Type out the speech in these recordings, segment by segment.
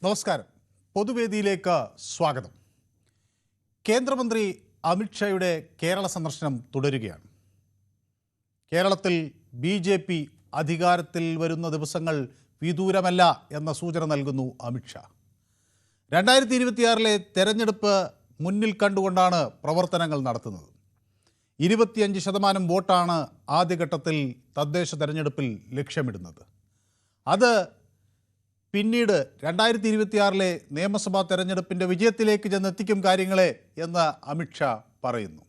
നമസ്കാരം. പൊതുവേദിയിലേക്ക് സ്വാഗതം. കേന്ദ്രമന്ത്രി അമിത്ഷായുടെ കേരള സന്ദർശനം തുടരുകയാണ്. കേരളത്തിൽ BJP അധികാരത്തിൽ വരുന്ന ദിവസങ്ങൾ വിദൂരമല്ല എന്ന സൂചന നൽകുന്നു അമിത്ഷാ. 2026 തെരഞ്ഞെടുപ്പ് മുന്നിൽ കണ്ടുകൊണ്ടാണ് പ്രവർത്തനങ്ങൾ നടത്തുന്നത്. 25% വോട്ടാണ് ആദ്യഘട്ടത്തിൽ തദ്ദേശ തെരഞ്ഞെടുപ്പിൽ ലക്ഷ്യമിടുന്നത്. അത് പിന്നീട് 2026 നിയമസഭാ തെരഞ്ഞെടുപ്പിൻ്റെ വിജയത്തിലേക്ക് ചെന്നെത്തിക്കും കാര്യങ്ങളെ എന്ന് അമിത്ഷാ പറയുന്നു.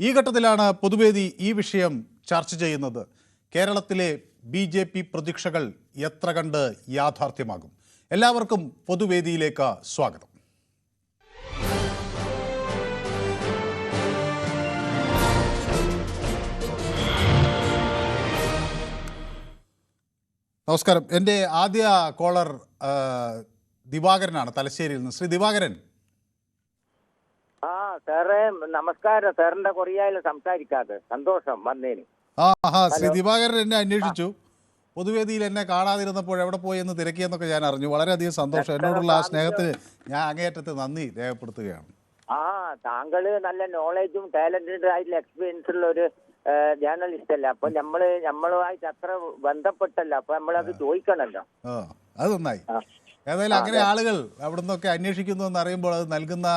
ഈ ഘട്ടത്തിലാണ് പൊതുവേദി ഈ വിഷയം ചർച്ച ചെയ്യുന്നത്. കേരളത്തിലെ BJP പ്രതീക്ഷകൾ എത്ര കണ്ട് യാഥാർത്ഥ്യമാകും? എല്ലാവർക്കും പൊതുവേദിയിലേക്ക് സ്വാഗതം. നമസ്കാരം. എൻ്റെ ആദ്യ കോളർ ദിവാകരനാണ്, തലശ്ശേരിയിൽ നിന്ന്. ശ്രീ ദിവാകരൻ. സാറേ നമസ്കാരം. സാറിന്റെ കൊറിയയിൽ സംസാരിക്കാതെ സന്തോഷം വന്നേന്. ശ്രീ ദിവാകരൻ എന്നെ അന്വേഷിച്ചു. പൊതുവേദിയിൽ എന്നെ കാണാതിരുന്നപ്പോൾ എവിടെ പോയി എന്ന് തിരക്കിയെന്നൊക്കെ ഞാൻ അറിഞ്ഞു. വളരെയധികം സന്തോഷം. എന്നോടുള്ള ആ സ്നേഹത്തിന് ഞാൻ അങ്ങേയറ്റത്ത് നന്ദി രേഖപ്പെടുത്തുകയാണ്. താങ്കള് നല്ല നോളജും ടാലന്റഡ് ആയിട്ടുള്ള എക്സ്പീരിയൻസ് ഉള്ള ഒരു ജേർണലിസ്റ്റ് അല്ല. അപ്പൊ നമ്മളുമായിട്ട് അത്ര ബന്ധപ്പെട്ടല്ല. അപ്പൊ നമ്മളത് ചോദിക്കണല്ലോ. അത് നന്നായി. ഏതായാലും അങ്ങനെ ആളുകൾ അവിടെ നിന്നൊക്കെ അന്വേഷിക്കുന്നു എന്നറിയുമ്പോൾ അത് നൽകുന്ന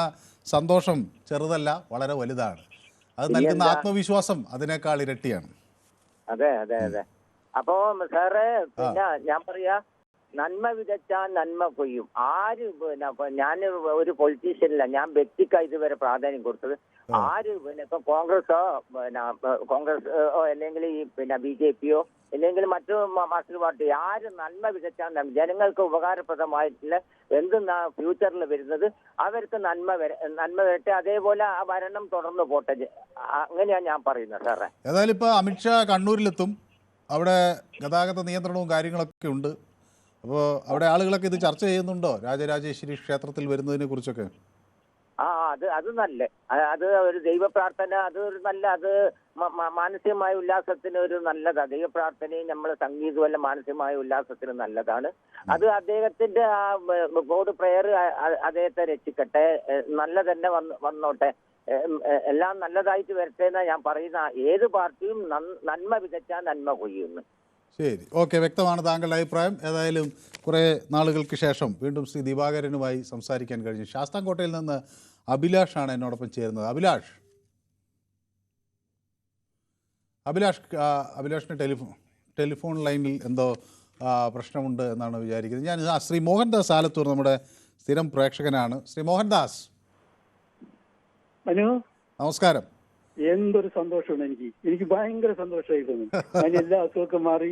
സന്തോഷം ചെറുതല്ല, വളരെ വലുതാണ്. അത് നൽകുന്ന ആത്മവിശ്വാസം അതിനേക്കാൾ ഇരട്ടിയാണ്. അതെ അതെ അതെ. അപ്പൊ സാറേ പിന്നെ ഞാൻ പറയാ, നന്മ വിതച്ചാൽ നന്മ കൊയ്യും. ആര് ഞാൻ ഒരു പൊളിറ്റീഷ്യനല്ല, ഞാൻ വ്യക്തിക്കായി ഇതുവരെ പ്രാധാന്യം കൊടുത്തത്. ആര് ഇപ്പൊ കോൺഗ്രസോ അല്ലെങ്കിൽ ഈ BJPയോ അല്ലെങ്കിൽ മറ്റു മാർക്സിസ്റ്റ് പാർട്ടി, ആര് നന്മ വിതച്ചാൽ ജനങ്ങൾക്ക് ഉപകാരപ്രദമായിട്ടുള്ള എന്ത് ഫ്യൂച്ചറിൽ വരുന്നത് അവർക്ക് നന്മ വരട്ടെ. അതേപോലെ ആ ഭരണം തുടർന്ന് പോട്ടെ. അങ്ങനെയാണ് ഞാൻ പറയുന്നത് സാറേ. ഏതായാലും ഇപ്പൊ അമിത്ഷാ കണ്ണൂരിലെത്തും. അവിടെ ഗതാഗത നിയന്ത്രണവും കാര്യങ്ങളൊക്കെ ഉണ്ട്. അപ്പോൾ അവിടെ ആളുകളൊക്കെ ഇത് ചർച്ച ചെയ്യുന്നുണ്ടോ, രാജരാജേശ്വരി ക്ഷേത്രത്തിൽ വരുന്നതിനെ കുറിച്ചൊക്കെ? അത് നല്ല, അത് ഒരു ദൈവ പ്രാർത്ഥന, അത് ഒരു നല്ല, അത് മാനസികമായ ഉല്ലാസത്തിന് ഒരു നല്ലതാണ്. ദൈവ പ്രാർത്ഥനയും നമ്മളെ സംഗീതവും എല്ലാം മാനസികമായ ഉല്ലാസത്തിന് നല്ലതാണ്. അത് അദ്ദേഹത്തിന്റെ ആ ഗോഡ് പ്രെയർ അദ്ദേഹത്തെ രക്ഷിക്കട്ടെ, നല്ല തന്നെ വന്നോട്ടെ, എല്ലാം നല്ലതായിട്ട് വരട്ടെ എന്നാ ഞാൻ പറയുന്ന. ഏത് പാർട്ടിയും നന്മ വിതച്ചാൽ നന്മ കൊയ്യുന്നു. ശരി, ഓക്കെ, വ്യക്തമാണ് താങ്കളുടെ അഭിപ്രായം. ഏതായാലും കുറേ നാളുകൾക്ക് ശേഷം വീണ്ടും ശ്രീ ദിവാകരനുമായി സംസാരിക്കാൻ കഴിഞ്ഞു. ശാസ്താംകോട്ടയിൽ നിന്ന് അഭിലാഷാണ് എന്നോടൊപ്പം ചേരുന്നത്. അഭിലാഷിന് ടെലിഫോൺ ലൈനിൽ എന്തോ പ്രശ്നമുണ്ട് എന്നാണ് വിചാരിക്കുന്നത്. ഞാൻ ശ്രീ മോഹൻദാസ് ആലത്തൂർ നമ്മുടെ സ്ഥിരം പ്രേക്ഷകനാണ്. ശ്രീ മോഹൻദാസ്, നമസ്കാരം. എന്തൊരു സന്തോഷമാണ് എനിക്ക് ഭയങ്കര സന്തോഷമായിരുന്നു. എല്ലാ അസുഖമൊക്കെ മാറി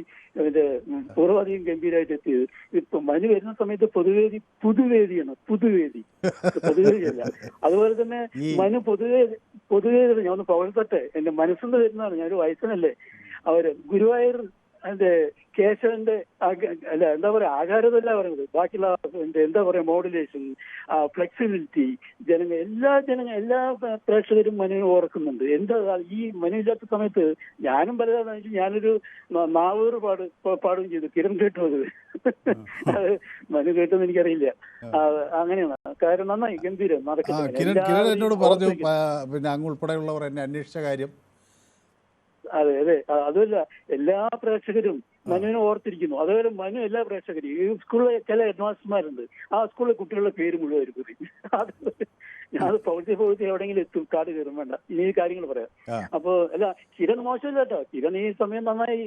പൂർവാധികം ഗംഭീരമായിട്ട് എത്തിയത്. ഇപ്പൊ മനു വരുന്ന സമയത്ത് പുതുവേദിയാണ്, പുതുവേദിയല്ല. അതുപോലെ തന്നെ മനു പൊതുവേദി ഞാൻ ഒന്ന് പകർത്തട്ടെ. എന്റെ മനസ്സിന്ന് വരുന്നതാണ്. ഞാനൊരു വയസ്സനല്ലേ. അവര് ഗുരുവായൂർ കേശവന്റെ അല്ല എന്താ പറയാ, ആചാരമല്ല പറയുന്നത്, ബാക്കിയുള്ള എന്താ പറയാ മോഡുലേഷൻ, ഫ്ലെക്സിബിലിറ്റി, എല്ലാ പ്രേക്ഷകരും മനുവിനെ ഓർക്കുന്നുണ്ട്. എന്താ ഈ മനു ഇല്ലാത്ത സമയത്ത് ഞാനും പലതാണ്. ഞാനൊരു നാവൂറ് പാടുകയും ചെയ്തു. കിരൺ കേട്ടു. അത് മനു കേട്ടെന്ന് എനിക്കറിയില്ല. അങ്ങനെയാണ്. കാര്യം നന്നായി, ഗംഭീരം നടക്കുന്നത്. എന്നോട് പറഞ്ഞു, പിന്നെ അങ്ങ് ഉൾപ്പെടെയുള്ളവർ എന്നെ അന്വേഷിച്ച കാര്യം. അതെ അതെ. അതുമല്ല, എല്ലാ പ്രേക്ഷകരും മനുവിനെ ഓർത്തിരിക്കുന്നു. അതുപോലെ മനു എല്ലാ പ്രേക്ഷകരും, ഈ സ്കൂളിലെ ചില ഹെഡ്മാസ്റ്റർമാരുണ്ട്, ആ സ്കൂളിലെ കുട്ടികളുടെ പേര് മുഴുവൻ പറയും. ഞാൻ പൗതി എവിടെയെങ്കിലും എത്തും, കാട് കയറും. വേണ്ട, ഇനി ഈ കാര്യങ്ങൾ പറയാം. അപ്പൊ അല്ല, കിരൺ മോശമില്ല കേട്ടോ. കിരൺ ഈ സമയം നന്നായി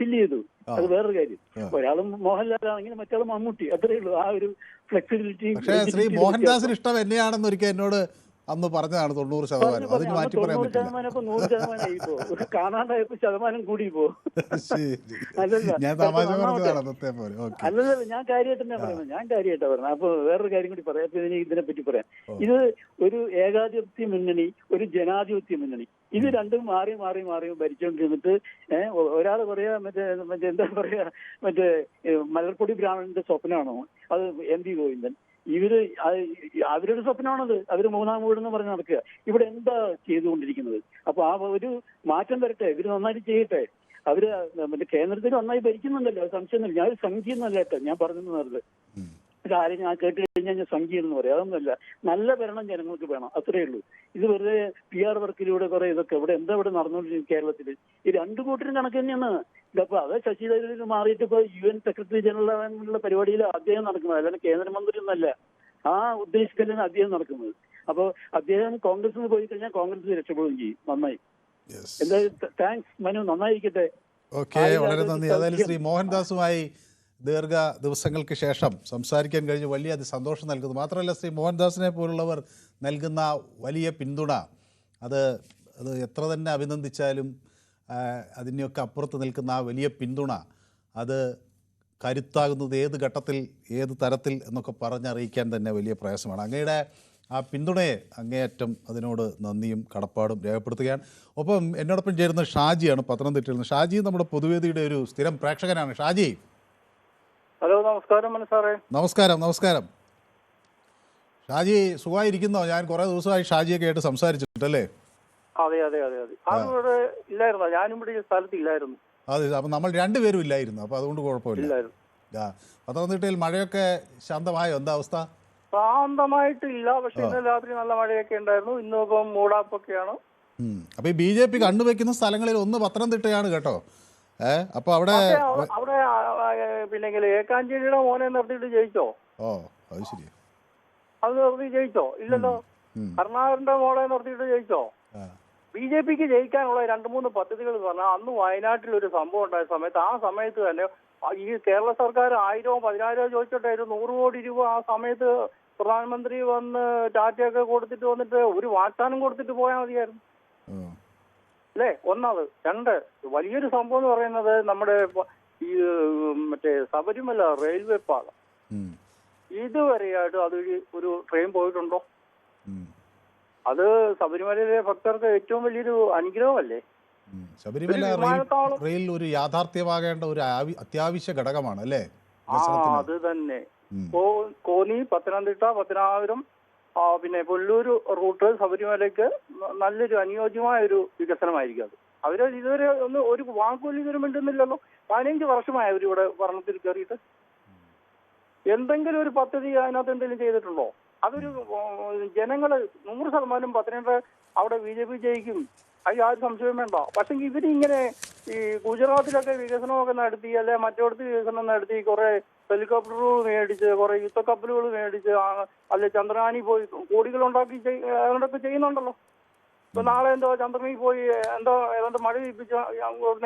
ഫില്ല് ചെയ്തു. അത് വേറൊരു കാര്യം. ഒരാളും മോഹൻലാലാണെങ്കിൽ മറ്റയാളും മമ്മൂട്ടി, അത്രയേ ഉള്ളൂ. ആ ഒരു ഫ്ലെക്സിബിലിറ്റി. ശ്രീ മോഹൻദാസിന് ഇഷ്ടം എന്നെയാണെന്ന് ഒരിക്കൽ എന്നോട് അന്ന് പറഞ്ഞതാണ്. 90%. അതിന് മാറ്റി പറയാൻ പറ്റില്ല. 100% കാണാണ്ടായപ്പോ ശതമാനം കൂടി പോ. ഞാൻ തമാശ പറഞ്ഞതാണ്. അല്ലല്ല, ഞാൻ കാര്യമായിട്ടാ പറയുന്നത്. അപ്പൊ വേറൊരു കാര്യം കൂടി പറയാം. ഇതിനെ പറ്റി പറയാം. ഇത് ഒരു ഏകാധിപത്യ മുന്നണി, ഒരു ജനാധിപത്യ മുന്നണി, ഇത് രണ്ടും മാറി മാറി മാറി ഭരിച്ചുകൊണ്ടിരുന്നിട്ട് ഒരാൾ പറയാ എന്താ പറയാ, മലർപ്പൊടി ബ്രാഹ്മണന്റെ സ്വപ്നമാണോ അത് MP ഗോവിന്ദൻ. അവരുടെ സ്വപ്നമാണത്. അവര് മൂന്നാം വീടെന്ന് പറഞ്ഞ് നടക്കുക. ഇവിടെ എന്താ ചെയ്തുകൊണ്ടിരിക്കുന്നത്? അപ്പൊ ആ ഒരു മാറ്റം വരട്ടെ, ഇവര് നന്നായിട്ട് ചെയ്യട്ടെ. അവര് കേന്ദ്രത്തിൽ നന്നായി ഭരിക്കുന്നുണ്ടല്ലോ, സംശയമൊന്നുമില്ല. ഞാൻ ഒരു സംഖ്യ എന്നല്ല കേട്ടോ ഞാൻ പറഞ്ഞു. കാര്യം ഞാൻ കേട്ട് കഴിഞ്ഞാൽ ഞാൻ സംഖ്യ എന്ന് പറയാം. അതൊന്നുമല്ല, നല്ല ഭരണം ജനങ്ങൾക്ക് വേണം, അത്രയേ ഉള്ളൂ. ഇത് വെറുതെ PR വർക്കിലൂടെ കുറെ ഇതൊക്കെ എന്താ ഇവിടെ നടന്നുകൊണ്ടിരിക്കുന്നത് കേരളത്തിൽ? ഈ രണ്ടു കൂട്ടരും കണക്ക് തന്നെയാണ്. ഇതപ്പോ അത് ശശി തരൂരിൽ മാറിയിട്ട് ഇപ്പൊ UN സെക്രട്ടറി ജനറൽ ആകാനുള്ള പരിപാടിയിൽ അദ്ദേഹം നടക്കുന്നത്, അല്ലാണ്ട് കേന്ദ്രമന്ത്രി ഒന്നല്ല. ആ ഉദ്ദേശിക്കലാണ് അദ്ദേഹം നടക്കുന്നത്. അപ്പൊ അദ്ദേഹം കോൺഗ്രസിന് പോയി കഴിഞ്ഞാൽ കോൺഗ്രസ് രക്ഷപ്പെടുകയും ചെയ്യും. നന്നായി. എന്തായാലും താങ്ക്സ് മനു, നന്നായിരിക്കട്ടെ. ഓക്കെ, വളരെ നന്ദി. അതായത് ശ്രീ മോഹൻദാസുമായി ദീർഘ ദിവസങ്ങൾക്ക് ശേഷം സംസാരിക്കാൻ കഴിഞ്ഞ് വലിയ സന്തോഷം നൽകുന്നു. മാത്രമല്ല, ശ്രീ മോഹൻദാസിനെ പോലുള്ളവർ നൽകുന്ന വലിയ പിന്തുണ അത് എത്ര തന്നെ അഭിനന്ദിച്ചാലും അതിനെയൊക്കെ അപ്പുറത്ത് നിൽക്കുന്ന ആ വലിയ പിന്തുണ അത് കരുത്താകുന്നത് ഏത് ഘട്ടത്തിൽ ഏത് തരത്തിൽ എന്നൊക്കെ പറഞ്ഞറിയിക്കാൻ തന്നെ വലിയ പ്രയാസമാണ്. അങ്ങയുടെ ആ പിന്തുണയെ അങ്ങേയറ്റം അതിനോട് നന്ദിയും കടപ്പാടും രേഖപ്പെടുത്തുകയാണ്. ഒപ്പം എന്നോടൊപ്പം ചേരുന്ന ഷാജിയാണ്, പത്തനംതിട്ടയിൽ നിന്ന്. ഷാജി നമ്മുടെ പൊതുവേദിയുടെ ഒരു സ്ഥിരം പ്രേക്ഷകനാണ്. ഷാജി, ഹലോ, നമസ്കാരം മനു സാറേ. നമസ്കാരം. നമസ്കാരം ഷാജി, സുഖമായിരിക്കുന്നോ? ഞാൻ കുറേ ദിവസമായി ഷാജിയൊക്കെ ആയിട്ട് സംസാരിച്ചിട്ടല്ലേ? അതെ അതെ അതെ അതെ. ആരും ഇവിടെ ഇല്ലായിരുന്നോ? ഞാനും ഇവിടെ ഈ സ്ഥലത്ത് ഇല്ലായിരുന്നു. അതെ, അപ്പം നമ്മൾ രണ്ടുപേരും ഇല്ലായിരുന്നു, അപ്പോൾ അതുകൊണ്ട് കുഴപ്പമില്ല. പത്തനംതിട്ടയിൽ മഴയൊക്കെ ശാന്തമായോ? എന്താ അവസ്ഥ? ശാന്തമായിട്ടില്ല, പക്ഷെ ഇന്നലെ രാത്രി നല്ല മഴയൊക്കെ ഉണ്ടായിരുന്നു. ഇന്നിപ്പം മൂടാപ്പൊക്കെയാണ്. അപ്പൊ ഈ BJP കണ്ടുവെക്കുന്ന സ്ഥലങ്ങളിൽ ഒന്ന് പത്തനംതിട്ടയാണ് കേട്ടോ. അപ്പൊ അവിടെ പിന്നെ ഏക്കാഞ്ചേരിയുടെ മോനെ നിർത്തിയിട്ട് ജയിച്ചോ? ഓ, അത് ശരി. അത് നിർത്തി ജയിച്ചോ? ഇല്ലല്ലോ. കരുണാകരന്റെ മോളെ നിർത്തിയിട്ട് ജയിച്ചോ? BJPക്ക് ജയിക്കാനുള്ള 2-3 പദ്ധതികൾ പറഞ്ഞാൽ അന്ന് വയനാട്ടിൽ ഒരു സംഭവം ഉണ്ടായ സമയത്ത്, ആ സമയത്ത് തന്നെ ഈ കേരള സർക്കാർ 1000-ഓ 10,000-ഓ ചോദിച്ചിട്ടായിരുന്നു 100 കോടി രൂപ ആ സമയത്ത് പ്രധാനമന്ത്രി വന്ന് ടാറ്റയൊക്കെ കൊടുത്തിട്ട് വന്നിട്ട് ഒരു വാഗ്ദാനം കൊടുത്തിട്ട് പോയാൽ മതിയായിരുന്നു അല്ലേ? ഒന്നത്. 2, വലിയൊരു സംഭവം എന്ന് പറയുന്നത് നമ്മുടെ ഈ മറ്റേ ശബരിമല റെയിൽവേ പാത ഇതുവരെയായിട്ട് അത് ഒരു ട്രെയിൻ പോയിട്ടുണ്ടോ? അത് ശബരിമലയിലെ ഭക്തർക്ക് ഏറ്റവും വലിയൊരു അനുഗ്രഹമല്ലേ? ശബരിമല റെയിൽ ഒരു യാഥാർത്ഥ്യമാകേണ്ട ഒരു അത്യാവശ്യ ഘടകമാണ് അല്ലേ? അത് തന്നെ. കോന്നി, പത്തനംതിട്ട, പത്തനാപുരം, പിന്നെ കൊല്ലൂർ റൂട്ട് ശബരിമലയ്ക്ക് നല്ലൊരു അനുയോജ്യമായ ഒരു വികസനമായിരിക്കും അത്. അവര് ഇതുവരെ ഒരു വാക്കുപോലും ഇതുവരെ മിണ്ടുന്നില്ലല്ലോ. 15 വർഷമായി അവരിവിടെ ഭരണത്തിൽ കയറിയിട്ട്. എന്തെങ്കിലും ഒരു പദ്ധതി അതിനകത്ത് എന്തെങ്കിലും ചെയ്തിട്ടുണ്ടോ? അതൊരു ജനങ്ങള് 100% പത്തനംതിട്ട അവിടെ BJP ജയിക്കും, അത് യാതൊരു സംശയവും വേണ്ട. പക്ഷെ ഇവരിങ്ങനെ ഈ ഗുജറാത്തിലൊക്കെ വികസനമൊക്കെ നടത്തി, അല്ലെ മറ്റോടത്ത് വികസനം നടത്തി, കുറെ ഹെലികോപ്റ്ററുകൾ മേടിച്ച്, കുറെ യുദ്ധക്കപ്പലുകൾ മേടിച്ച്, അല്ലെ ചന്ദ്രയാനിൽ പോയി കോടികൾ ഉണ്ടാക്കി അതൊക്കെ ചെയ്യുന്നുണ്ടല്ലോ. ഇപ്പൊ നാളെ എന്തോ ചന്ദ്രനിൽ പോയി ഏതാണ്ട് മഴ പിടിപ്പിച്ച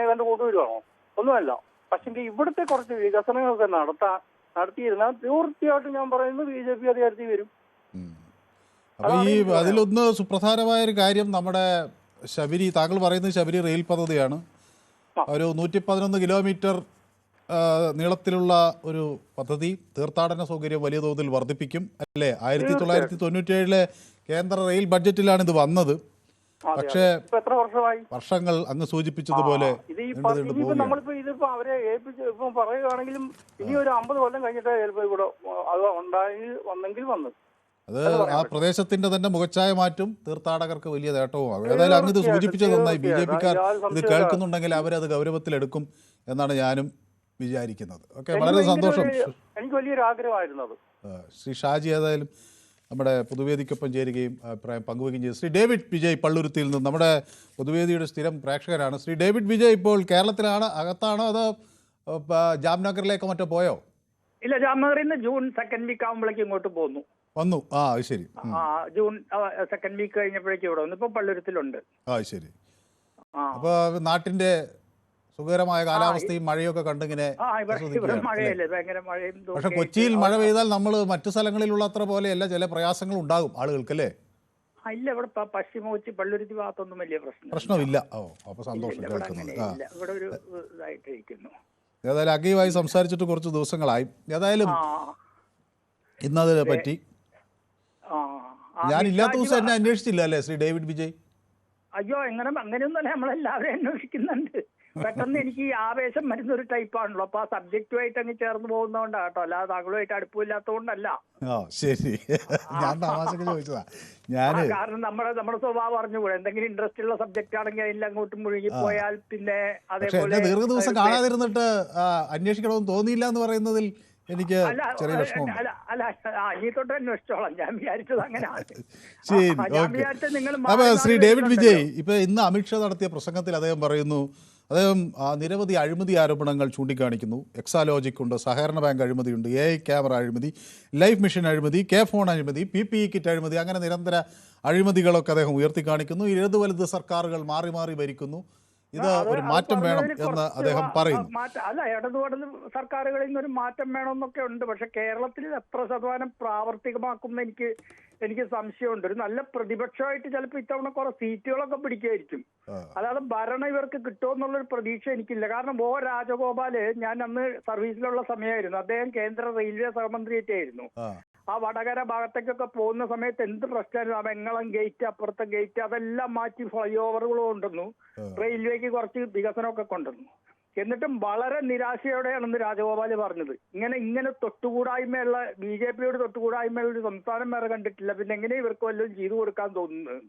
ഏതാണ്ട് കൊണ്ടുവരുവാണോ? ഒന്നുമല്ല. പക്ഷെ ഇവിടുത്തെ കുറച്ച് വികസനങ്ങളൊക്കെ നടത്തിയിരുന്നാൽ തീർച്ചയായിട്ടും ഞാൻ പറയുന്നത് BJP അധികാരത്തിൽ വരും. അപ്പൊ ഈ അതിലൊന്ന് സുപ്രധാനമായ ഒരു കാര്യം, നമ്മുടെ ശബരി, താങ്കൾ പറയുന്നത് ശബരി റെയിൽ പദ്ധതിയാണ്. ഒരു 111 കിലോമീറ്റർ നീളത്തിലുള്ള ഒരു പദ്ധതി. തീർത്ഥാടന സൗകര്യം വലിയ തോതിൽ വർദ്ധിപ്പിക്കും അല്ലേ? 1997 കേന്ദ്ര റെയിൽ ബഡ്ജറ്റിലാണ് ഇത് വന്നത്. പക്ഷേ വർഷങ്ങൾ അങ്ങ് സൂചിപ്പിച്ചതുപോലെ നമ്മളിപ്പോ ഇതിപ്പോ അവരെ ഏൽപ്പിച്ച് ഇപ്പൊ പറയുകയാണെങ്കിലും ഇനി ഒരു 50 കൊല്ലം കഴിഞ്ഞിട്ട് ചിലപ്പോ ഇവിടെ അത് വന്നെങ്കിൽ വന്നു. അത് ആ പ്രദേശത്തിന്റെ തന്നെ മുഖച്ഛായ മാറ്റും, തീർത്ഥാടകർക്ക് വലിയ നേട്ടവുമാകും. ഏതായാലും അങ്ങ് ഇത് സൂചിപ്പിച്ചത് നന്നായി. BJPക്കാർ ഇത് കേൾക്കുന്നുണ്ടെങ്കിൽ അവരത് ഗൗരവത്തിലെടുക്കും എന്നാണ് ഞാനും വിചാരിക്കുന്നത്. ഓക്കെ, വളരെ സന്തോഷം. എനിക്ക് വലിയൊരു ആഗ്രഹമായിരുന്നു. ശ്രീ ഷാജി ഏതായാലും നമ്മുടെ പൊതുവേദിക്കൊപ്പം ചേരുകയും അഭിപ്രായം പങ്കുവയ്ക്കുകയും ചെയ്തു. ശ്രീ ഡേവിഡ് വിജയ് പള്ളുരുത്തിയിൽ നിന്ന് നമ്മുടെ പൊതുവേദിയുടെ സ്ഥിരം പ്രേക്ഷകരാണ്. ശ്രീ ഡേവിഡ് വിജയ് ഇപ്പോൾ കേരളത്തിലാണ്, അകത്താണോ അതോ ജാംനഗറിലേക്ക് മറ്റോ പോയോ? ഇല്ല, ജാംനഗറിൽ നിന്ന് ജൂൺ 2nd വീക്ക് ആകുമ്പോഴേക്കും ഇങ്ങോട്ട് പോന്നു. വന്നു. ആ ശരി. ജൂൺ 2nd വീക്ക് കഴിഞ്ഞപ്പോഴേക്കും ഇവിടെ വന്നു. ഇപ്പൊ പള്ളുരുത്തിലുണ്ട്. ശരി. അപ്പൊ നാട്ടിന്റെ സുഖകരമായ കാലാവസ്ഥയും മഴയൊക്കെ കണ്ടിങ്ങനെ. മഴയല്ലേ, ഭയങ്കര മഴയും. പക്ഷെ കൊച്ചിയിൽ മഴ പെയ്താൽ നമ്മൾ മറ്റു സ്ഥലങ്ങളിലുള്ള അത്ര പോലെയല്ല, ചില പ്രയാസങ്ങൾ ഉണ്ടാകും ആളുകൾക്ക് അല്ലേ? ഇല്ല, ഇവിടെ പശ്ചിമ കൊച്ചി പള്ളുരുത്തി ഭാഗത്തൊന്നും വലിയ പ്രശ്നമില്ല. അപ്പൊ സന്തോഷം കേൾക്കുന്നത്. ഇവിടെ ഒരു ഇതായിട്ടിരിക്കുന്നു. ഏതായാലും അഗയുമായി സംസാരിച്ചിട്ട് കുറച്ച് ദിവസങ്ങളായി. ഏതായാലും ഇന്നതിനെ പറ്റി ഞാനില്ലാത്ത ദിവസം എന്നെ അന്വേഷിച്ചില്ല അല്ലേ ശ്രീ ഡേവിഡ് വിജയ്? അയ്യോ, അങ്ങനെയൊന്നുമല്ല, നമ്മളെല്ലാവരും അന്വേഷിക്കുന്നുണ്ട്. പെട്ടെന്ന് എനിക്ക് ഈ ആവേശം വരുന്ന ഒരു ടൈപ്പാണല്ലോ, അപ്പൊ ആ സബ്ജക്റ്റുമായിട്ട് അങ്ങ് ചേർന്ന് പോകുന്നതുകൊണ്ടാണ് കേട്ടോ, അല്ലാതെ താങ്കളുമായിട്ട് അടുപ്പമില്ലാത്തതുകൊണ്ടല്ല. ശരി, ഞാൻ തമാശക്ക് ചോദിച്ചതാ. കാരണം നമ്മുടെ സ്വഭാവം അറിഞ്ഞുകൂടെ, എന്തെങ്കിലും ഇൻട്രസ്റ്റ് ഉള്ള സബ്ജക്റ്റ് ആണെങ്കിൽ അതിൽ അങ്ങോട്ടും മുഴുകി പോയാൽ പിന്നെ അതേപോലെ ദീർഘദിവസം കാണാതിരുന്നിട്ട് അന്വേഷിക്കണമെന്ന് തോന്നിയില്ല എന്ന് പറയുന്നതിൽ എനിക്ക് അല്ല ചെറിയ വിഷമമുണ്ട്. അല്ല അല്ല ഇനി തൊട്ട് അന്വേഷിച്ചോളാം. ഞാൻ വിചാരിച്ചത് അങ്ങനെയാണ്. ശരി, ഞാൻ ഓക്കെ. വിചാരിച്ചത് നിങ്ങൾ അപ്പോൾ ശ്രീ ഡേവിഡ് വിജയ്, ഇപ്പോൾ ഇന്ന് അമിത്ഷാ നടത്തിയ പ്രസംഗത്തിൽ അദ്ദേഹം പറയുന്നു, അദ്ദേഹം നിരവധി അഴിമതി ആരോപണങ്ങൾ ചൂണ്ടിക്കാണിക്കുന്നു. എക്സാലോജിക് ഉണ്ട്, സഹകരണ ബാങ്ക് അഴിമതിയുണ്ട്, AI ക്യാമറ അഴിമതി, ലൈഫ് മിഷൻ അഴിമതി, കെ ഫോൺ അഴിമതി, PPE കിറ്റ് അഴിമതി, അങ്ങനെ നിരന്തര അഴിമതികളൊക്കെ അദ്ദേഹം ഉയർത്തിക്കാണിക്കുന്നു. ഇടത് വലത് സർക്കാരുകൾ മാറി മാറി ഭരിക്കുന്നു, ഇത് ഒരു മാറ്റം വേണം എന്ന് അദ്ദേഹം പറയുന്നു. അല്ല, ഇടതുപടത് സർക്കാരുകളിൽ നിന്നൊരു മാറ്റം വേണമെന്നൊക്കെ ഉണ്ട്. പക്ഷെ കേരളത്തിൽ എത്ര ശതമാനം പ്രാവർത്തികമാക്കുന്ന എനിക്ക് സംശയമുണ്ട്. ഒരു നല്ല പ്രതിപക്ഷമായിട്ട് ചിലപ്പോൾ ഇത്തവണ കുറെ സീറ്റുകളൊക്കെ പിടിക്കുമായിരിക്കും. അല്ലാതെ ഭരണം ഇവർക്ക് കിട്ടുമെന്നുള്ളൊരു പ്രതീക്ഷ എനിക്കില്ല. കാരണം രാജഗോപാല്, ഞാൻ അന്ന് സർവീസിലുള്ള സമയമായിരുന്നു, അദ്ദേഹം കേന്ദ്ര റെയിൽവേ സഹമന്ത്രിയായിട്ടായിരുന്നു. ആ വടകര ഭാഗത്തേക്കൊക്കെ പോകുന്ന സമയത്ത് എന്ത് പ്രശ്നമായിരുന്നു. ആ വെങ്ങളം ഗേറ്റ്, അപ്പുറത്തെ ഗേറ്റ്, അതെല്ലാം മാറ്റി ഫ്ലൈ ഓവറുകൾ കൊണ്ടുവന്നു, റെയിൽവേക്ക് കുറച്ച് വികസനമൊക്കെ കൊണ്ടുവന്നു. എന്നിട്ടും വളരെ നിരാശയോടെയാണെന്ന് രാജഗോപാൽ പറഞ്ഞത്. ഇങ്ങനെ തൊട്ടുകൂടായ്മയുള്ള BJPയോട് തൊട്ടുകൂടായ്മയുള്ള ഒരു സംസ്ഥാനം വേറെ കണ്ടിട്ടില്ല. പിന്നെ എങ്ങനെ ഇവർക്ക് വല്ലതും ചെയ്തു കൊടുക്കാൻ തോന്നുന്നത്?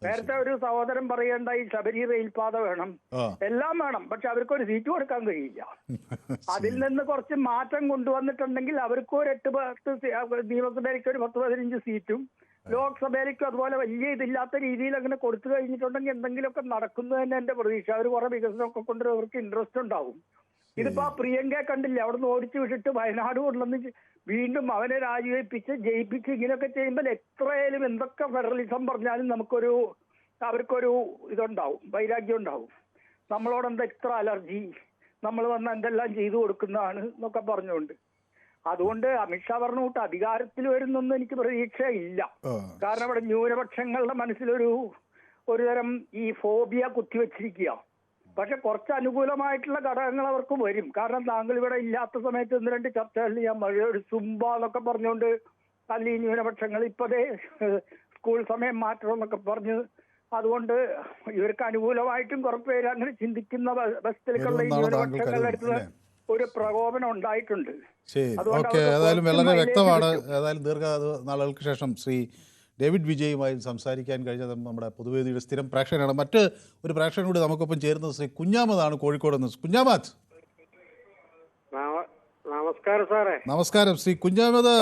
നേരത്തെ ഒരു സഹോദരൻ പറയേണ്ട ഈ ശബരി റെയിൽപാത വേണം, എല്ലാം വേണം, പക്ഷെ അവർക്കൊരു സീറ്റ് കൊടുക്കാൻ കഴിയില്ല. അതിൽ നിന്ന് കുറച്ച് മാറ്റം കൊണ്ടുവന്നിട്ടുണ്ടെങ്കിൽ അവർക്ക് ഒരു 8-10 നിയമസഭയിലേക്ക് ഒരു 10-15 സീറ്റും, ലോക്സഭയിലേക്കും അതുപോലെ വലിയ ഇതില്ലാത്ത രീതിയിൽ അങ്ങനെ കൊടുത്തു കഴിഞ്ഞിട്ടുണ്ടെങ്കിൽ എന്തെങ്കിലുമൊക്കെ നടക്കുന്നു തന്നെ എന്റെ പ്രതീക്ഷ. അവർ കുറെ വികസനമൊക്കെ കൊണ്ട് അവർക്ക് ഇൻട്രസ്റ്റ് ഉണ്ടാവും. ഇതിപ്പോ പ്രിയങ്കയെ കണ്ടില്ലേ, അവിടുന്ന് ഓടിച്ചു വിട്ടിട്ട് വയനാട് കൊണ്ടുവന്ന് വീണ്ടും അവനെ രാജിവെപ്പിച്ച് ജയിപ്പിച്ച് ഇങ്ങനെയൊക്കെ ചെയ്യുമ്പോൾ എത്രയായാലും എന്തൊക്കെ ഫെഡറലിസം പറഞ്ഞാലും അവർക്കൊരു ഇതുണ്ടാവും, വൈരാഗ്യം ഉണ്ടാവും. നമ്മളോടെന്താ ഇത്ര അലർജി, നമ്മൾ വന്ന് എന്തെല്ലാം ചെയ്തു കൊടുക്കുന്നതാണ് എന്നൊക്കെ പറഞ്ഞുകൊണ്ട്. അതുകൊണ്ട് അമിത്ഷാ പറഞ്ഞു കൂട്ട് അധികാരത്തിൽ വരുന്നൊന്നും എനിക്ക് പ്രതീക്ഷ ഇല്ല. കാരണം അവിടെ ന്യൂനപക്ഷങ്ങളുടെ മനസ്സിലൊരു തരം ഈ ഫോബിയ കുത്തിവെച്ചിരിക്കുക. പക്ഷെ കുറച്ച് അനുകൂലമായിട്ടുള്ള ഘടകങ്ങൾ അവർക്ക് വരും. കാരണം താങ്കൾ ഇവിടെ ഇല്ലാത്ത സമയത്ത് 1-2 ചർച്ചകളിൽ ഞാൻ ഒരു സുംബ എന്നൊക്കെ പറഞ്ഞുകൊണ്ട് അല്ല ഈ ന്യൂനപക്ഷങ്ങൾ ഇപ്പതേ സ്കൂൾ സമയം മാറ്റണം എന്നൊക്കെ പറഞ്ഞ്, അതുകൊണ്ട് ഇവർക്ക് അനുകൂലമായിട്ടും കുറച്ച് പേര് അങ്ങനെ ചിന്തിക്കുന്ന ബസ്റ്റിലേക്കുള്ള ഈ ന്യൂനപക്ഷങ്ങളുടെ അടുത്ത് ഒരു പ്രകോപനം ഉണ്ടായിട്ടുണ്ട്. ശരി, ഓക്കെ. ഏതായാലും വളരെ വ്യക്തമാണ്. ഏതായാലും നാളുകൾക്ക് ശേഷം ശ്രീ ഡേവിഡ് വിജയുമായി സംസാരിക്കാൻ കഴിഞ്ഞത് നമ്മുടെ പൊതുവേദിയുടെ സ്ഥിരം പ്രേക്ഷകനാണ്. മറ്റ് ഒരു പ്രേക്ഷകൻ കൂടി നമുക്കൊപ്പം ചേരുന്നത് ശ്രീ കുഞ്ഞാമതാണ്, കോഴിക്കോട് നിന്ന്. കുഞ്ഞാമത്, നമസ്കാരം സാറേ. നമസ്കാരം. ശ്രീ കുഞ്ഞാമത്,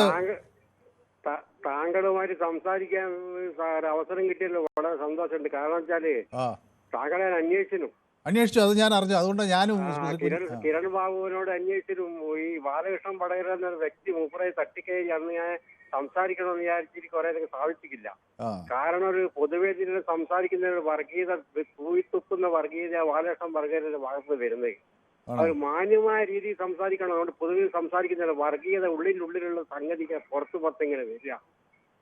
താങ്കളുമായിട്ട് സംസാരിക്കാൻ അവസരം കിട്ടിയല്ലോ, വളരെ സന്തോഷമുണ്ട്. കാരണം വെച്ചാല് താങ്കളെ അന്വേഷിച്ചു, അത് ഞാൻ അറിഞ്ഞു. അതുകൊണ്ട് ഞാനും കിരൺ ബാബുവിനോട് അന്വേഷിച്ചിട്ടും ഈ ബാലകൃഷ്ണൻ പടകര എന്നൊരു വ്യക്തി മൂപ്പറെ തട്ടിക്കയറി അന്ന് ഞാൻ സംസാരിക്കണമെന്ന് വിചാരിച്ചിട്ട് കുറെ സാധിച്ചിട്ടില്ല. കാരണം ഒരു പൊതുവേദിയിൽ സംസാരിക്കുന്ന ഒരു വർഗീയത, തൂയിത്തുപ്പുന്ന വർഗീയത ബാലകൃഷ്ണൻ പടകരയുടെ ഭാഗത്ത് വരുന്നത്. അത് മാന്യമായ രീതിയിൽ സംസാരിക്കണം. അതുകൊണ്ട് പൊതുവെ സംസാരിക്കുന്ന വർഗീയത ഉള്ളിലുള്ള സംഗതിക്ക് പുറത്തിങ്ങനെ വരിക.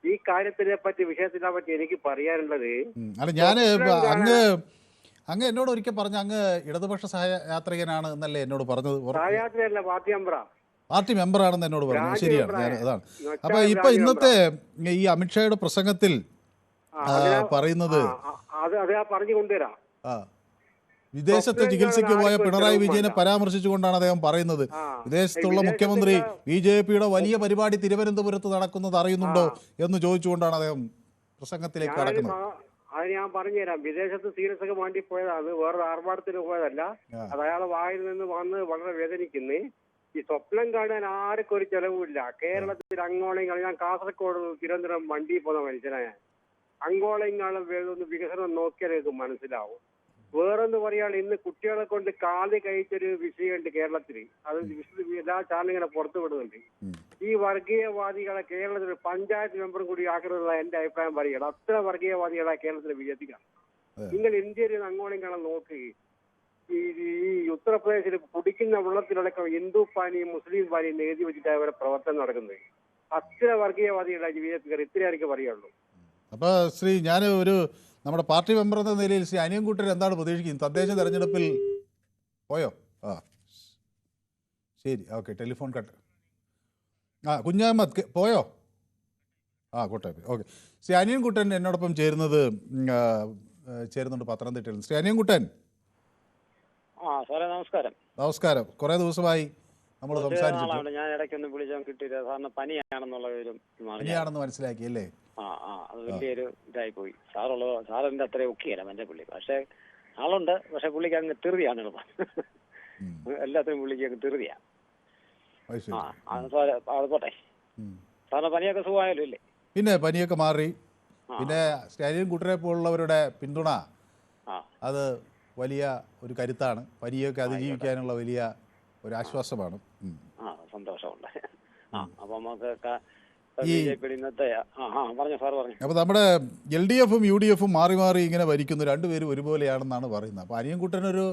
ഈ കാര്യത്തിനെ പറ്റി, വിഷയത്തിനെ പറ്റി എനിക്ക് പറയാനുള്ളത്, അങ്ങ് എന്നോട് ഒരിക്കൽ പറഞ്ഞ അങ്ങ് ഇടതുപക്ഷ സഹയാത്രികനാണ് എന്നല്ലേ എന്നോട് പറഞ്ഞത്? സഹയാത്രികല്ല, പാർട്ടി മെമ്പറാണെന്ന് എന്നോട് പറഞ്ഞു. ശരിയാണ്, അതാണ്. അപ്പൊ ഇപ്പൊ ഇന്നത്തെ ഈ അമിത്ഷായുടെ പ്രസംഗത്തിൽ പറയുന്നത്, പറഞ്ഞു കൊണ്ടുവരാം, വിദേശത്ത് ചികിത്സയ്ക്ക് പോയ പിണറായി വിജയനെ പരാമർശിച്ചുകൊണ്ടാണ് അദ്ദേഹം പറയുന്നത്. വിദേശത്തുള്ള മുഖ്യമന്ത്രി BJPയുടെ വലിയ പരിപാടി തിരുവനന്തപുരത്ത് നടക്കുന്നത് അറിയുന്നുണ്ടോ എന്ന് ചോദിച്ചുകൊണ്ടാണ് അദ്ദേഹം പ്രസംഗത്തിലേക്ക് കടക്കുന്നത്. അത് ഞാൻ പറഞ്ഞുതരാം. വിദേശത്ത് സീരിയസ് ഒക്കെ വേണ്ടി പോയതാണ്, വേറൊരു ആർഭാടത്തിന് പോയതല്ല. അത് അയാളെ വായിൽ നിന്ന് വന്ന് വളരെ വേദനിക്കുന്നു. ഈ സ്വപ്നം കാണാൻ ആർക്കും ഒരു ചെലവുമില്ല. കേരളത്തിൽ അങ്ങോളയും ഞാൻ കാസർഗോഡ് തിരുവനന്തപുരം വണ്ടി പോകുന്ന മനുഷ്യനായ അങ്ങോളയും ഒന്ന് വികസനം നോക്കിയാൽ എനിക്ക് മനസ്സിലാവും. വേറൊന്ന് പറയുകയാണ്, ഇന്ന് കുട്ടികളെ കൊണ്ട് കാല് കഴിച്ചൊരു വിഷയമുണ്ട് കേരളത്തിൽ. അത് എല്ലാ ചാനലുകളെ പുറത്തു വിടുന്നുണ്ട്. ഈ വർഗീയവാദികളെ കേരളത്തിൽ പഞ്ചായത്ത് മെമ്പറും കൂടി ആക്കണമെന്നുള്ള എന്റെ അഭിപ്രായം പറയുകയാണ്. അത്ര വർഗീയവാദികളെ കേരളത്തിൽ BJPക്കാണ്. നിങ്ങൾ ഇന്ത്യയിൽ അങ്ങോളം കാണാൻ നോക്ക്. ഈ ഉത്തർപ്രദേശിൽ കുടിക്കുന്ന വെള്ളത്തിലടക്കം ഹിന്ദു പാനിയും മുസ്ലിം പാനിയും എഴുതി വെച്ചിട്ട് അവരെ പ്രവർത്തനം നടക്കുന്നത്. അത്ര വർഗീയവാദികളായി BJPക്കാർ. ഇത്രയും എനിക്ക് പറയുള്ളൂ. അപ്പൊ ശ്രീ, ഞാൻ നമ്മുടെ പാർട്ടി മെമ്പർ എന്ന നിലയിൽ ശ്രീ അനിയൻകുട്ടൻ എന്താണ് പ്രതീക്ഷിക്കുന്നത്? തദ്ദേശ തെരഞ്ഞെടുപ്പിൽ പോയോ? ശരി, ഓക്കെ. Telephone cut. കുഞ്ഞാമത് പോയോ? കോട്ടയം. ഓക്കെ. ശ്രീ അനിയൻകുട്ടൻ എന്നോടൊപ്പം ചേരുന്നുണ്ട് പത്തനംതിട്ടയിൽ. ശ്രീ അനിയൻകുട്ടൻ, നമസ്കാരം. കുറെ ദിവസമായി നമ്മൾ സംസാരിച്ചിട്ട്. ഞാൻ ഇടയ്ക്കൊന്ന് വിളിച്ചാൽ കിട്ടിയില്ല. സാറിന് പനിയാണെന്ന് മനസ്സിലാക്കി അല്ലേ? അത് വലിയൊരു ഇതായി പോയി. സാറിന്റെ അത്രയും ഒക്കെയല്ല എന്റെ പുള്ളി. പക്ഷെ ആളുണ്ട്, പക്ഷെ പുള്ളിക്ക് അങ്ങ് തെറുതിയാണ് എളുപ്പം. എല്ലാത്തിനും പുള്ളിക്ക് അങ്ങ് തെറുതിയാണ്. അത് ശരി. അത് പോട്ടെ. സാറിന് പനിയൊക്കെ സുഖമായാലും ഇല്ലേ? പിന്നെ പനിയൊക്കെ മാറി. പിന്നെ സ്റ്റാലിൻ കുട്ടനെ പോലുള്ളവരുടെ പിന്തുണ അത് വലിയ ഒരു കരുത്താണ്. പനിയൊക്കെ അതിജീവിക്കാനുള്ള വലിയ ഒരു ആശ്വാസമാണ്. സന്തോഷമുണ്ട്. അപ്പൊ നമുക്ക് ഇന്നത്തെ പറഞ്ഞു സാർ പറഞ്ഞു. അപ്പോൾ നമ്മുടെ LDFും UDF മാറി മാറി ഇങ്ങനെ ഭരിക്കുന്നു, രണ്ടുപേരും ഒരുപോലെയാണെന്നാണ് പറയുന്നത്. അപ്പോൾ അനിയൻകുട്ടനൊരു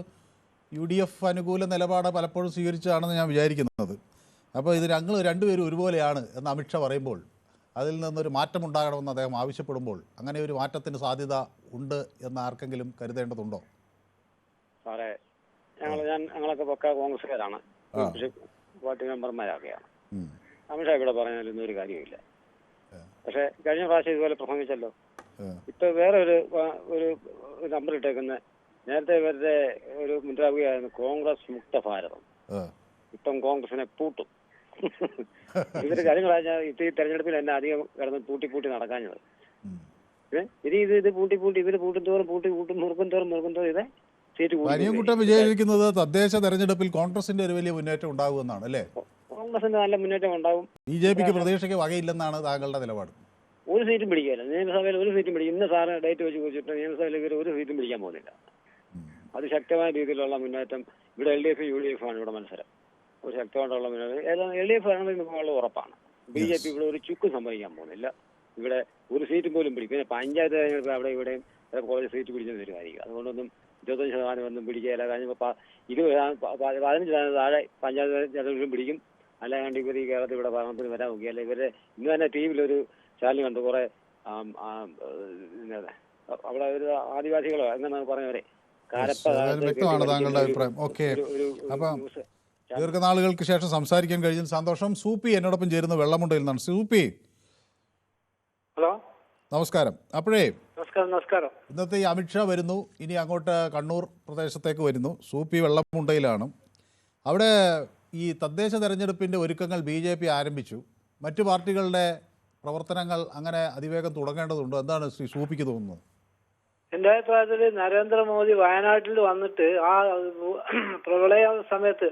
UDF അനുകൂല നിലപാട് പലപ്പോഴും സ്വീകരിച്ചാണെന്ന് ഞാൻ വിചാരിക്കുന്നത്. അപ്പോൾ ഇത് ഞങ്ങൾ രണ്ടുപേരും ഒരുപോലെയാണ് എന്ന് അമിത്ഷാ പറയുമ്പോൾ അതിൽ നിന്നൊരു മാറ്റമുണ്ടാകണമെന്ന് അദ്ദേഹം ആവശ്യപ്പെടുമ്പോൾ അങ്ങനെ ഒരു മാറ്റത്തിന് സാധ്യത ഉണ്ട് എന്ന് ആർക്കെങ്കിലും കരുതേണ്ടതുണ്ടോ? സാറേ, ഞങ്ങളൊക്കെ പക്ക കോൺഗ്രസ്സുകാരാണ്, പാർട്ടി മെമ്പർമാരൊക്കെയാണ്. അമിത്ഷാ ഇവിടെ പറഞ്ഞാലൊന്നും ഒരു കാര്യമില്ല. പക്ഷെ കഴിഞ്ഞ പ്രാവശ്യം ഇതുപോലെ പ്രസംഗിച്ചല്ലോ. ഇപ്പൊ വേറെ ഒരു നമ്പർ ഇട്ടേക്കുന്ന നേരത്തെ ഇവരുടെ ഒരു മുദ്രാവാക്യമായിരുന്നു കോൺഗ്രസ് മുക്ത ഭാരതം. ഇപ്പം കോൺഗ്രസിനെ പൂട്ടും. ഇവര് കഴിഞ്ഞ പ്രാവശ്യം ഈ തെരഞ്ഞെടുപ്പിൽ തന്നെ അധികം കിടന്ന് പൂട്ടി നടക്കാഞ്ഞത്. ഇത് പൂട്ടി ഇവര് പൂട്ടും തോറും മുറുക്കും തോറും ഇതേ അനിയൻകുട്ടൻ വിജയിക്കുന്നത് തദ്ദേശ തെരഞ്ഞെടുപ്പിൽ കോൺഗ്രസിന്റെ ഒരു വലിയ മുന്നേറ്റം ഉണ്ടാകുമെന്നാണ് അല്ലേ? കോൺഗ്രസിന്റെ നല്ല മുന്നേറ്റം ഉണ്ടാവും. BJPക്ക് പ്രതീക്ഷയ്ക്ക് വകയില്ലെന്നാണ് താങ്കളുടെ നിലപാട്. ഒരു സീറ്റും പിടിക്കില്ല നിയമസഭയിൽ, ഒരു സീറ്റും പിടിക്കും. ഇന്ന് സാറ് ഡേറ്റ് വെച്ച് കുറിച്ചിട്ട് നിയമസഭയിൽ ഇവർ ഒരു സീറ്റും പിടിക്കാൻ പോകുന്നില്ല. അത് ശക്തമായ രീതിയിലുള്ള മുന്നേറ്റം. ഇവിടെ LDF UDF ആണ് ഇവിടെ മത്സരം. ഒരു ശക്തമായിട്ടുള്ള മുന്നേറ്റം. LDF ആണെന്നുള്ള ഉറപ്പാണ്. BJP ഇവിടെ ഒരു ചുക്കും സംഭവിക്കാൻ പോകുന്നില്ല. ഇവിടെ ഒരു സീറ്റ് പോലും പിടിക്കും. പിന്നെ പഞ്ചായത്ത് തെരഞ്ഞെടുപ്പ് അവിടെ ഇവിടെയും കുറച്ച് സീറ്റ് പിടിച്ചെന്ന് വരുമായിരിക്കും. അതുകൊണ്ടൊന്നും 25% ഒന്നും പിടിക്കുകയില്ല. കഴിഞ്ഞപ്പോൾ 15% താഴെ പഞ്ചായത്ത് തെരഞ്ഞെടുപ്പിലും പിടിക്കും. അല്ലാണ്ട് ഇവർ ഈ കേരളത്തിൽ ഇവിടെ ഭരണത്തിന് വരാൻ നോക്കിയല്ല. ഇവരെ ഇന്ന് തന്നെ ടിവിയിലൊരു ചാനൽ കണ്ടു, കുറെ അവിടെ ഒരു ആദിവാസികളോ എങ്ങനെ പറഞ്ഞവരെ വ്യക്തമാണ് താങ്കളുടെ അഭിപ്രായം. ഓക്കെ, അപ്പം ദീർഘനാളുകൾക്ക് ശേഷം സംസാരിക്കാൻ കഴിഞ്ഞ സന്തോഷം. സൂപ്പി എന്നോടൊപ്പം ചേരുന്ന വെള്ളമുണ്ടയിൽ നിന്നാണ്. സൂപ്പി, ഹലോ, നമസ്കാരം. അപ്പോഴേ നമസ്കാരം. ഇന്നത്തെ ഈ അമിത്ഷാ വരുന്നു, ഇനി അങ്ങോട്ട് കണ്ണൂർ പ്രദേശത്തേക്ക് വരുന്നു. സൂപ്പി വെള്ളമുണ്ടയിലാണ്. അവിടെ ഈ തദ്ദേശ തെരഞ്ഞെടുപ്പിൻ്റെ ഒരുക്കങ്ങൾ BJP ആരംഭിച്ചു. മറ്റു പാർട്ടികളുടെ പ്രവർത്തനങ്ങൾ അങ്ങനെ അതിവേഗം തുടങ്ങേണ്ടതുണ്ടോ? എന്താണ് ശ്രീ സൂപ്പിക്ക് തോന്നുന്നത്? എൻ്റെ അഭിപ്രായത്തിൽ നരേന്ദ്രമോദി വയനാട്ടിൽ വന്നിട്ട് ആ പ്രളയ സമയത്ത്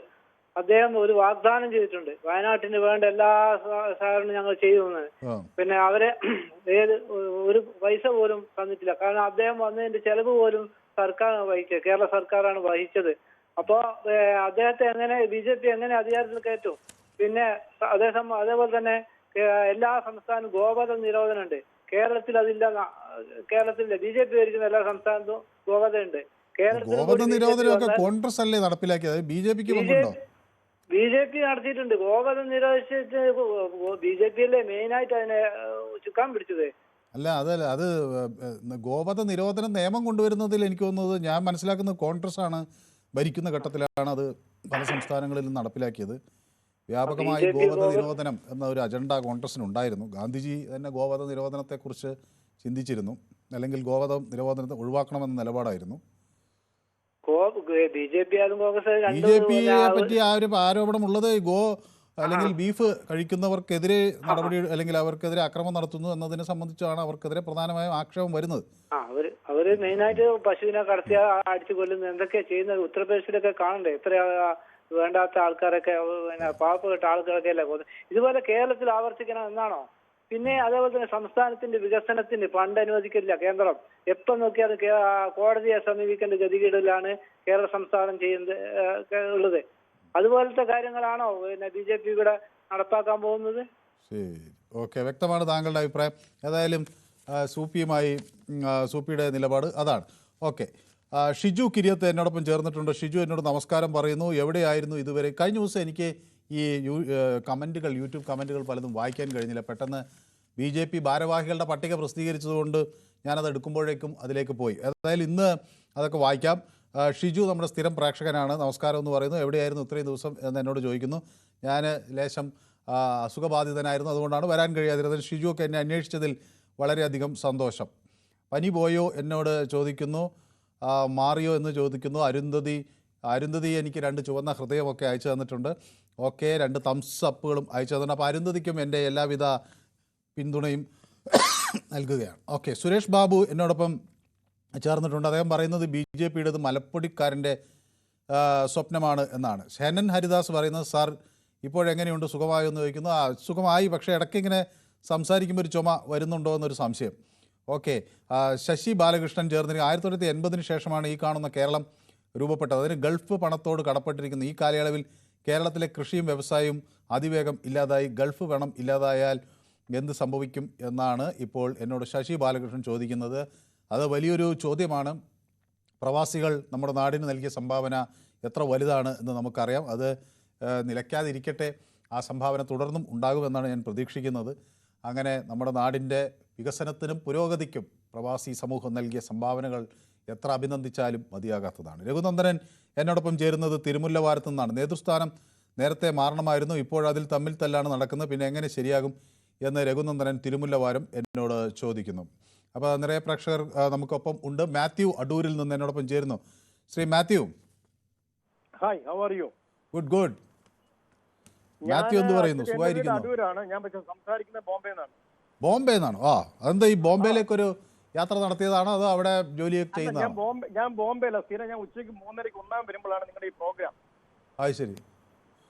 അദ്ദേഹം ഒരു വാഗ്ദാനം ചെയ്തിട്ടുണ്ട്. വയനാട്ടിന് വേണ്ട എല്ലാ സഹകരണവും ഞങ്ങൾ ചെയ്യുമെന്ന്. പിന്നെ അവരെ ഒരു പൈസ പോലും തന്നിട്ടില്ല. കാരണം അദ്ദേഹം വന്നതിന്റെ ചെലവ് പോലും സർക്കാരാണ് വഹിച്ചത്, കേരള സർക്കാരാണ് വഹിച്ചത്. അപ്പോ അദ്ദേഹത്തെ എങ്ങനെ BJP എങ്ങനെ അധികാരത്തിൽ കയറ്റും? പിന്നെ അതേപോലെ തന്നെ എല്ലാ സംസ്ഥാനവും ഗോവധ നിരോധനം ഉണ്ട്. കേരളത്തിൽ അതില്ല. കേരളത്തിലെ BJP ഭരിക്കുന്ന എല്ലാ സംസ്ഥാനത്തും ഗോവധ ഉണ്ട്. ഗോവധ നിരോധനമൊക്കെ കോൺഗ്രസ് അല്ലേ നടപ്പിലാക്കിയത്? BJP നടത്തിയിട്ടുണ്ട്. ഗോവധ നിരോധിച്ചിട്ട് BJP അല്ലേ മെയിനായിട്ട് അതിനെ ചുക്കാൻ പിടിച്ചത്. അല്ല, അതല്ല, അത് ഗോവധ നിരോധന നിയമം കൊണ്ടുവരുന്നതിൽ എനിക്ക് തോന്നുന്നത്, ഞാൻ മനസ്സിലാക്കുന്നത് കോൺഗ്രസ് ആണ് ഭരിക്കുന്ന ഘട്ടത്തിലാണ് അത് പല സംസ്ഥാനങ്ങളിലും നടപ്പിലാക്കിയത്. വ്യാപകമായി ഗോവധ നിരോധനം എന്ന ഒരു അജണ്ട കോൺഗ്രസിനുണ്ടായിരുന്നു. ഗാന്ധിജി തന്നെ ഗോവധ നിരോധനത്തെക്കുറിച്ച് ചിന്തിച്ചിരുന്നു. അല്ലെങ്കിൽ ഗോവധ നിരോധനത്തെ ഒഴിവാക്കണമെന്ന നിലപാടായിരുന്നു. BJPയെ പറ്റി ആ ഒരു ആരോപണമുള്ളത് അല്ലെങ്കിൽ ബീഫ് കഴിക്കുന്നവർക്കെതിരെ നടപടി അല്ലെങ്കിൽ അവർക്കെതിരെ അക്രമം നടത്തുന്നു എന്നതിനെ സംബന്ധിച്ചാണ് അവർക്കെതിരെ പ്രധാനമായും ആക്ഷേപം വരുന്നത്. അവര് മെയിനായിട്ട് പശുവിനെ കടത്തി അടിച്ചു കൊല്ലുന്നു, എന്തൊക്കെയാ ചെയ്യുന്നത് ഉത്തർപ്രദേശിലൊക്കെ കാണണ്ടേ? എത്ര വേണ്ടാത്ത ആൾക്കാരൊക്കെ, പാവപ്പെട്ട ആൾക്കാരൊക്കെ അല്ലേ കൊല്ലുന്നത്. ഇതുപോലെ കേരളത്തിൽ ആവർത്തിക്കണം എന്നാണോ? പിന്നെ അതേപോലെ തന്നെ സംസ്ഥാനത്തിന്റെ വികസനത്തിന് ഫണ്ട് അനുവദിക്കില്ല കേന്ദ്രം. എപ്പം നോക്കിയാൽ കോടതിയെ സമീപിക്കേണ്ട ഗതികേടിലാണ് കേരള സംസ്ഥാനം ഉള്ളത്. അതുപോലത്തെ കാര്യങ്ങളാണോ പിന്നെ BJP ഇവിടെ നടപ്പാക്കാൻ പോകുന്നത്? ശരി, ഓക്കെ, വ്യക്തമാണ് താങ്കളുടെ അഭിപ്രായം. ഏതായാലും സൂപ്പിയുടെ നിലപാട് അതാണ്. ഓക്കെ, ഷിജു കിരിയത്ത് എന്നോടൊപ്പം ചേർന്നിട്ടുണ്ട്. ഷിജു എന്നോട് നമസ്കാരം പറയുന്നു. എവിടെയായിരുന്നു ഇതുവരെ? കഴിഞ്ഞ ദിവസം എനിക്ക് ഈ യൂട്യൂബ് കമൻറ്റുകൾ പലതും വായിക്കാൻ കഴിഞ്ഞില്ല. പെട്ടെന്ന് BJP ഭാരവാഹികളുടെ പട്ടിക പ്രസിദ്ധീകരിച്ചതുകൊണ്ട് ഞാനത് എടുക്കുമ്പോഴേക്കും അതിലേക്ക് പോയി. ഏതായാലും ഇന്ന് അതൊക്കെ വായിക്കാം. ഷിജു നമ്മുടെ സ്ഥിരം പ്രേക്ഷകനാണ്. നമസ്കാരം എന്ന് പറയുന്നു. എവിടെയായിരുന്നു ഇത്രയും ദിവസം എന്ന് എന്നോട് ചോദിക്കുന്നു. ഞാൻ ലേശം അസുഖബാധിതനായിരുന്നു, അതുകൊണ്ടാണ് വരാൻ കഴിയാതിരുന്നത്. ഷിജു ഒക്കെ എന്നെ അന്വേഷിച്ചതിൽ വളരെയധികം സന്തോഷം. പനി പോയോ എന്നോട് ചോദിക്കുന്നു. മാറിയോ എന്ന് ചോദിക്കുന്നു. അരുന്ധതി എനിക്ക് 2 ചുവന്ന ഹൃദയമൊക്കെ അയച്ചു തന്നിട്ടുണ്ട്. ഓക്കെ, 2 തംസ് അപ്പുകളും അയച്ചു തന്നിട്ടുണ്ട്. അപ്പോൾ അരുന്ധതിക്കും എൻ്റെ എല്ലാവിധ പിന്തുണയും നൽകുകയാണ്. ഓക്കെ, സുരേഷ് ബാബു എന്നോടൊപ്പം ചേർന്നിട്ടുണ്ട്. അദ്ദേഹം പറയുന്നത് BJPയുടേത് മലപ്പൊടിക്കാരൻ്റെ സ്വപ്നമാണ് എന്നാണ്. ഹെനൻ ഹരിദാസ് പറയുന്നത്, സാർ ഇപ്പോഴെങ്ങനെയുണ്ട്, സുഖമായോ എന്ന് ചോദിക്കുന്നു. ആ, സുഖമായി, പക്ഷേ ഇടയ്ക്ക് ഇങ്ങനെ സംസാരിക്കുമ്പോൾ ഒരു ചുമ വരുന്നുണ്ടോ എന്നൊരു സംശയം. ഓക്കെ. ശശി ബാലകൃഷ്ണൻ ചേർന്നിരിക്കും. 1980 ശേഷമാണ് ഈ കാണുന്ന കേരളം രൂപപ്പെട്ടത്. അതിന് ഗൾഫ് പണത്തോട് കടപ്പെട്ടിരിക്കുന്നു. ഈ കാലയളവിൽ കേരളത്തിലെ കൃഷിയും വ്യവസായവും അതിവേഗം ഇല്ലാതായി. ഗൾഫ് പണം ഇല്ലാതായാൽ എന്ത് സംഭവിക്കും എന്നാണ് ഇപ്പോൾ എന്നോട് ശശി ബാലകൃഷ്ണൻ ചോദിക്കുന്നത്. അത് വലിയൊരു ചോദ്യമാണ്. പ്രവാസികൾ നമ്മുടെ നാടിന് നൽകിയ സംഭാവന എത്ര വലുതാണ് എന്ന് നമുക്കറിയാം. അത് നിലയ്ക്കാതിരിക്കട്ടെ, ആ സംഭാവന തുടർന്നും ഉണ്ടാകുമെന്നാണ് ഞാൻ പ്രതീക്ഷിക്കുന്നത്. അങ്ങനെ നമ്മുടെ നാടിൻ്റെ വികസനത്തിനും പുരോഗതിക്കും പ്രവാസി സമൂഹം നൽകിയ സംഭാവനകൾ എത്ര അഭിനന്ദിച്ചാലും മതിയാകാത്തതാണ്. രഘുനന്ദനൻ എന്നോടൊപ്പം ചേരുന്നത് തിരുമുല്ലവാരത്തു നിന്നാണ്. നേതൃസ്ഥാനം നേരത്തെ മാറണമായിരുന്നു, ഇപ്പോഴതിൽ തമ്മിൽ തല്ലാണ് നടക്കുന്നത്, പിന്നെ എങ്ങനെ ശരിയാകും എന്ന് രഘുനന്ദനൻ തിരുമുല്ലവാരം എന്നോട് ചോദിക്കുന്നു. അപ്പോൾ നിറയെ പ്രേക്ഷകർ നമുക്കൊപ്പം ഉണ്ട്. മാത്യു അടൂരിൽ നിന്ന് എന്നോടൊപ്പം ചേരുന്നു. Shri Mathew. Hi, how are you? Good good. Mathew എന്ത് പറയുന്നു? സുഖമായിരിക്കുന്നു? അടൂരാണ് ഞാൻ, പക്ഷെ സംസാരിക്കുന്നത് ബോംബെ നിന്നാണ്. ബോംബെ നിന്നാണോ? ആ, അതെന്താ ഈ ബോംബെയിലേക്കൊരു യാത്ര നടത്തിയതാണോ അതോ അവിടെ ജോലിയൊക്കെ ചെയ്യുന്നതാണോ? ഞാൻ ബോംബെയില സ്ഥിരം. ഞാൻ ഉച്ചയ്ക്ക് 3:30 ഉണ്ണാൻ വരുമ്പോഴാണ് നിങ്ങളുടെ ഈ പ്രോഗ്രാം. അത് ശരി.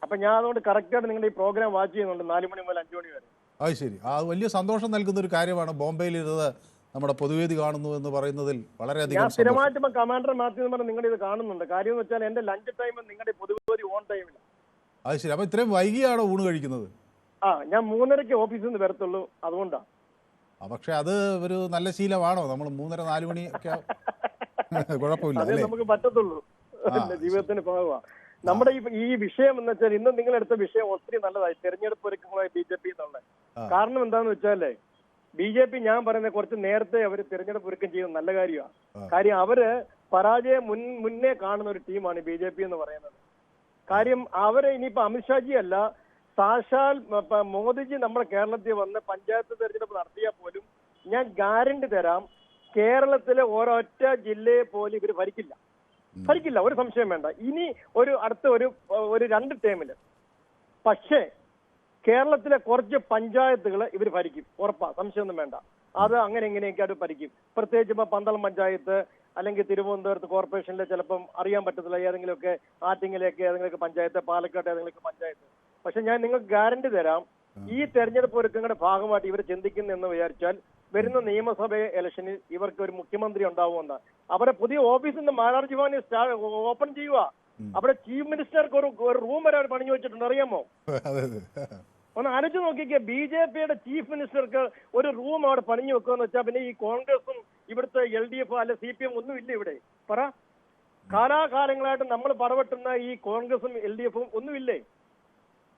അപ്പൊ ഞാൻ അതുകൊണ്ട് കറക്റ്റായിട്ട് നിങ്ങളുടെ ഈ പ്രോഗ്രാം വാച്ച് ചെയ്യുന്നുണ്ട് 4 മണി മുതൽ 5 മണി വരെ. അത് ശരി. ആ, വലിയ സന്തോഷം നൽകുന്ന ഒരു കാര്യമാണ്. ബോംബെയിലിരുന്ന് നമ്മുടെ പൊതുവേദി കാണുന്നു എന്ന് പറയുന്നതിൽ വളരെയധികം ഞാൻ സ്ഥിരമായിട്ട് ഇപ്പൊ കമാൻഡർ മാത്യു എന്ന് പറഞ്ഞ് നിങ്ങളുടെ ഇത് കാണുന്നുണ്ട്. കാര്യം എന്ന് വെച്ചാൽ എന്റെ ലഞ്ച് ടൈം നിങ്ങളുടെ പൊതുവേദി ഓൺ ടൈമില്ല. അത് ശരി. അപ്പൊ ഇത്രയും വൈകിയാണോ ഊണ് കഴിക്കുന്നത്? ഞാൻ 3:30 ഓഫീസിൽ നിന്ന് വരത്തുള്ളൂ, അതുകൊണ്ടാ. പക്ഷെ അത് ഒരു നല്ല ശീലമാണോ? നമ്മൾ 3:30 4 മണി ഒക്കെ കുഴപ്പമില്ല, അതേ നമുക്ക് പറ്റത്തുള്ളൂ, ജീവിതത്തിന് ഭാഗമാണ്. നമ്മുടെ ഈ വിഷയം എന്ന് വെച്ചാൽ ഇന്ന് നിങ്ങളെടുത്ത വിഷയം ഒത്തിരി നല്ലതായി, തെരഞ്ഞെടുപ്പ് ഒരുക്കങ്ങളായി BJP എന്നുള്ളത്. കാരണം എന്താന്ന് വെച്ചാലേ, BJP ഞാൻ പറയുന്നത് കുറച്ച് നേരത്തെ അവർ തെരഞ്ഞെടുപ്പ് ഒരുക്കം ചെയ്യുന്നത് നല്ല കാര്യമാണ്. കാര്യം അവര് പരാജയം മുന്നേ കാണുന്ന ഒരു ടീമാണ് BJP എന്ന് പറയുന്നത്. കാര്യം അവരെ ഇനിയിപ്പോ അമിത്ഷാജി അല്ല, സാക്ഷാൽ മോദിജി നമ്മുടെ കേരളത്തിൽ വന്ന് പഞ്ചായത്ത് തെരഞ്ഞെടുപ്പ് നടത്തിയാൽ പോലും ഞാൻ ഗ്യാരണ്ടി തരാം, കേരളത്തിലെ ഒരൊറ്റ ജില്ലയെ പോലും ഇവർ ഭരിക്കില്ല, ഒരു സംശയം വേണ്ട. ഇനി അടുത്ത ഒരു 2 ടേമില് പക്ഷേ കേരളത്തിലെ കുറച്ച് പഞ്ചായത്തുകൾ ഇവർ ഭരിക്കും, ഉറപ്പാ, സംശയമൊന്നും വേണ്ട. അത് അങ്ങനെ എങ്ങനെയൊക്കെ അത് ഭരിക്കും. പ്രത്യേകിച്ച് ഇപ്പൊ പന്തളം പഞ്ചായത്ത് അല്ലെങ്കിൽ തിരുവനന്തപുരത്ത് കോർപ്പറേഷനിലെ ചിലപ്പം അറിയാൻ പറ്റത്തില്ല, ഏതെങ്കിലുമൊക്കെ ആറ്റിങ്ങിലേക്ക് ഏതെങ്കിലുമൊക്കെ പഞ്ചായത്ത്, പാലക്കാട് ഏതെങ്കിലുമൊക്കെ പഞ്ചായത്ത്. പക്ഷെ ഞാൻ നിങ്ങൾക്ക് ഗ്യാരണ്ടി തരാം, ഈ തെരഞ്ഞെടുപ്പ് ഒരുക്കങ്ങളുടെ ഭാഗമായിട്ട് ഇവർ ചിന്തിക്കുന്നു വിചാരിച്ചാൽ വരുന്ന നിയമസഭ ഇലക്ഷനിൽ ഇവർക്ക് ഒരു മുഖ്യമന്ത്രി ഉണ്ടാവുമെന്നാണ്. അവരെ പുതിയ ഓഫീസിൽ നിന്ന് മാരാർജി ഭവനി ഓപ്പൺ ചെയ്യുക. അവിടെ ചീഫ് മിനിസ്റ്റർക്ക് ഒരു റൂം വരെ പണിഞ്ഞു വെച്ചിട്ടുണ്ട്, അറിയാമോ? ഒന്ന് ആലോചിച്ച് നോക്കിക്കേ, BJPയുടെ ചീഫ് മിനിസ്റ്റർക്ക് ഒരു റൂം അവിടെ പണിഞ്ഞു വെക്കുകയെന്ന് വെച്ചാൽ പിന്നെ ഈ കോൺഗ്രസും ഇവിടുത്തെ LDF അല്ലെ CPM ഒന്നും ഇല്ല ഇവിടെ. പറ, കാലാകാലങ്ങളായിട്ട് നമ്മൾ പടവെട്ടുന്ന ഈ കോൺഗ്രസും LDFും ഒന്നുമില്ലേ?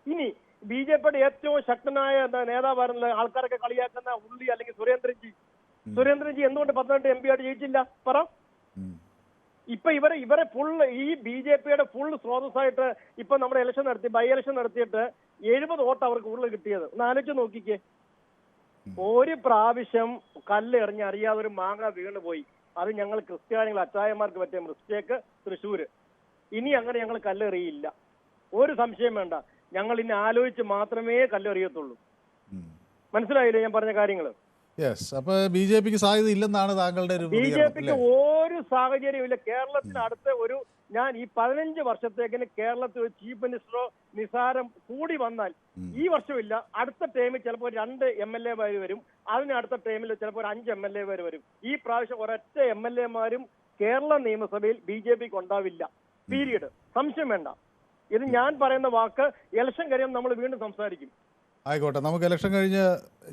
ഇനി BJPയുടെ ഏറ്റവും ശക്തനായ നേതാവായിരുന്ന ആൾക്കാരൊക്കെ കളിയാക്കുന്ന ഉള്ളി അല്ലെങ്കിൽ സുരേന്ദ്രൻജി എന്തുകൊണ്ട് 18 MP ആയിട്ട് ജയിച്ചില്ല? പറ. ഇപ്പൊ ഇവരെ ഫുൾ ഈ BJPയുടെ ഫുൾ സ്രോതസ്സായിട്ട് ഇപ്പൊ നമ്മുടെ ഇലക്ഷൻ നടത്തി, ബൈ ഇലക്ഷൻ നടത്തിയിട്ട് 70 വോട്ട് അവർക്ക് കൂടുതൽ കിട്ടിയത്. ഒന്ന് ആലോചിച്ച് നോക്കിക്കേ. ഒരു പ്രാവശ്യം കല്ലെറിഞ്ഞ് അറിയാതെ ഒരു മാങ്ങ വീണ് പോയി, അത് ഞങ്ങൾ ക്രിസ്ത്യാനികൾ അച്ചായന്മാർക്ക് പറ്റിയ മിസ്റ്റേക്ക് തൃശ്ശൂര്. ഇനി അങ്ങനെ ഞങ്ങൾ കല്ലെറിയില്ല, ഒരു സംശയം വേണ്ട. ഞങ്ങൾ ഇനി ആലോചിച്ച് മാത്രമേ കല്ലെറിയത്തുള്ളൂ. മനസ്സിലായില്ലേ ഞാൻ പറഞ്ഞ കാര്യങ്ങൾ? അപ്പൊ BJPക്ക് സാധ്യത ഇല്ലെന്നാണ് താങ്കളുടെ ഒരു BJPക്ക് ഒരു സാഹചര്യവും ഇല്ല. കേരളത്തിന് അടുത്ത ഞാൻ ഈ 15 വർഷത്തേക്കിന് കേരളത്തിൽ ഒരു ചീഫ് മിനിസ്റ്ററോ നിസാരം കൂടി വന്നാൽ ഈ വർഷമില്ല, അടുത്ത ടൈമിൽ ചിലപ്പോൾ 2 MLA വരും, അതിന് അടുത്ത ടൈമിൽ ചിലപ്പോൾ 5 MLA വരും. ഈ പ്രാവശ്യം ഒരൊറ്റ MLA കേരള നിയമസഭയിൽ BJPക്ക് ഉണ്ടാവില്ല, പീരീഡ്. സംശയം വേണ്ട. ഇത് ഞാൻ പറയുന്ന വാക്ക് ഇലക്ഷൻ കഴിയുമ്പോൾ നമ്മൾ വീണ്ടും സംസാരിക്കും. ആയിക്കോട്ടെ, നമുക്ക് ഇലക്ഷൻ കഴിഞ്ഞ്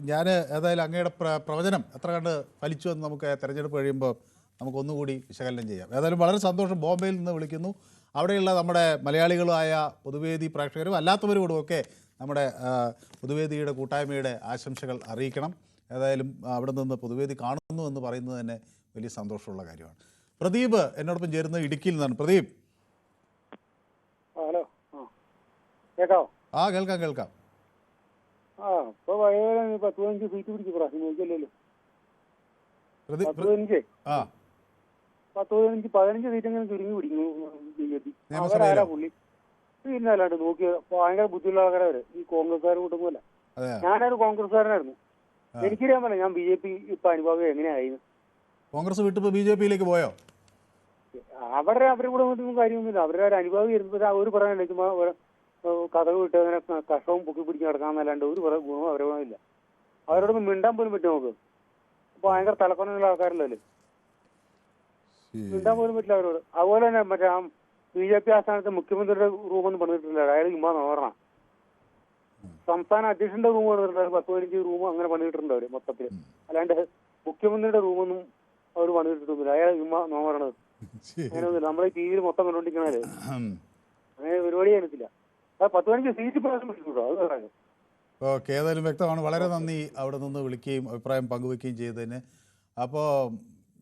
ഞാൻ ഏതായാലും അങ്ങയുടെ പ്രവചനം എത്ര കണ്ട് ഫലിച്ചു എന്ന് നമുക്ക് തെരഞ്ഞെടുപ്പ് കഴിയുമ്പോൾ നമുക്കൊന്നുകൂടി വിശകലനം ചെയ്യാം. ഏതായാലും വളരെ സന്തോഷം. ബോംബെയിൽ നിന്ന് വിളിക്കുന്നു. അവിടെയുള്ള നമ്മുടെ മലയാളികളായ പൊതുവേദി പ്രേക്ഷകരും അല്ലാത്തവരോടുമൊക്കെ നമ്മുടെ പൊതുവേദിയുടെ കൂട്ടായ്മയുടെ ആശംസകൾ അറിയിക്കണം. ഏതായാലും അവിടെ നിന്ന് പൊതുവേദി കാണുന്നു എന്ന് പറയുന്നത് തന്നെ വലിയ സന്തോഷമുള്ള കാര്യമാണ്. പ്രദീപ് എന്നോടൊപ്പം ചേരുന്നത് ഇടുക്കിയിൽ നിന്നാണ്. പ്രദീപ്. ഹലോ, കേൾക്കാവോ? കേൾക്കാം. ഇപ്പൊ 15 സീറ്റ് പിടിക്കും പ്രാവശ്യം, നോക്കിയല്ലോ. 15 സീറ്റെങ്കിലും ചുരുങ്ങി പിടിക്കുന്നു BJP. അവരാരാ പുള്ളി? പിന്നെ അല്ലാണ്ട് നോക്കിയ ഭയങ്കര ബുദ്ധിയുള്ള ആൾക്കാരെ ഈ കോൺഗ്രസ്സുകാർ കൂട്ടുമ്പോലെ. ഞാനൊരു കോൺഗ്രസ്സുകാരനായിരുന്നു, എനിക്കറിയാൻ പറ്റില്ല ഞാൻ BJP ഇപ്പൊ അനുഭവം എങ്ങനെയായിരുന്നു. കോൺഗ്രസ് വിട്ടിപ്പോ BJPയിലേക്ക് പോയോ? അവരുടെ കൂടെ ഒന്നും കാര്യമൊന്നുമില്ല. അവരുടെ ഒരു അനുഭവം വരുമ്പോൾ അവർ പറയാനില്ല, ചുമ്മാ കഥകൾ വിട്ട് അങ്ങനെ കഷവും പൊക്കി പിടിച്ച് നടക്കാന്നല്ലാണ്ട് ഒരു ഗുണവും അവരൊന്നുമില്ല. അവരോടൊന്നും മിണ്ടാൻ പോലും പറ്റും നമുക്ക്. അപ്പൊ ഭയങ്കര തലക്കൊന്നുള്ള ആൾക്കാരല്ലേ, മിണ്ടാൻ പോലും പറ്റില്ല അവരോട്. അതുപോലെ തന്നെ മറ്റേ BJP ആസ്ഥാനത്ത് മുഖ്യമന്ത്രിയുടെ റൂമൊന്നും പണിതിട്ടില്ല. അയാൾ ചുമ്മാ നോക്കണം. സംസ്ഥാന അധ്യക്ഷന്റെ റൂം പണിതിട്ടുണ്ട്, 10-15 റൂം അങ്ങനെ പണിതിട്ടുണ്ട് അവര് മൊത്തത്തിൽ. അല്ലാണ്ട് മുഖ്യമന്ത്രിയുടെ റൂമൊന്നും അവർ പണിതിട്ടൊന്നുമില്ല. അയാൾ ചുമ്മാ നോക്കണത്. അങ്ങനെയൊന്നുമില്ല. നമ്മളെ ടിവിയിൽ മൊത്തം കണ്ടോണ്ടിരിക്കണല്ലേ, അങ്ങനെ പരിപാടി ചെയ്യത്തില്ല. 10-15 സീറ്റ് പ്രാവശ്യം പറ്റിട്ടുണ്ടോ, അത് പറയാം. ഓക്കെ, ഏതായാലും വ്യക്തമാണ്. വളരെ നന്ദി അവിടെ നിന്ന് വിളിക്കുകയും അഭിപ്രായം പങ്കുവെക്കുകയും ചെയ്തതിന്. അപ്പോൾ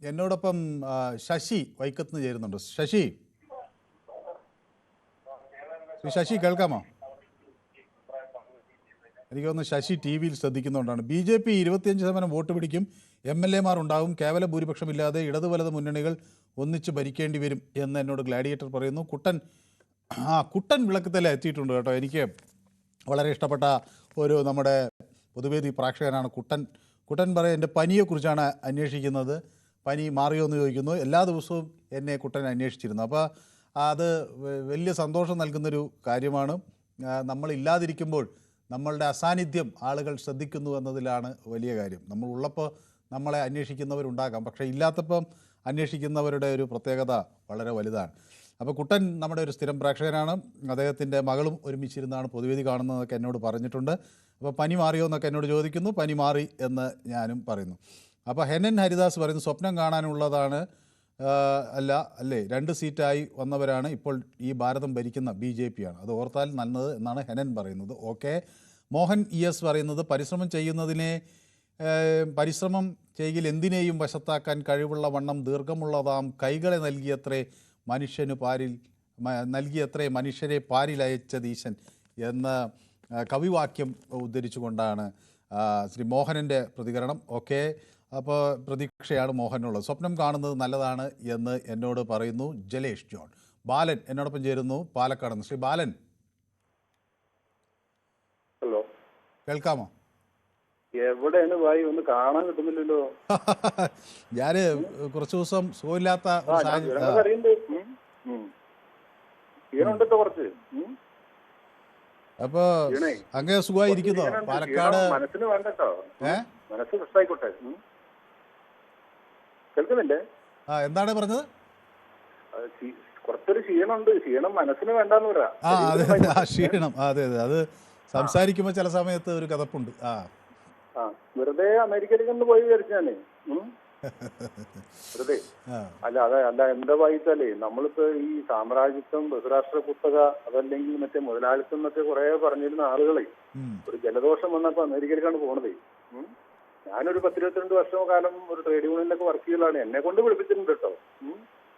എന്നോടൊപ്പം ശശി വൈക്കത്ത് നിന്ന് ചേരുന്നുണ്ട്. ശശി, ശശി കേൾക്കാമോ? എനിക്ക് തോന്നുന്നു ശശി TV ശ്രദ്ധിക്കുന്നതുകൊണ്ടാണ്. BJP 25% വോട്ട് പിടിക്കും, MLA മാർ ഉണ്ടാകും, കേവല ഭൂരിപക്ഷമില്ലാതെ ഇടതു വലത് മുന്നണികൾ ഒന്നിച്ച് ഭരിക്കേണ്ടി വരും എന്ന് എന്നോട് ഗ്ലാഡിയേറ്റർ പറയുന്നു. കുട്ടൻ വിളക്കത്തില എത്തിയിട്ടുണ്ട് കേട്ടോ. എനിക്ക് വളരെ ഇഷ്ടപ്പെട്ട ഒരു നമ്മുടെ പൊതുവേദി പ്രേക്ഷകനാണ് കുട്ടൻ പറയും എൻ്റെ പനിയെക്കുറിച്ചാണ് അന്വേഷിക്കുന്നത്. പനി മാറിയോ എന്ന് ചോദിക്കുന്നു. എല്ലാ ദിവസവും എന്നെ കുട്ടൻ അന്വേഷിച്ചിരുന്നു. അപ്പോൾ അത് വലിയ സന്തോഷം നൽകുന്നൊരു കാര്യമാണ്. നമ്മളില്ലാതിരിക്കുമ്പോൾ നമ്മളുടെ അസാന്നിധ്യം ആളുകൾ ശ്രദ്ധിക്കുന്നു എന്നതിലാണ് വലിയ കാര്യം. നമ്മൾ ഉള്ളപ്പോൾ നമ്മളെ അന്വേഷിക്കുന്നവരുണ്ടാകാം, പക്ഷേ ഇല്ലാത്തപ്പം അന്വേഷിക്കുന്നവരുടെ ഒരു പ്രത്യേകത വളരെ വലുതാണ്. അപ്പോൾ കുട്ടൻ നമ്മുടെ ഒരു സ്ഥിരം പ്രേക്ഷകനാണ്. അദ്ദേഹത്തിൻ്റെ മകളും ഒരുമിച്ചിരുന്നാണ് പൊതുവേദി കാണുന്നതൊക്കെ എന്നോട് പറഞ്ഞിട്ടുണ്ട്. അപ്പോൾ പനി മാറിയോ എന്നൊക്കെ എന്നോട് ചോദിക്കുന്നു. പനി മാറി എന്ന് ഞാനും പറയുന്നു. അപ്പോൾ ഹെനൻ ഹരിദാസ് പറയുന്നു സ്വപ്നം കാണാനുള്ളതാണ് അല്ലേ, 2 സീറ്റായി വന്നവരാണ് ഇപ്പോൾ ഈ ഭാരതം ഭരിക്കുന്ന BJP ആണ്, അത് ഓർത്താൽ നല്ലത് എന്നാണ് ഹെനൻ പറയുന്നത്. ഓക്കെ, മോഹൻ ES പറയുന്നത് പരിശ്രമം ചെയ്യിൽ എന്തിനേയും വശത്താക്കാൻ കഴിവുള്ള വണ്ണം ദീർഘമുള്ളതാം കൈകളെ നൽകിയത്രേ മനുഷ്യരെ പാരിലയച്ചതീശൻ എന്ന കവിവാക്യം ഉദ്ധരിച്ചുകൊണ്ടാണ് ശ്രീ മോഹനൻ്റെ പ്രതികരണം. ഓക്കെ, അപ്പോൾ പ്രതീക്ഷയാണ് മോഹനുള്ളത്. സ്വപ്നം കാണുന്നത് നല്ലതാണ് എന്ന് എന്നോട് പറയുന്നു ജലേഷ് ജോൺ. ബാലൻ എന്നോടൊപ്പം ചേരുന്നു പാലക്കാട് നിന്ന്. ശ്രീ ബാലൻ, ഹലോ, കേൾക്കാമോ? എവിടെയാണ് ഭായി, ഒന്ന് കാണാൻ കിട്ടുന്നില്ലല്ലോ. ഞാൻ കുറച്ച് ദിവസം സുഖമില്ലാത്ത കുറച്ച്. അപ്പൊ അങ്ങനെ സുഖമായിരിക്കുന്നോ പാലക്കാട്? മനസ്സിന് വേണ്ടോ, മനസ്സ് ഫ്രഷായിക്കോട്ടെ. കേൾക്കുന്നില്ലേ? എന്താണ് പറഞ്ഞത്? കുറച്ചൊരു ക്ഷീണമുണ്ട്. ക്ഷീണം മനസ്സിന് വേണ്ടെന്ന് പറയാം. ക്ഷീണം, അതെ അതെ, അത് സംസാരിക്കുമ്പോ ചില സമയത്ത് ഒരു കഥപ്പുണ്ട്. വെറുതെ അമേരിക്കയിലേക്ക് പോയി വിചാരിച്ചാണ്. വെറുതെ അല്ല എന്താ വായിച്ചാലേ, നമ്മളിപ്പോ ഈ സാമ്രാജ്യത്വം, ബഹുരാഷ്ട്ര കുത്തക, അതല്ലെങ്കിൽ മറ്റേ മുതലാളിത്തം എന്നൊക്കെ കുറെ പറഞ്ഞിരുന്ന ആളുകളെ ഒരു ജലദോഷം വന്നപ്പോ അമേരിക്കയിലേക്കാണ് പോണതേ. ഞാനൊരു 10-22 വർഷക്കാലം ഒരു ട്രേഡ് യൂണിയനിലൊക്കെ വർക്ക് ചെയ്തതാണ്. എന്നെ കൊണ്ട് വിളിപ്പിച്ചിട്ടുണ്ട് കേട്ടോ.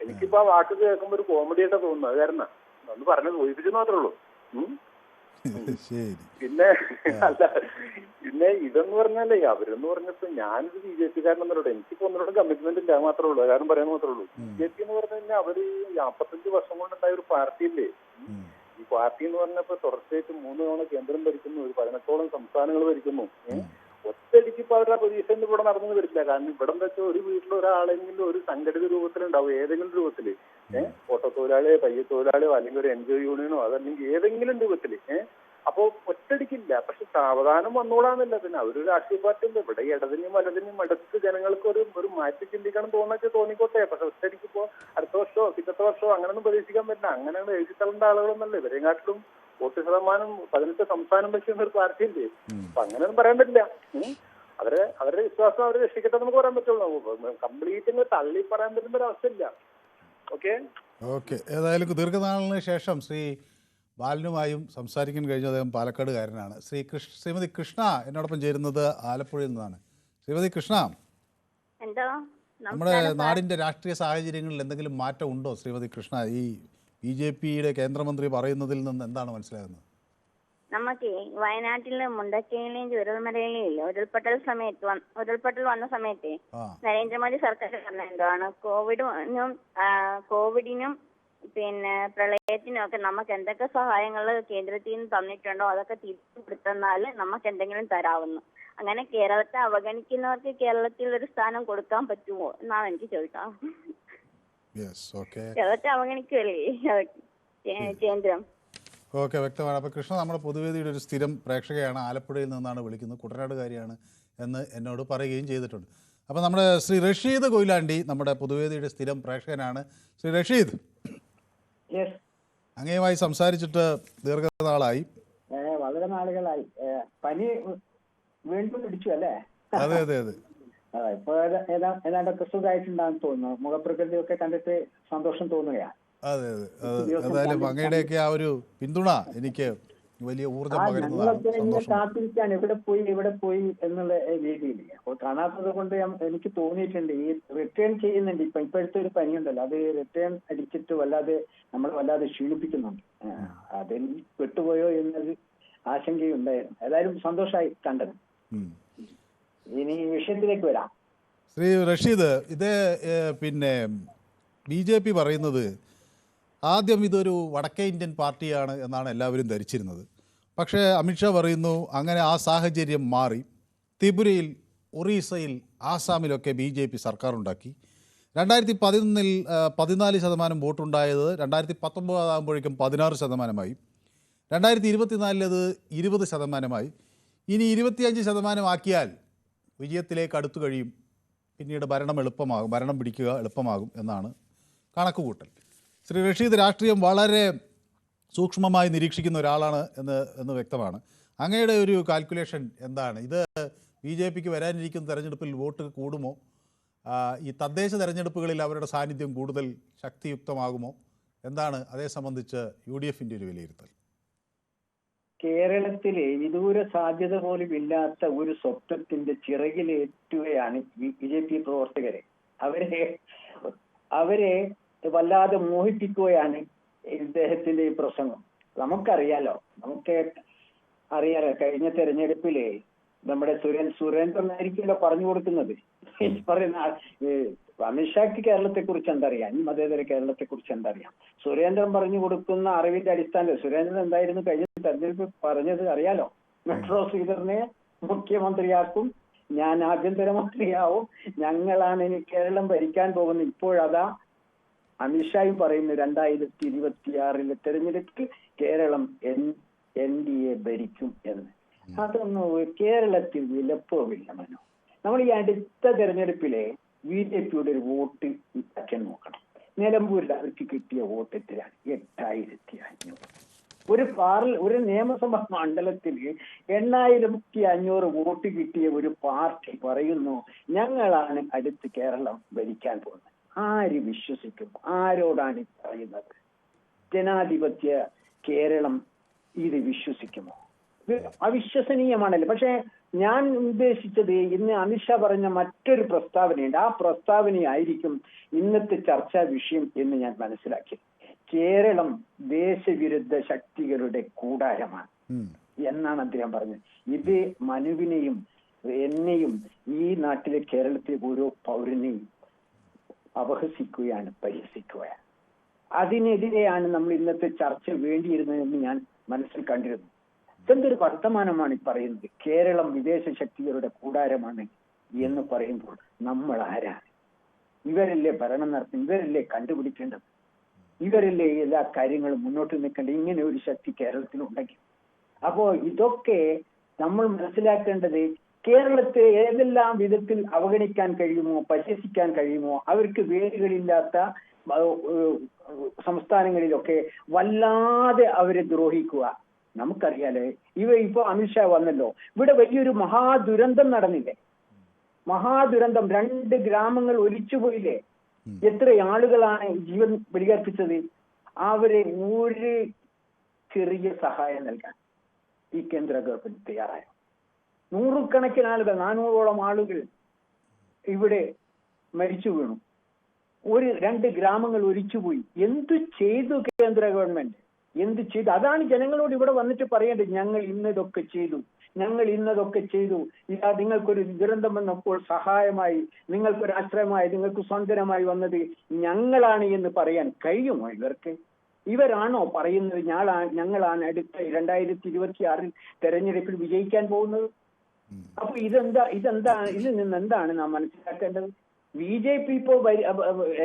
എനിക്കിപ്പോ ആ വാക്ക് കേൾക്കുമ്പോ ഒരു കോമഡി ആയിട്ടാ തോന്നുന്നത്. അത് കാരണം ഒന്ന് പറഞ്ഞത് സൂചിപ്പിച്ചു മാത്രമേ ഉള്ളൂ. പിന്നെ ഇതെന്ന് പറഞ്ഞാലേ, അവരെന്ന് പറഞ്ഞപ്പോ ഞാനൊരു BJP കാരനെന്നോട് എനിക്കിപ്പോ ഒന്നിനോടും കമ്മിറ്റ്മെന്റ് ഇല്ല മാത്രമേ ഉള്ളൂ, കാരണം പറയാൻ മാത്രമേ ഉള്ളൂ. BJP എന്ന് പറഞ്ഞു കഴിഞ്ഞാൽ അവര് 55 വർഷം കൊണ്ടുണ്ടായ ഒരു പാർട്ടിയില്ലേ. ഈ പാർട്ടി എന്ന് പറഞ്ഞപ്പോ തുടർച്ചയായിട്ട് 3 തവണ കേന്ദ്രം ഭരിക്കുന്നു, ഒരു 18ഓളം സംസ്ഥാനങ്ങൾ ഭരിക്കുന്നു. ഒറ്റയടിക്ക് ഇപ്പൊ അവരുടെ പൊസിഷനിൽ ഇവിടെ നടന്നു വരില്ല. കാരണം ഇവിടെ എന്താ വെച്ചാൽ ഒരു വീട്ടിൽ ഒരാളെങ്കിലും ഒരു സംഘടിത രൂപത്തിലുണ്ടാവും, ഏതെങ്കിലും രൂപത്തില്. ഓട്ടോ തൊഴിലാളിയോ പയ്യ തൊഴിലാളിയോ അല്ലെങ്കിൽ ഒരു NGO യൂണിയനോ അതല്ലെങ്കിൽ ഏതെങ്കിലും രൂപത്തില്. അപ്പോ ഒറ്റടിക്കില്ല, പക്ഷെ സാവധാനം വന്നോളാന്നില്ല. പിന്നെ അവരൊരു രാഷ്ട്രീയ പാർട്ടിയില്ല. ഇവിടെ ഇടതിനും വലതിനും അടുത്ത് ജനങ്ങൾക്ക് ഒരു മാറ്റി ചിന്തിക്കണം തോന്നിക്കോട്ടെ. പക്ഷെ ഒറ്റടിക്ക് ഇപ്പോ അടുത്ത വർഷമോ പിന്നത്തെ വർഷമോ അങ്ങനെയൊന്നും പ്രതീക്ഷിക്കാൻ പറ്റില്ല. അങ്ങനെയാണ് എഴുതി തള്ളേണ്ട ആളുകളൊന്നല്ല. ഇവരെക്കാട്ടിലും വോട്ട് ശതമാനം 18 സംസ്ഥാനം വെക്കുന്ന ഒരു പാർട്ടിയില്ലേ. അപ്പൊ അങ്ങനെയൊന്നും പറയാൻ പറ്റില്ല. അവരുടെ വിശ്വാസം അവർ രക്ഷിക്കട്ടെ നമുക്ക് പറയാൻ പറ്റുള്ളൂ. കംപ്ലീറ്റ് തള്ളി പറയാൻ പറ്റുന്ന ഒരു അവസ്ഥയില്ല. ഓക്കെ, ഏതായാലും ദീർഘനാളിന് ശേഷം ശ്രീ ബാലനുമായും സംസാരിക്കാൻ കഴിഞ്ഞ അദ്ദേഹം പാലക്കാടുകാരനാണ്. ശ്രീമതി കൃഷ്ണ എന്നോടൊപ്പം ചേരുന്നത് ആലപ്പുഴയിൽ നിന്നാണ്. ശ്രീമതി കൃഷ്ണ, നമ്മുടെ നാടിൻ്റെ രാഷ്ട്രീയ സാഹചര്യങ്ങളിൽ എന്തെങ്കിലും മാറ്റം ഉണ്ടോ? ശ്രീമതി കൃഷ്ണ, ഈ BJPയുടെ കേന്ദ്രമന്ത്രി പറയുന്നതിൽ നിന്ന് എന്താണ് മനസ്സിലാകുന്നത്? നമുക്ക് വയനാട്ടിലെ മുണ്ടക്കയിലെയും ചുരൽമലയിലെയും ഉരുൾപൊട്ടൽ വന്ന സമയത്ത് നരേന്ദ്രമോദി സർക്കാർ പറഞ്ഞതാണ് കോവിഡിനും പിന്നെ പ്രളയത്തിനും ഒക്കെ നമുക്ക് എന്തൊക്കെ സഹായങ്ങൾ കേന്ദ്രത്തിൽ നിന്ന് തന്നിട്ടുണ്ടോ അതൊക്കെ തിരിച്ചു കൊടുത്തെന്നാൽ നമുക്ക് എന്തെങ്കിലും തരാവുന്നു. അങ്ങനെ കേരളത്തെ അവഗണിക്കുന്നവർക്ക് കേരളത്തിൽ ഒരു സ്ഥാനം കൊടുക്കാൻ പറ്റുമോ എന്നാണ് എനിക്ക് ചോദിക്കാം. കേരളത്തെ അവഗണിക്കുമല്ലേ കേന്ദ്രം? ഓക്കെ, വ്യക്തമാണ്. അപ്പോൾ കൃഷ്ണ നമ്മുടെ പൊതുവേദിയുടെ ഒരു സ്ഥിരം പ്രേക്ഷകയാണ്, ആലപ്പുഴയിൽ നിന്നാണ് വിളിക്കുന്നത്, കുട്ടനാടുകാരിയാണ് എന്ന് എന്നോട് പറയുകയും ചെയ്തിട്ടുണ്ട്. അപ്പോൾ നമ്മുടെ ശ്രീ റഷീദ് കൊയിലാണ്ടി നമ്മുടെ പൊതുവേദിയുടെ സ്ഥിരം പ്രേക്ഷകനാണ്. ശ്രീ റഷീദ്, അങ്ങയുമായി സംസാരിച്ചിട്ട് ദീർഘനാളായി. വളരെ നാളുകളായി. പനി വീണ്ടും പിടിച്ചു അല്ലേ? അതെ അതെ അതെ. ഇപ്പൊ ഏതാണ്ടൊക്കെ സുഖമായിട്ടുണ്ടാകുന്ന തോന്നുന്നു. മുഖപ്രകൃതിയൊക്കെ കണ്ടിട്ട് സന്തോഷം തോന്നുകയാണ്. അതെ അതെ. ഏതായാലും അങ്ങയുടെയൊക്കെ ആ ഒരു പിന്തുണ എനിക്ക് വലിയ ഊർജ്ജം പകരുന്നതാണ്. കാത്തിരിക്കാൻ എവിടെ പോയി എന്നുള്ള രീതിയിൽ. അപ്പോൾ കാണാത്തത് കൊണ്ട് എനിക്ക് തോന്നിയിട്ടുണ്ട് ഈ റിട്ടേൺ ചെയ്യുന്നുണ്ട്. ഇപ്പോഴത്തെ ഒരു പനിയുണ്ടല്ലോ, അത് റിട്ടേൺ അടിച്ചിട്ട് വല്ലാതെ ക്ഷീണിപ്പിക്കുന്നുണ്ട്. അതിൽ പെട്ടുപോയോ എന്നൊരു ആശങ്കയുണ്ടായിരുന്നു. ഏതായാലും സന്തോഷമായി കണ്ടത്. ഇനി വിഷയത്തിലേക്ക് വരാം. ശ്രീ റഷീദ്, ഇത് പിന്നെ BJP പറയുന്നത് ആദ്യം ഇതൊരു വടക്കേ ഇന്ത്യൻ പാർട്ടിയാണ് എന്നാണ് എല്ലാവരും ധരിച്ചിരുന്നത്. പക്ഷേ അമിത്ഷാ പറയുന്നു അങ്ങനെ ആ സാഹചര്യം മാറി. ത്രിപുരയിൽ, ഒറീസയിൽ, ആസാമിലൊക്കെ BJP സർക്കാർ ഉണ്ടാക്കി. 2011 14% വോട്ടുണ്ടായത് 2019 ആകുമ്പോഴേക്കും 16%. 2024 അത് 20%. ഇനി 25% ആക്കിയാൽ വിജയത്തിലേക്ക് അടുത്തു കഴിയും. പിന്നീട് ഭരണം പിടിക്കുക എളുപ്പമാകും എന്നാണ് കണക്കുകൂട്ടൽ. ശ്രീ റഷീദ് രാഷ്ട്രീയം വളരെ സൂക്ഷ്മമായി നിരീക്ഷിക്കുന്ന ഒരാളാണ് എന്ന് വ്യക്തമാണ്. അങ്ങയുടെ ഒരു കാൽക്കുലേഷൻ എന്താണ്? ഇത് BJPക്ക് വരാനിരിക്കുന്ന തെരഞ്ഞെടുപ്പിൽ വോട്ട് കൂടുമോ? ഈ തദ്ദേശ തെരഞ്ഞെടുപ്പുകളിൽ അവരുടെ സാന്നിധ്യം കൂടുതൽ ശക്തിയുക്തമാകുമോ? എന്താണ് അതേ സംബന്ധിച്ച് UDFന്റെ ഒരു വിലയിരുത്തൽ? കേരളത്തിലെ വിദൂര സാധ്യത പോലും ഇല്ലാത്ത ഒരു സ്വപ്നത്തിന്റെ ചിറകിലേറ്റുകയാണ് BJP പ്രവർത്തകരെ. അവരെ വല്ലാതെ മോഹിപ്പിക്കുകയാണ് ഇദ്ദേഹത്തിന്റെ ഈ പ്രസംഗം. നമുക്കറിയാലോ കഴിഞ്ഞ തെരഞ്ഞെടുപ്പില് നമ്മുടെ സുരേന്ദ്രനായിരിക്കുമല്ലോ പറഞ്ഞു കൊടുക്കുന്നത്. പറയുന്ന അമിത്ഷാക്ക് കേരളത്തെ കുറിച്ച് എന്തറിയാം, ഈ മതേതര കേരളത്തെ കുറിച്ച് എന്തറിയാം? സുരേന്ദ്രൻ പറഞ്ഞു കൊടുക്കുന്ന അറിവിന്റെ അടിസ്ഥാനത്തിൽ സുരേന്ദ്രൻ എന്തായിരുന്നു കഴിഞ്ഞ തെരഞ്ഞെടുപ്പ് പറഞ്ഞത് അറിയാലോ? മെട്രോ ശ്രീധരനെ മുഖ്യമന്ത്രിയാക്കും, ഞാൻ ആഭ്യന്തരമന്ത്രിയാവും, ഞങ്ങളാണ് ഇനി കേരളം ഭരിക്കാൻ പോകുന്നത്. ഇപ്പോഴതാ അമിത്ഷായും പറയുന്നു 2026 തെരഞ്ഞെടുപ്പിൽ കേരളം NDA ഭരിക്കും എന്ന്. അതൊന്നും കേരളത്തിൽ വിലപ്പോവില്ല മനോ. നമ്മൾ ഈ അടുത്ത തെരഞ്ഞെടുപ്പിലെ BJPയുടെ ഒരു വോട്ട് അച്ഛൻ നോക്കണം. നിലമ്പൂരിൽ അവർക്ക് കിട്ടിയ വോട്ട് എത്രയാണ്? 8500. ഒരു നിയമസഭാ മണ്ഡലത്തിൽ 8500 വോട്ട് കിട്ടിയ ഒരു പാർട്ടി പറയുന്നു ഞങ്ങളാണ് അടുത്ത് കേരളം ഭരിക്കാൻ പോകുന്നത്. ആര് വിശ്വസിക്കും? ആരോടാണ് പറയുന്നത്? ജനാധിപത്യ കേരളം ഇത് വിശ്വസിക്കുമോ? അവിശ്വസനീയമാണല്ലോ. പക്ഷെ ഞാൻ ഉദ്ദേശിച്ചത് ഇന്ന് അമിത്ഷാ പറഞ്ഞ മറ്റൊരു പ്രസ്താവനയുണ്ട്. ആ പ്രസ്താവനയായിരിക്കും ഇന്നത്തെ ചർച്ചാ വിഷയം എന്ന് ഞാൻ മനസ്സിലാക്കി. കേരളം ദേശവിരുദ്ധ ശക്തികളുടെ കൂടാരമാണ് എന്നാണ് അദ്ദേഹം പറഞ്ഞത്. ഇത് മനുവിനെയും എന്നെയും ഈ നാട്ടിലെ കേരളത്തിലെ ഓരോ പൗരനെയും അപഹസിക്കുകയാണ്, പരിഹസിക്കുകയാണ്. അതിനെതിരെയാണ് നമ്മൾ ഇന്നത്തെ ചർച്ച വേണ്ടിയിരുന്നതെന്ന് ഞാൻ മനസ്സിൽ കണ്ടിരുന്നു. ഇതെന്തൊരു വർത്തമാനമാണ് ഈ പറയുന്നത്? കേരളം വിദേശ ശക്തികളുടെ കൂടാരമാണ് എന്ന് പറയുമ്പോൾ നമ്മൾ ആരാണ്? ഇവരല്ലേ ഭരണം നടത്തുന്നത്? ഇവരല്ലേ കണ്ടുപിടിക്കേണ്ടത്? ഇവരല്ലേ എല്ലാ കാര്യങ്ങളും മുന്നോട്ട് നിൽക്കേണ്ടത്? ഇങ്ങനെ ഒരു ശക്തി കേരളത്തിലുണ്ടെങ്കിൽ. അപ്പോ ഇതൊക്കെ നമ്മൾ മനസ്സിലാക്കേണ്ടത് കേരളത്തെ ഏതെല്ലാം വിധത്തിൽ അവഗണിക്കാൻ കഴിയുമോ, പരിഹസിക്കാൻ കഴിയുമോ, അവർക്ക് വേരുകളില്ലാത്ത സംസ്ഥാനങ്ങളിലൊക്കെ വല്ലാതെ അവരെ ദ്രോഹിക്കുക. നമുക്കറിയാലേ, ഇപ്പൊ അമിത്ഷാ വന്നല്ലോ, ഇവിടെ വലിയൊരു മഹാദുരന്തം നടന്നില്ലേ? മഹാദുരന്തം, 2 ഗ്രാമങ്ങൾ ഒലിച്ചുപോയില്ലേ? എത്ര ആളുകളാണ് ജീവൻ ബലികർപ്പിച്ചത്? അവരെ ഒരു ചെറിയ സഹായം നൽകാൻ ഈ കേന്ദ്ര ഗവൺമെന്റ് തയ്യാറായോ? 100 ആളുകൾ, 400ഓളം ആളുകൾ ഇവിടെ മരിച്ചു വീണു. 2 ഗ്രാമങ്ങൾ ഒലിച്ചുപോയി. എന്തു ചെയ്തു കേന്ദ്ര ഗവൺമെന്റ്? എന്ത് ചെയ്തു? അതാണ് ജനങ്ങളോട് ഇവിടെ വന്നിട്ട് പറയേണ്ടത്. ഞങ്ങൾ ഇന്നതൊക്കെ ചെയ്തു. ഇതാ നിങ്ങൾക്കൊരു ദുരന്തം വന്നപ്പോൾ സഹായമായി, നിങ്ങൾക്കൊരു ആശ്രയമായി, നിങ്ങൾക്ക് സ്വന്തനമായി വന്നത് ഞങ്ങളാണ് എന്ന് പറയാൻ കഴിയുമോ ഇവർക്ക്? ഇവരാണോ പറയുന്നത് ഞങ്ങളാണ് അടുത്ത 2026 തെരഞ്ഞെടുപ്പിൽ വിജയിക്കാൻ പോകുന്നത്? അപ്പൊ ഇതിൽ നിന്ന് എന്താണ് നാം മനസ്സിലാക്കേണ്ടത്? BJP ഇപ്പോൾ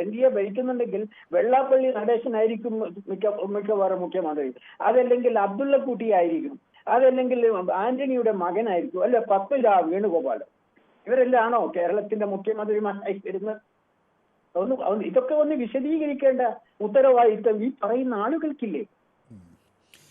NDA ഭരിക്കുന്നുണ്ടെങ്കിൽ വെള്ളാപ്പള്ളി നടേശനായിരിക്കും മിക്കവാറും മുഖ്യമന്ത്രി, അതല്ലെങ്കിൽ അബ്ദുള്ള കുട്ടി ആയിരിക്കും, അതല്ലെങ്കിൽ ആന്റണിയുടെ മകനായിരിക്കും, അല്ലെ പത്മജ വേണുഗോപാലൻ. ഇവരെല്ലാണോ കേരളത്തിന്റെ മുഖ്യമന്ത്രിമാരായി വരുന്നത്? ഇതൊക്കെ ഒന്ന് വിശദീകരിക്കേണ്ട ഉത്തരവാദിത്വം ഈ പറയുന്ന ആളുകൾക്കില്ലേ?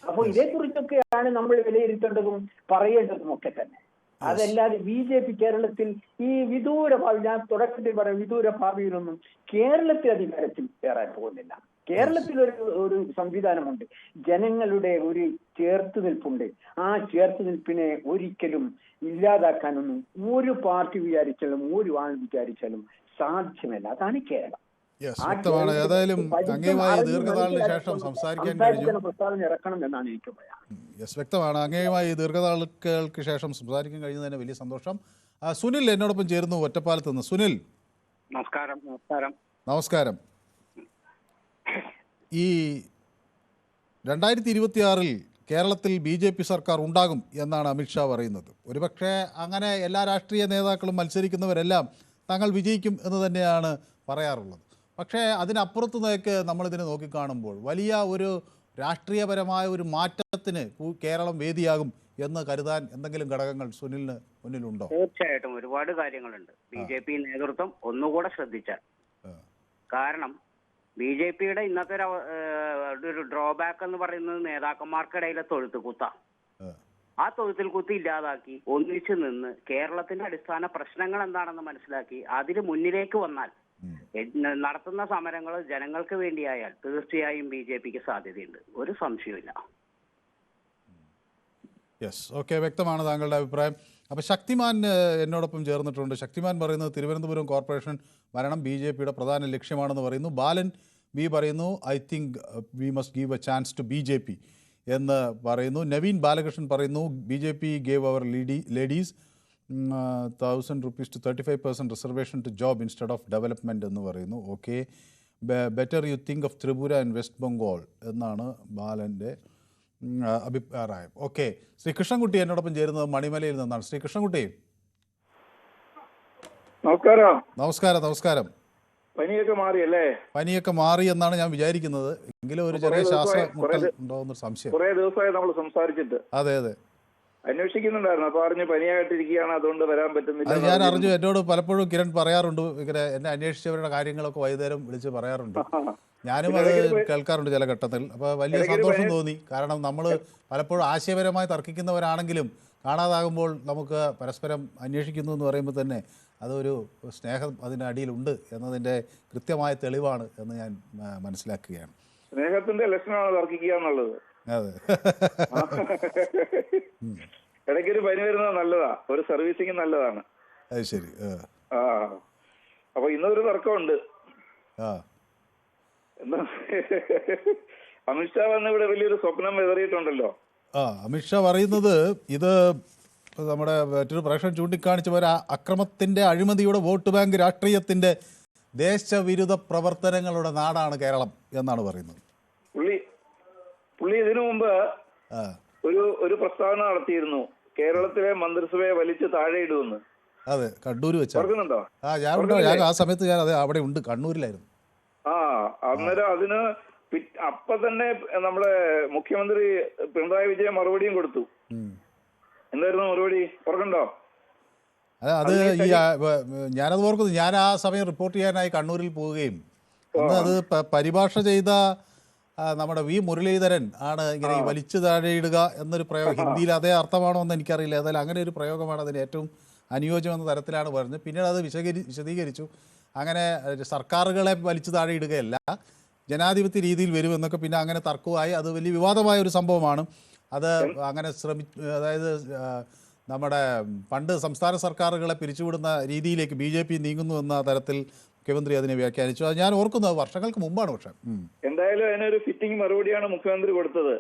അപ്പൊ ഇതേക്കുറിച്ചൊക്കെയാണ് നമ്മൾ വിലയിരുത്തേണ്ടതും പറയേണ്ടതും ഒക്കെ തന്നെ. അതല്ലാതെ BJP കേരളത്തിൽ ഈ വിദൂര ഭാവി, ഞാൻ തുടക്കത്തിൽ പറയാം, വിദൂര ഭാവിയിലൊന്നും കേരളത്തിൽ അധികാരത്തിൽ കയറാൻ പോകുന്നില്ല. കേരളത്തിൽ ഒരു സംവിധാനമുണ്ട്, ജനങ്ങളുടെ ഒരു ചേർത്തുനിൽപ്പുണ്ട്. ആ ചേർത്തുനിൽപ്പിനെ ഒരിക്കലും ഇല്ലാതാക്കാനൊന്നും ഒരു പാർട്ടി വിചാരിച്ചാലും ഒരു ആൾ വിചാരിച്ചാലും സാധ്യമല്ല. അതാണ് കേരളം. വ്യക്തമാണ്. ഏതായാലും അങ്ങേയുമായി ദീർഘനാളിന് ശേഷം സംസാരിക്കാൻ കഴിഞ്ഞു. പ്രസ്താവന ഇറക്കണം എന്നാണ് എനിക്ക് പറയാം. വ്യക്തമാണ്. അങ്ങേയുമായി ദീർഘനാളുകൾക്ക് ശേഷം സംസാരിക്കാൻ കഴിഞ്ഞതിന് വലിയ സന്തോഷം. സുനിൽ എന്നോടൊപ്പം ചേരുന്നു ഒറ്റപ്പാലത്ത് നിന്ന്. സുനിൽ, നമസ്കാരം. നമസ്കാരം. ഈ 2026 കേരളത്തിൽ BJP സർക്കാർ ഉണ്ടാകും എന്നാണ് അമിത്ഷാ പറയുന്നത്. ഒരുപക്ഷെ അങ്ങനെ എല്ലാ രാഷ്ട്രീയ നേതാക്കളും മത്സരിക്കുന്നവരെല്ലാം തങ്ങൾ വിജയിക്കും എന്ന് തന്നെയാണ് പറയാറുള്ളത്. പക്ഷേ അതിനപ്പുറത്ത് നിന്നൊക്കെ നമ്മളിതിനെ നോക്കിക്കാണുമ്പോൾ വലിയ ഒരു രാഷ്ട്രീയപരമായ ഒരു മാറ്റത്തിന് കേരളം വേദിയാകും എന്ന് കരുതാൻ എന്തെങ്കിലും ഘടകങ്ങൾ സുനിലിന് മുന്നിലുണ്ടോ? തീർച്ചയായിട്ടും ഒരുപാട് കാര്യങ്ങളുണ്ട്. BJP നേതൃത്വം ഒന്നുകൂടെ ശ്രദ്ധിച്ചാൽ, കാരണം BJPയുടെ ഇന്നത്തെ ഒരു ഡ്രോബാക്ക് എന്ന് പറയുന്നത് നേതാക്കന്മാർക്കിടയിലെ തൊഴുത്ത് കുത്ത. ആ തൊഴുത്തിൽ കുത്തി ഇല്ലാതാക്കി ഒന്നിച്ചു നിന്ന് കേരളത്തിന്റെ അടിസ്ഥാന പ്രശ്നങ്ങൾ എന്താണെന്ന് മനസ്സിലാക്കി അതിന് മുന്നിലേക്ക് വന്നാൽ, നടത്തുന്ന സമരങ്ങൾ ജനങ്ങൾക്ക് വേണ്ടിയായാൽ തീർച്ചയായും BJPക്ക് സാധ്യതയുണ്ട്, ഒരു സംശയമില്ല. ഓക്കെ, വ്യക്തമാണ് താങ്കളുടെ അഭിപ്രായം. അപ്പോൾ ശക്തിമാൻ എന്നോടൊപ്പം ചേർന്നിട്ടുണ്ട്. ശക്തിമാൻ പറയുന്നത് തിരുവനന്തപുരം കോർപ്പറേഷൻ ഭരണം BJPയുടെ പ്രധാന ലക്ഷ്യമാണെന്ന് പറയുന്നു. ബാലൻ ബി പറയുന്നു I think we must give a chance to BJP എന്ന് പറയുന്നു. നവീൻ ബാലകൃഷ്ണൻ പറയുന്നു BJP gave our ladies 1,000 rupees to 35% reservation to job instead of development എന്ന് പറയുന്നു. Okay, better you think of Tripura and West Bengal എന്നാണ് ബാലൻ്റെ അഭിപ്രായം. ഓക്കെ, ശ്രീ കൃഷ്ണൻകുട്ടി എന്നോടൊപ്പം ചേരുന്നത് മണിമലയിൽ നിന്നാണ്. ശ്രീ കൃഷ്ണൻകുട്ടി, നമസ്കാരം. നമസ്കാരം. പനിയൊക്കെ മാറിയല്ലേ? പനിയൊക്കെ മാറി എന്നാണ് ഞാൻ വിചാരിക്കുന്നത്. എങ്കിലും ഒരു ചെറിയ ശ്വാസമുട്ടൽ ഉണ്ടോന്നൊരു സംശയം. കുറെ ദിവസമായി നമ്മൾ സംസാരിച്ചിട്ട്. അതെ, അന്വേഷിക്കുന്നുണ്ടായിരുന്നു. അപ്പൊ അറിഞ്ഞു പനിയായിട്ടിരിക്കുകയാണ്, അതുകൊണ്ട് വരാൻ പറ്റുന്നില്ല. അത് ഞാൻ അറിഞ്ഞു. എന്നോട് പലപ്പോഴും കിരൺ പറയാറുണ്ട്, ഇങ്ങനെ എന്നെ അന്വേഷിച്ചവരുടെ കാര്യങ്ങളൊക്കെ വൈകുന്നേരം വിളിച്ച് പറയാറുണ്ട്. ഞാനും അത് കേൾക്കാറുണ്ട് ചില ഘട്ടത്തിൽ. അപ്പോൾ വലിയ സന്തോഷം തോന്നി. കാരണം നമ്മൾ പലപ്പോഴും ആശയപരമായി തർക്കിക്കുന്നവരാണെങ്കിലും കാണാതാകുമ്പോൾ നമുക്ക് പരസ്പരം അന്വേഷിക്കുന്നു എന്ന് പറയുമ്പോൾ തന്നെ അതൊരു സ്നേഹം അതിനടിയിലുണ്ട് എന്നതിൻ്റെ കൃത്യമായ തെളിവാണ് എന്ന് ഞാൻ മനസ്സിലാക്കുകയാണ്. സ്നേഹത്തിന്റെ ലക്ഷണമാണ് തർക്കിക്കുക എന്നുള്ളത്. അതെ, ഇടയ്ക്കൊരു പനി വരുന്നത് നല്ലതാ, ഒരു സർവീസിങ് നല്ലതാണ്. അത് ശരി. അപ്പൊ ഇന്നൊരു തർക്കമുണ്ട്. അമിത്ഷാ വന്ന് ഇവിടെ വലിയൊരു സ്വപ്നം വിതറിയിട്ടുണ്ടല്ലോ. അമിത്ഷാ പറയുന്നത് ഇത് നമ്മുടെ മറ്റൊരു പ്രശ്നം ചൂണ്ടിക്കാണിച്ച പോലെ അക്രമത്തിൻ്റെ, അഴിമതിയുടെ, വോട്ട് ബാങ്ക് രാഷ്ട്രീയത്തിൻ്റെ, ദേശവിരുദ്ധ പ്രവർത്തനങ്ങളുടെ നാടാണ് കേരളം എന്നാണ് പറയുന്നത്. പുള്ളി ഇതിനു മുമ്പ് ഒരു പ്രസ്താവന നടത്തിയിരുന്നു, കേരളത്തിലെ മന്ത്രിസഭയെ വലിച്ചു താഴെയിടുമെന്ന്. അതെ, കണ്ണൂർ വെച്ച് ഓർക്കുന്നുണ്ടോ? ഞാൻ ആ സമയത്ത് ഞാൻ അവിടെ ഉണ്ട്, കണ്ണൂരിലായിരുന്നു. അന്നേരം അതിന് അപ്പൊ തന്നെ നമ്മുടെ മുഖ്യമന്ത്രി പിണറായി വിജയൻ മറുപടിയും കൊടുത്തു. എന്തായിരുന്നു മറുപടി? ഓർക്കണ്ടോ? അത് ഈ ഞാനത് ഓർക്കുന്നു. ഞാൻ ആ സമയം റിപ്പോർട്ട് ചെയ്യാനായി കണ്ണൂരിൽ പോവുകയും അന്ന് അത് പരിഭാഷ ചെയ്ത നമ്മുടെ വി മുരളീധരൻ ആണ് ഇങ്ങനെ വലിച്ചു താഴെയിടുക എന്നൊരു പ്രയോഗം. ഹിന്ദിയിൽ അതേ അർത്ഥമാണോ എന്ന് എനിക്കറിയില്ല. ഏതായാലും അങ്ങനെ ഒരു പ്രയോഗമാണ് അതിന് ഏറ്റവും അനുയോജ്യം എന്ന തരത്തിലാണ് പറഞ്ഞത്. പിന്നീട് അത് വിശദീകരിച്ചു. അങ്ങനെ സർക്കാരുകളെ വലിച്ചു താഴെയിടുകയല്ല, ജനാധിപത്യ രീതിയിൽ വരുമെന്നൊക്കെ പിന്നെ അങ്ങനെ തർക്കമായി. അത് വലിയ വിവാദമായ ഒരു സംഭവമാണ്. അത് അങ്ങനെ അതായത് നമ്മുടെ പണ്ട് സംസ്ഥാന സർക്കാരുകളെ പിരിച്ചുവിടുന്ന രീതിയിലേക്ക് BJP നീങ്ങുന്നു എന്ന തരത്തിൽ മുഖ്യമന്ത്രി അതിനെ വ്യാഖ്യാനിച്ചു. അത് ഞാൻ ഓർക്കുന്നത് വർഷങ്ങൾക്ക് മുമ്പാണ്. പക്ഷെ എന്തായാലും അതിനൊരു ഫിറ്റിംഗ് മറുപടിയാണ് മുഖ്യമന്ത്രി കൊടുത്തത്.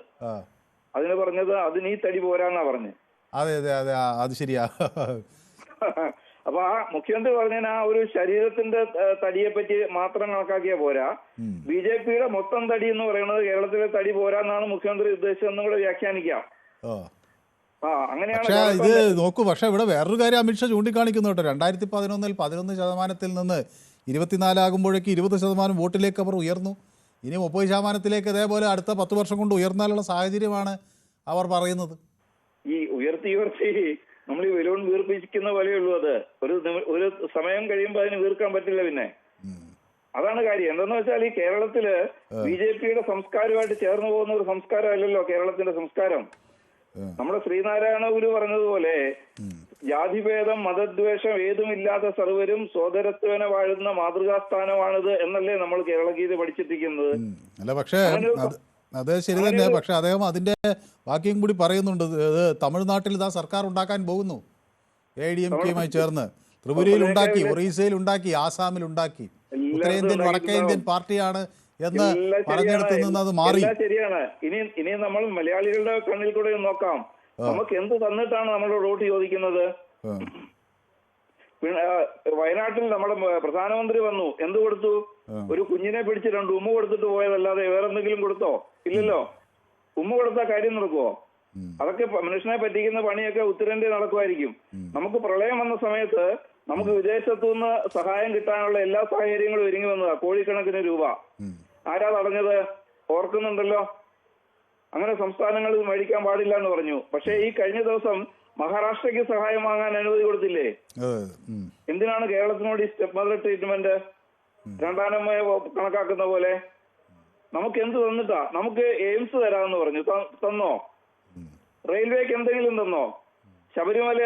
അതിന് പറഞ്ഞത് അതിന് ഈ തടി പോരാന്നാ പറഞ്ഞത്. അതെ, അത് ശരിയാ. അപ്പൊ ആ മുഖ്യമന്ത്രി പറഞ്ഞ ആ ഒരു ശരീരത്തിന്റെ തടിയെ പറ്റി മാത്രം കണക്കാക്കിയാ പോരാ, BJPയുടെ മൊത്തം തടി എന്ന് പറയുന്നത് കേരളത്തിലെ തടി പോരാന്നാണ് മുഖ്യമന്ത്രി ഉദ്ദേശിച്ചതെന്നും കൂടെ വ്യാഖ്യാനിക്കാം. അങ്ങനെയാണ് പക്ഷേ ഇത് നോക്കൂ, പക്ഷേ ഇവിടെ വേറൊരു കാര്യം അമിത്ഷാ ചൂണ്ടിക്കാണിക്കുന്നു കേട്ടോ. 2011 11% 24 ആകുമ്പോഴേക്ക് 20% വോട്ടിലേക്ക് അവർ ഉയർന്നു. ഇനി 30% ഇതേപോലെ അടുത്ത 10 വർഷം കൊണ്ട് ഉയർന്നാലുള്ള സാഹചര്യമാണ് അവർ പറയുന്നത്. ഈ ഉയർത്തി നമ്മൾ ഈ ബലൂൺ വീർപ്പിക്കുന്ന പോലെയുള്ളൂ. അത് ഒരു സമയം കഴിയുമ്പോൾ അതിന് വീർക്കാൻ പറ്റില്ല. പിന്നെ അതാണ് കാര്യം. എന്താന്ന് വെച്ചാൽ ഈ കേരളത്തില് BJPയുടെ സംസ്കാരമായിട്ട് ചേർന്ന് പോകുന്ന ഒരു സംസ്കാരം അല്ലല്ലോ കേരളത്തിന്റെ സംസ്കാരം. നമ്മുടെ ശ്രീനാരായണ ഗുരു പറഞ്ഞതുപോലെ ജാതിഭേദം മതദ്വേഷം ഏതുമില്ലാത്ത സർവരും സോദരത്വേന വാഴുന്ന മാതൃകാസ്ഥാനമാണിത് എന്നല്ലേ നമ്മൾ കേരളഗീത പഠിച്ചിരിക്കുന്നത്. അല്ല, പക്ഷേ അത് ശരി തന്നെ. പക്ഷെ അദ്ദേഹം അതിന്റെ ബാക്കിയും കൂടി പറയുന്നുണ്ട്. തമിഴ്നാട്ടിൽ ഇതാ സർക്കാർ ഉണ്ടാക്കാൻ പോകുന്നു, AIDMKയുമായി ചേർന്ന്. ത്രിപുരയിൽ ഉണ്ടാക്കി, ഒറീസയിൽ ഉണ്ടാക്കി, ആസാമിൽ ഉണ്ടാക്കി. ഉത്തരേന്ത്യൻ വടക്കേ ഇന്ത്യൻ പാർട്ടിയാണ് എന്ന് പറഞ്ഞെടുത്ത് നിന്ന് അത് മാറി. ശരിയാണ്. ഇനി നമ്മൾ മലയാളികളുടെ കണ്ണിൽ കൂടെ നോക്കാം. നമുക്ക് എന്ത് തന്നിട്ടാണ് നമ്മളോട് വോട്ട് ചോദിക്കുന്നത്? വയനാട്ടിൽ നമ്മുടെ പ്രധാനമന്ത്രി വന്നു, എന്ത് കൊടുത്തു? ഒരു കുഞ്ഞിനെ പിടിച്ച് 2 ഉമ്മ കൊടുത്തിട്ട് പോയതല്ലാതെ വേറെ എന്തെങ്കിലും കൊടുത്തോ? ഇല്ലല്ലോ. ഉമ്മ കൊടുത്താൽ കാര്യം നടക്കുവോ? അതൊക്കെ മനുഷ്യനെ പറ്റിക്കുന്ന പണിയൊക്കെ ഉത്തരേന്ത്യ നടക്കുമായിരിക്കും. നമുക്ക് പ്രളയം വന്ന സമയത്ത് നമുക്ക് വിദേശത്തു നിന്ന് സഹായം കിട്ടാനുള്ള എല്ലാ സാഹചര്യങ്ങളും ഒരുങ്ങി വന്നതാ. കോടിക്കണക്കിന് രൂപ ആരാ തടഞ്ഞത്? ഓർക്കുന്നുണ്ടല്ലോ. അങ്ങനെ സംസ്ഥാനങ്ങൾ മേടിക്കാൻ പാടില്ല എന്ന് പറഞ്ഞു. പക്ഷേ ഈ കഴിഞ്ഞ ദിവസം മഹാരാഷ്ട്രയ്ക്ക് സഹായം വാങ്ങാൻ അനുമതി കൊടുത്തില്ലേ? എന്തിനാണ് കേരളത്തിനോട് ഈ സ്റ്റെപ്പ് മദർ ട്രീറ്റ്മെന്റ്? രണ്ടാനമ്മയെ കണക്കാക്കുന്ന പോലെ. നമുക്ക് എന്ത് തന്നിട്ടാ? നമുക്ക് എയിംസ് തരാമെന്ന് പറഞ്ഞു, തന്നോ? റെയിൽവേക്ക് എന്തെങ്കിലും തന്നോ? ശബരിമല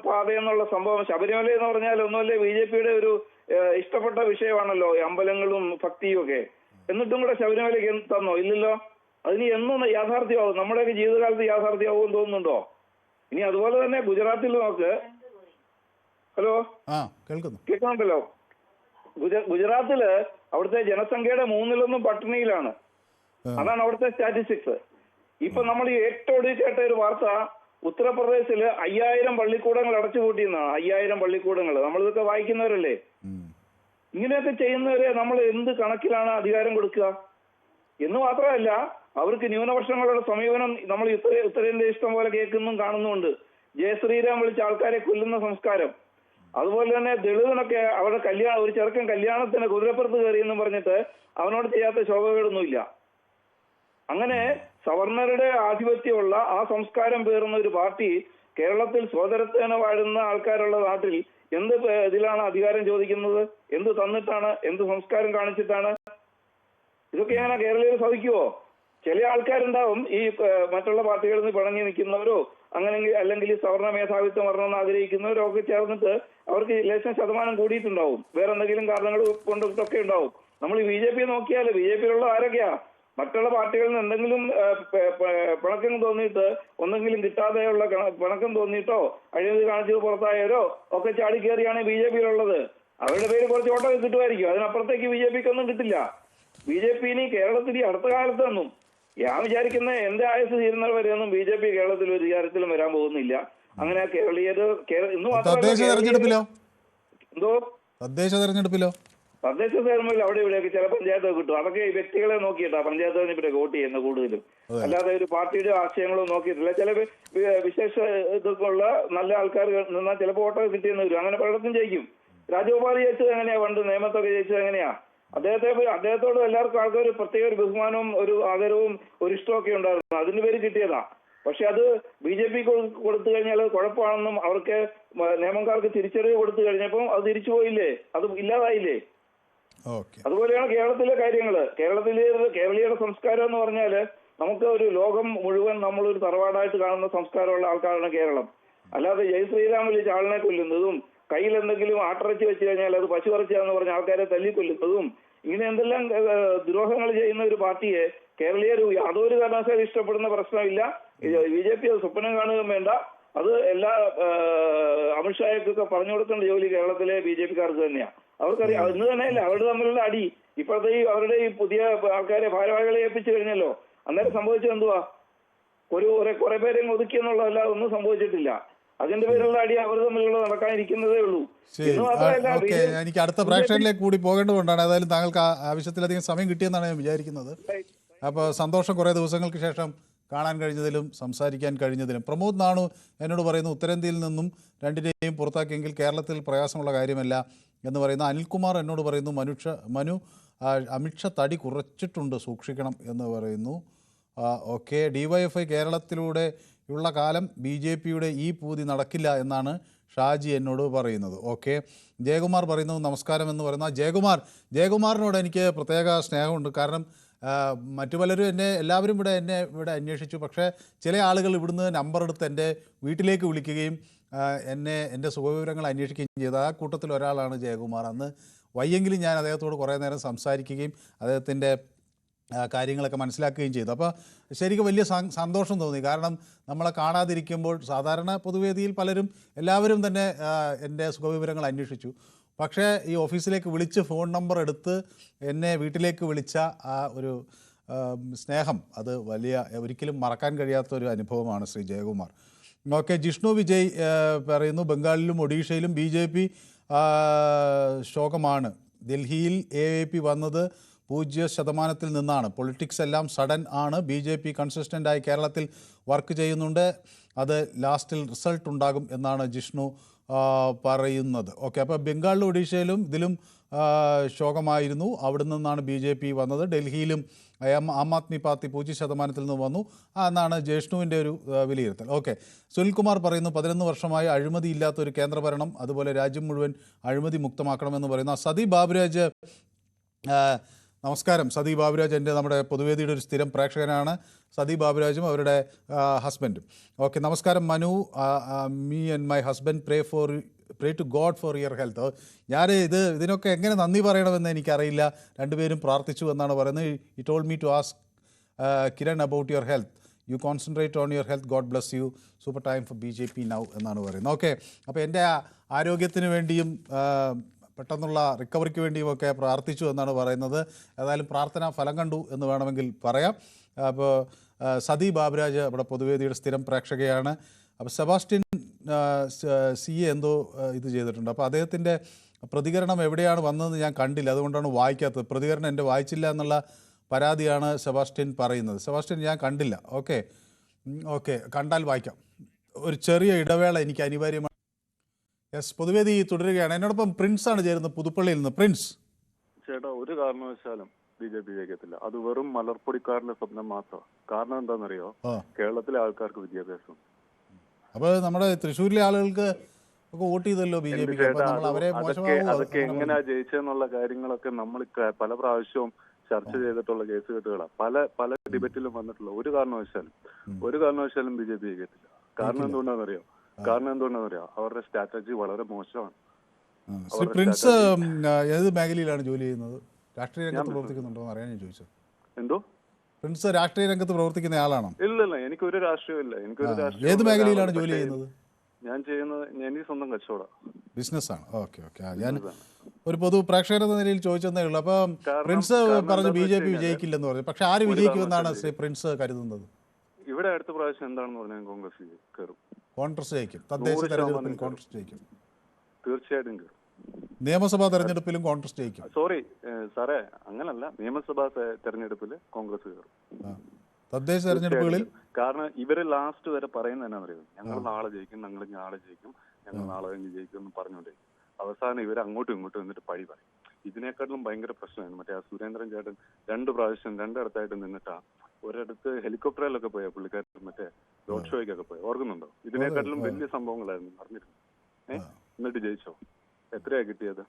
പാത എന്നുള്ള സംഭവം, ശബരിമല എന്ന് പറഞ്ഞാൽ ഒന്നുമല്ലേ BJPയുടെ ഒരു ഇഷ്ടപ്പെട്ട വിഷയമാണല്ലോ, അമ്പലങ്ങളും ഭക്തിയും ഒക്കെ. എന്നിട്ടും കൂടെ ശബരിമലയ്ക്ക് തന്നോ? ഇല്ലല്ലോ. അതിന് എന്നും യാഥാർത്ഥ്യമാവും. നമ്മുടെയൊക്കെ ജീവിതകാലത്ത് യാഥാർത്ഥ്യമാവും തോന്നുന്നുണ്ടോ? ഇനി അതുപോലെ തന്നെ ഗുജറാത്തിൽ നോക്ക്. ഹലോ, കേൾക്കുന്നുണ്ടല്ലോ. ഗുജറാത്തില് അവിടുത്തെ ജനസംഖ്യയുടെ 1/3 പട്ടിണിയിലാണ്. അതാണ് അവിടുത്തെ സ്റ്റാറ്റിസ്റ്റിക്സ്. ഇപ്പൊ നമ്മൾ ഈ ഏറ്റവും കേട്ട ഒരു വാർത്ത, ഉത്തർപ്രദേശില് 5000 പള്ളിക്കൂടങ്ങൾ അടച്ചുപൂട്ടിയെന്നാണ്. 5000 പള്ളിക്കൂടങ്ങൾ. നമ്മളിതൊക്കെ വായിക്കുന്നവരല്ലേ. ഇങ്ങനെയൊക്കെ ചെയ്യുന്നവരെ നമ്മൾ എന്ത് കണക്കിലാണ് അധികാരം കൊടുക്കുക എന്ന് മാത്രമല്ല, അവർക്ക് ന്യൂനപക്ഷങ്ങളുടെ സമീപനം നമ്മൾ ഉത്തരേന്ത്യ ഇഷ്ടം പോലെ കേൾക്കുന്നും കാണുന്നുമുണ്ട്. ജയശ്രീരാം വിളിച്ച ആൾക്കാരെ കൊല്ലുന്ന സംസ്കാരം. അതുപോലെ തന്നെ ദളിതനൊക്കെ അവരുടെ ഒരു ചെറുക്കൻ കല്യാണത്തിന് കുതിരപ്പുറത്ത് കയറിയെന്നും പറഞ്ഞിട്ട് അവനോട് ചെയ്യാത്ത ശോഭകളൊന്നുമില്ല. അങ്ങനെ സവർണരുടെ ആധിപത്യമുള്ള ആ സംസ്കാരം പേറുന്ന ഒരു പാർട്ടി കേരളത്തിൽ സോദരത്തേന വാഴുന്ന ആൾക്കാരുള്ള നാട്ടിൽ എന്ത് ഇതിലാണ് അധികാരം ചോദിക്കുന്നത്? എന്ത് തന്നിട്ടാണ്? എന്ത് സംസ്കാരം കാണിച്ചിട്ടാണ്? ഇതൊക്കെ എങ്ങനെ കേരളീയർ സഹിക്കുവോ? ചില ആൾക്കാരുണ്ടാവും ഈ മറ്റുള്ള പാർട്ടികളിൽ നിന്ന് പിണങ്ങി നിൽക്കുന്നവരോ അല്ലെങ്കിൽ സവർണ മേധാവിത്വം വരണമെന്ന് ആഗ്രഹിക്കുന്നവരോ ഒക്കെ ചേർന്നിട്ട് അവർക്ക് ലേശം ശതമാനം കൂടിയിട്ടുണ്ടാവും. വേറെ എന്തെങ്കിലും കാരണങ്ങൾ കൊണ്ടൊക്കെ ഉണ്ടാവും. നമ്മൾ ഈ BJP നോക്കിയാല് BJPയിലുള്ള ആരൊക്കെയാ? മറ്റുള്ള പാർട്ടികളിൽ നിന്ന് എന്തെങ്കിലും പിണക്കം തോന്നിയിട്ട് ഒന്നെങ്കിലും കിട്ടാതെയുള്ള പിണക്കം തോന്നിയിട്ടോ അഴിമതി കാണിച്ചത് പുറത്തായവരോ ഒക്കെ ചാടി കയറിയാണ് BJPയിലുള്ളത്. അവരുടെ പേര് കുറച്ച് ഓട്ടം കിട്ടുമായിരിക്കും. അതിനപ്പുറത്തേക്ക് BJPക്കൊന്നും കിട്ടില്ല. BJP ഇനി കേരളത്തിൽ ഈ അടുത്ത കാലത്തൊന്നും ഞാൻ വിചാരിക്കുന്ന എന്റെ ആയുസ് തീരുന്നത് വരെയൊന്നും BJP കേരളത്തിൽ ഒരു വിചാരത്തിലും വരാൻ പോകുന്നില്ല. അങ്ങനെ കേരളീയര് ഇന്ന് മാത്രമല്ല എന്തോ തദ്ദേശ തെരഞ്ഞെടുപ്പിൽ അവിടെ ഇവിടെയൊക്കെ ചില പഞ്ചായത്തൊക്കെ കിട്ടും. അതൊക്കെ ഈ വ്യക്തികളെ നോക്കിയിട്ടാ പഞ്ചായത്ത് തെരഞ്ഞെടുപ്പിൽ വോട്ട് ചെയ്യുന്നത് കൂടുതലും. അല്ലാതെ ഒരു പാർട്ടിയുടെ ആശയങ്ങളോ നോക്കിയിട്ടില്ല. ചില വിശേഷ ഇതൊക്കെയുള്ള നല്ല ആൾക്കാർ നിന്നാൽ ചിലപ്പോൾ വോട്ടൊക്കെ കിട്ടിയെന്ന് വരും. അങ്ങനെ പലയിടത്തും ജയിക്കും. രാജഗോപാൽ ജയിച്ചത് എങ്ങനെയാ? പണ്ട് നിയമത്തൊക്കെ ജയിച്ചത് എങ്ങനെയാ? അദ്ദേഹത്തോട് എല്ലാവർക്കും ആൾക്കാർ പ്രത്യേക ഒരു ബഹുമാനവും ഒരു ആദരവും ഒരു ഇഷ്ടമൊക്കെ ഉണ്ടായിരുന്നു. അതിന്റെ പേര് കിട്ടിയതാ. പക്ഷെ അത് BJP കൊടുത്തു കഴിഞ്ഞാൽ കുഴപ്പമാണെന്നും അവർക്ക് നിയമക്കാർക്ക് തിരിച്ചറിവ് കൊടുത്തു കഴിഞ്ഞപ്പോൾ അത് തിരിച്ചു പോയില്ലേ? അത് ഇല്ലാതായില്ലേ? അതുപോലെയാണ് കേരളത്തിലെ കാര്യങ്ങള്. കേരളീയരുടെ സംസ്കാരം എന്ന് പറഞ്ഞാല് നമുക്ക് ഒരു ലോകം മുഴുവൻ നമ്മളൊരു തറവാടായിട്ട് കാണുന്ന സംസ്കാരമുള്ള ആൾക്കാരാണ് കേരളം. അല്ലാതെ ജയ് ശ്രീരാം വിളിച്ച ആളിനെ കൊല്ലുന്നതും കയ്യിൽ എന്തെങ്കിലും ആട്ടിറച്ചി വെച്ച് കഴിഞ്ഞാൽ അത് പശുവിറച്ചിയാന്ന് പറഞ്ഞ ആൾക്കാരെ തല്ലിക്കൊല്ലുന്നതും ഇങ്ങനെ എന്തെല്ലാം ദ്രോഹങ്ങൾ ചെയ്യുന്ന ഒരു പാർട്ടിയെ കേരളീയർ യാതൊരു കാരണവശാലും ഇഷ്ടപ്പെടുന്ന പ്രശ്നമില്ല. BJP അത് സ്വപ്നം കാണുകയും വേണ്ട. അത് എല്ലാ അമിത്ഷായ്ക്കൊക്കെ പറഞ്ഞു കൊടുക്കേണ്ട ജോലി കേരളത്തിലെ BJPക്കാർക്ക് തന്നെയാണ്. അവർക്കറിയാം. ഇന്ന് തന്നെയല്ല അവരുടെ തമ്മിലുള്ള അടി. ഇപ്പോഴത്തെ അവരുടെ ഈ പുതിയ ആൾക്കാരെ ഭാരവാഹികളെ ഏൽപ്പിച്ചു കഴിഞ്ഞല്ലോ. അന്നേരം സംഭവിച്ചത് എന്തുവാ? കുറെ പേരെ ഒതുക്കിയെന്നുള്ളതല്ല, ഒന്നും സംഭവിച്ചിട്ടില്ല. അതിന്റെ പേരുള്ള അടി അവർ തമ്മിലുള്ള നടക്കാനിരിക്കുന്നതേ ഉള്ളൂ. എനിക്ക് അടുത്ത പ്രേക്ഷകരിലേക്ക് കൂടി പോകേണ്ടതുകൊണ്ടാണ്. ഏതായാലും താങ്കൾക്ക് ആവശ്യത്തിലധികം സമയം കിട്ടിയെന്നാണ് ഞാൻ വിചാരിക്കുന്നത്. അപ്പോൾ സന്തോഷം, കുറേ ദിവസങ്ങൾക്ക് ശേഷം കാണാൻ കഴിഞ്ഞതിലും സംസാരിക്കാൻ കഴിഞ്ഞതിലും. പ്രമോദ് നാണു എന്നോട് പറയുന്നു ഉത്തരേന്ത്യയിൽ നിന്നും രണ്ടിനെയും പുറത്താക്കിയെങ്കിൽ കേരളത്തിൽ പ്രയാസമുള്ള കാര്യമല്ല എന്ന് പറയുന്ന. അനിൽകുമാർ എന്നോട് പറയുന്നു മനു അമിത്ഷാ തടി കുറച്ചിട്ടുണ്ട്, സൂക്ഷിക്കണം എന്ന് പറയുന്നു. ഓക്കെ, DYFI കേരളത്തിലൂടെ ഉള്ള കാലം BJPയുടെ ഈ പൂതി നടക്കില്ല എന്നാണ് ഷാജി എന്നോട് പറയുന്നത്. ഓക്കെ, ജയകുമാർ പറയുന്നു നമസ്കാരം എന്ന് പറയുന്ന. ജയകുമാറിനോട് എനിക്ക് പ്രത്യേക സ്നേഹമുണ്ട്. കാരണം മറ്റു പലരും എല്ലാവരും എന്നെ ഇവിടെ അന്വേഷിച്ചു. പക്ഷേ ചില ആളുകൾ ഇവിടുന്ന് നമ്പർ എടുത്ത് എൻ്റെ വീട്ടിലേക്ക് വിളിക്കുകയും എൻ്റെ സുഖവിവരങ്ങൾ അന്വേഷിക്കുകയും ചെയ്തു. ആ കൂട്ടത്തിൽ ഒരാളാണ് ജയകുമാർ. അന്ന് വയ്യെങ്കിലും ഞാൻ അദ്ദേഹത്തോട് കുറേ നേരം സംസാരിക്കുകയും അദ്ദേഹത്തിൻ്റെ കാര്യങ്ങളൊക്കെ മനസ്സിലാക്കുകയും ചെയ്തു. അപ്പോൾ ശരിക്കും വലിയ സന്തോഷം തോന്നി. കാരണം നമ്മളെ കാണാതിരിക്കുമ്പോൾ സാധാരണ പൊതുവേദിയിൽ എല്ലാവരും തന്നെ എൻ്റെ സുഖവിവരങ്ങൾ അന്വേഷിച്ചു. പക്ഷേ ഈ ഓഫീസിലേക്ക് വിളിച്ച് ഫോൺ നമ്പർ എടുത്ത് എന്നെ വീട്ടിലേക്ക് വിളിച്ച ആ ഒരു സ്നേഹം അത് ഒരിക്കലും മറക്കാൻ കഴിയാത്തൊരു അനുഭവമാണ് ശ്രീ ജയകുമാർ. ഓക്കെ, ജിഷ്ണു വിജയ് പറയുന്നു ബംഗാളിലും ഒഡീഷയിലും BJP ശോകമാണ്. ഡൽഹിയിൽ AAP വന്നത് 0% നിന്നാണ്. പൊളിറ്റിക്സ് എല്ലാം സഡൻ ആണ്. BJP കൺസിസ്റ്റൻ്റായി കേരളത്തിൽ വർക്ക് ചെയ്യുന്നുണ്ട്. അത് ലാസ്റ്റിൽ റിസൾട്ട് ഉണ്ടാകും എന്നാണ് ജിഷ്ണു പറയുന്നത്. ഓക്കെ, അപ്പോൾ ബംഗാളിലും ഒഡീഷയിലും ഇതിലും ശോകമായിരുന്നു. അവിടെ നിന്നാണ് BJP വന്നത്. ഡൽഹിയിലും ആം ആദ്മി പാർട്ടി 0% നിന്ന് വന്നു എന്നാണ് ജിഷ്ണുവിൻ്റെ ഒരു വിലയിരുത്തൽ. ഓക്കെ, സുനിൽകുമാർ പറയുന്നു 11 വർഷമായി അഴിമതിയില്ലാത്തൊരു കേന്ദ്രഭരണം, അതുപോലെ രാജ്യം മുഴുവൻ അഴിമതി മുക്തമാക്കണമെന്ന് പറയുന്ന. സതി ബാബുരാജ്, നമസ്കാരം. സതി ബാബുരാജ് നമ്മുടെ പൊതുവേദിയുടെ ഒരു സ്ഥിരം പ്രേക്ഷകനാണ്. സതി ബാബുരാജും അവരുടെ ഹസ്ബൻഡും. ഓക്കെ, നമസ്കാരം Manu. Me and my husband pray to God for your health. ഞാൻ ഇതിനൊക്കെ എങ്ങനെ നന്ദി പറയണമെന്ന് എനിക്കറിയില്ല. രണ്ടുപേരും പ്രാർത്ഥിച്ചു എന്നാണ് പറയുന്നത്. He told me to ask Kiran about your health. You concentrate on your health. God bless you. Super time for BJP now എന്നാണ് പറയുന്നത്. ഓക്കെ, അപ്പോൾ എൻ്റെ ആരോഗ്യത്തിന് വേണ്ടിയും പെട്ടെന്നുള്ള റിക്കവറിക്ക് വേണ്ടിയുമൊക്കെ പ്രാർത്ഥിച്ചു എന്നാണ് പറയുന്നത്. ഏതായാലും പ്രാർത്ഥന ഫലം കണ്ടു എന്ന് വേണമെങ്കിൽ പറയാം. അപ്പോൾ സതി ബാബുരാജ് ഇവിടെ പൊതുവേദിയുടെ സ്ഥിരം പ്രേക്ഷകയാണ്. അപ്പോൾ സെബാസ്റ്റ്യൻ CA എന്തോ ഇത് ചെയ്തിട്ടുണ്ട്. അപ്പോൾ അദ്ദേഹത്തിൻ്റെ പ്രതികരണം എവിടെയാണ് വന്നതെന്ന് ഞാൻ കണ്ടില്ല, അതുകൊണ്ടാണ് വായിക്കാത്തത്. പ്രതികരണം എൻ്റെ വായിച്ചില്ല എന്നുള്ള പരാതിയാണ് സെബാസ്റ്റ്യൻ പറയുന്നത്. സെബാസ്റ്റ്യൻ ഞാൻ കണ്ടില്ല. ഓക്കെ, കണ്ടാൽ വായിക്കാം. ഒരു ചെറിയ ഇടവേള എനിക്ക് അനിവാര്യമാണ്. യെസ്, പൊതുവേദി തുടരുകയാണ്. എന്നോടൊപ്പം പ്രിൻസ് ആണ് ചേരുന്നത് പുതുപ്പള്ളിയിൽ നിന്ന്. പ്രിൻസ് ചേട്ടാ, ഒരു കാരണവശാലും BJP ജയിക്കത്തില്ല. അത് വെറും മലർപ്പൊടിക്കാരന്റെ സ്വപ്നം മാത്രമാണ്. കാരണം എന്താണെന്നറിയോ? കേരളത്തിലെ ആൾക്കാർക്ക് വിദ്യാഭ്യാസം. അപ്പോൾ നമ്മുടെ തൃശ്ശൂരിലെ ആളുകൾക്ക് ഒക്കെ വോട്ട് ചെയ്തല്ലോ BJP. അതൊക്കെ എങ്ങനെയാ ജയിച്ചെന്നുള്ള കാര്യങ്ങളൊക്കെ നമ്മൾ പല പ്രാവശ്യവും ചർച്ച ചെയ്തിട്ടുള്ള കേസുകെട്ടുകളാണ്. പല ഡിബേറ്റിലും വന്നിട്ടുള്ള. ഒരു കാരണവശാലും BJP ജയിക്കത്തില്ല. കാരണം എന്തുകൊണ്ടാണെന്നറിയോ? അവരുടെ സ്ട്രാറ്റജി വളരെ മോശമാണ്. ശ്രീ പ്രിൻസ് ഏത് മേഖലയിലാണ് ജോലി ചെയ്യുന്നത്? രാഷ്ട്രീയ രംഗത്ത് പ്രവർത്തിക്കുന്നുണ്ടോ എന്ന് അറിയാൻ ഞാൻ ചോദിച്ചത്. എന്തോ പ്രിൻസ് രാഷ്ട്രീയ രംഗത്ത് പ്രവർത്തിക്കുന്ന ആളാണോ? ഇല്ല, എനിക്കൊരു രാഷ്ട്രീയമില്ല. ഏത് മേഖലയിലാണ് ജോലി ചെയ്യുന്നത്? ഞാൻ ചെയ്യുന്നത് എനിക്ക് സ്വന്തം കച്ചവടം, ബിസിനസ്സാണ്. ഓക്കെ, ഞാൻ ഒരു പൊതു പ്രേക്ഷകർ എന്ന നിലയിൽ ചോദിച്ചതേ ഉള്ളൂ. അപ്പം പ്രിൻസ് പറഞ്ഞു BJP വിജയിക്കില്ലെന്ന് പറഞ്ഞു. പക്ഷെ ആര് വിജയിക്കുമെന്നാണ് ശ്രീ പ്രിൻസ് കരുതുന്നത്? ഇവിടെ അടുത്ത പ്രാവശ്യം എന്താണെന്ന് പറഞ്ഞാൽ കോൺഗ്രസ് കയറും. കോൺഗ്രസ് ജയിക്കും. തദ്ദേശ തെരഞ്ഞെടുപ്പിൽ കോൺഗ്രസ് ജയിക്കും. തീർച്ചയായിട്ടും കയറും. നിയമസഭാ തെരഞ്ഞെടുപ്പിലും കോൺഗ്രസ് ജയിക്കും. സോറി സാറേ, അങ്ങനല്ല. നിയമസഭാ തെരഞ്ഞെടുപ്പിൽ കോൺഗ്രസ് കയറും. തദ്ദേശ തെരഞ്ഞെടുപ്പുകളിൽ കാരണം ഇവര് ലാസ്റ്റ് വരെ പറയുന്നത് എന്നാ പറയുന്നത്, ഞങ്ങൾ നാളെ ജയിക്കും, ഞങ്ങൾ നാളെ ജയിക്കും, ഞങ്ങൾ നാളെ കഴിഞ്ഞ് ജയിക്കും എന്ന് പറഞ്ഞോണ്ടേ അവസാനം ഇവർ അങ്ങോട്ടും ഇങ്ങോട്ടും എന്നിട്ട് പഴി പറയും. ഇതിനേക്കാട്ടിലും ഭയങ്കര പ്രശ്നമാണ്. മറ്റേ ആ സുരേന്ദ്രൻ ചേട്ടൻ 2 പ്രാവശ്യം 2 ഇടത്തായിട്ട് നിന്നിട്ടാ ഒരിടത്ത് ഹെലികോപ്റ്ററിലൊക്കെ പോയ പുള്ളിക്കാരൻ മറ്റേ റോഡ് ഷോയ്ക്കൊക്കെ പോയി. ഓർക്കുന്നുണ്ടോ? ഇതിനേക്കാട്ടിലും വലിയ സംഭവങ്ങളായിരുന്നു പറഞ്ഞിരുന്നു. എന്നിട്ട് ജയിച്ചോ? എത്രയാ കിട്ടിയത്?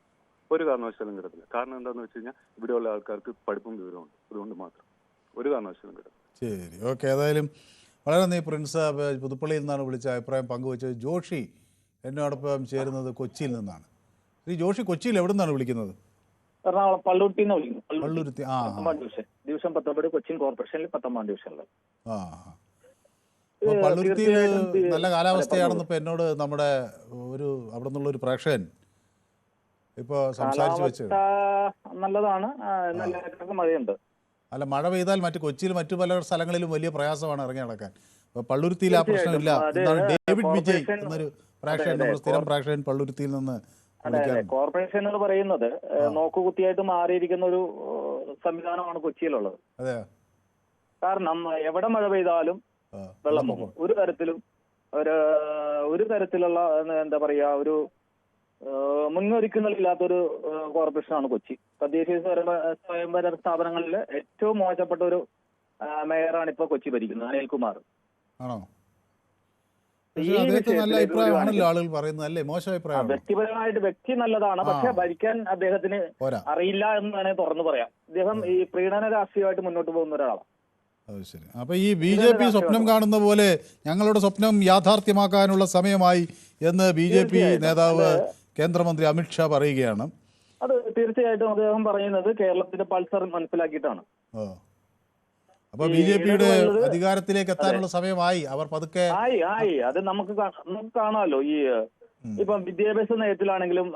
ഒരു കാരണവശാലും കിട്ടത്തില്ല. കാരണം എന്താണെന്ന് വെച്ച് കഴിഞ്ഞാൽ ഇവിടെയുള്ള ആൾക്കാർക്ക് പഠിപ്പും വിവരമുണ്ട്. അതുകൊണ്ട് മാത്രം ഒരു കാരണവശാലും കിട്ടത്തില്ല. ശരി, ഓക്കെ. ഏതായാലും വളരെ നന്ദി പ്രിൻസ്. പുതുപ്പള്ളിയിൽ നിന്നാണ് വിളിച്ച അഭിപ്രായം പങ്കുവച്ചത്. ജോഷി എന്നോടൊപ്പം ചേരുന്നത് കൊച്ചിയിൽ നിന്നാണ്. ഈ ജോഷി കൊച്ചിയിൽ എവിടെ നിന്നാണ് വിളിക്കുന്നത്? എറണാകുളം പള്ളുരുത്തി നിന്ന് വിളിക്കുന്നു. പള്ളുരുത്തി. ഡിവിഷൻ 19 കൊച്ചിൻ കോർപ്പറേഷനിൽ 19 ഡിവിഷനിൽ. പള്ളുരുത്തിയിൽ നല്ല കാലാവസ്ഥയാണെന്ന് ഇപ്പൊ എന്നോട് നമ്മുടെ അവിടെ നിന്നുള്ള ഒരു പ്രേക്ഷകൻ ഇപ്പൊ സംസാരിച്ചു വെച്ചത്. നല്ലതാണ്, നല്ല മഴയുണ്ട്. അല്ല, മഴ പെയ്താൽ കൊച്ചിയിൽ മറ്റു പല സ്ഥലങ്ങളിലും വലിയ പ്രയാസമാണ് ഇറങ്ങി നടക്കാൻ. ഇപ്പൊ പള്ളുരുത്തിയിൽ ആ പ്രശ്നമില്ല എന്നാണ് ഡേവിഡ് വിജയ് എന്നൊരു പ്രേക്ഷകൻ, നമ്മൾ സ്ഥിരം പ്രേക്ഷകൻ പള്ളുരുത്തിയിൽ നിന്ന്. കോർപ്പറേഷൻ എന്ന് പറയുന്നത് നോക്കുകുത്തിയായിട്ട് മാറിയിരിക്കുന്ന ഒരു സംവിധാനമാണ് കൊച്ചിയിലുള്ളത്. അതെ, കാരണം എവിടെ മഴ പെയ്താലും വെള്ളപ്പൊക്കം ഒരു തരത്തിലും ഒരു തരത്തിലുള്ള എന്താ പറയാ ഒരു മുന്നൊരുക്കങ്ങളില്ലാത്തൊരു കോർപ്പറേഷനാണ് കൊച്ചി. തദ്ദേശീയ സ്വയംഭരണ സ്ഥാപനങ്ങളിൽ ഏറ്റവും മോശപ്പെട്ട ഒരു മേയറാണ് ഇപ്പൊ കൊച്ചി ഭരിക്കുന്നത്, അനിൽകുമാർ. ആണോ? നല്ല അഭിപ്രായമാണല്ലോ ആളുകൾ പറയുന്നത്, അല്ലേ? മോശം അഭിപ്രായം. വ്യക്തിപരമായിട്ട് വ്യക്തി നല്ലതാണ്, പക്ഷെ ഭരിക്കാൻ അദ്ദേഹത്തിന് അറിയില്ല എന്ന് വേണേൽ തുറന്നു പറയാം. അദ്ദേഹം ഈ പ്രീണന രാഷ്ട്രീയമായിട്ട് മുന്നോട്ട് പോകുന്ന ഒരാളാണ്. അത് ശരി. അപ്പൊ ഈ BJP സ്വപ്നം കാണുന്ന പോലെ ഞങ്ങളുടെ സ്വപ്നം യാഥാർത്ഥ്യമാക്കാനുള്ള സമയമായി എന്ന് BJP നേതാവ് കേന്ദ്രമന്ത്രി അമിത്ഷാ പറയുകയാണ്. അത് തീർച്ചയായിട്ടും അദ്ദേഹം പറയുന്നത് കേരളത്തിന്റെ പൾസർ മനസ്സിലാക്കിയിട്ടാണ്. അപ്പൊ BJPയുടെ അധികാരത്തിലേക്ക് എത്താനുള്ള സമയമായി. അവർ പതുക്കെ ആയി അത് നമുക്ക് കാണാമല്ലോ. ഈ ഇപ്പം വിദ്യാഭ്യാസ നയത്തിലാണെങ്കിലും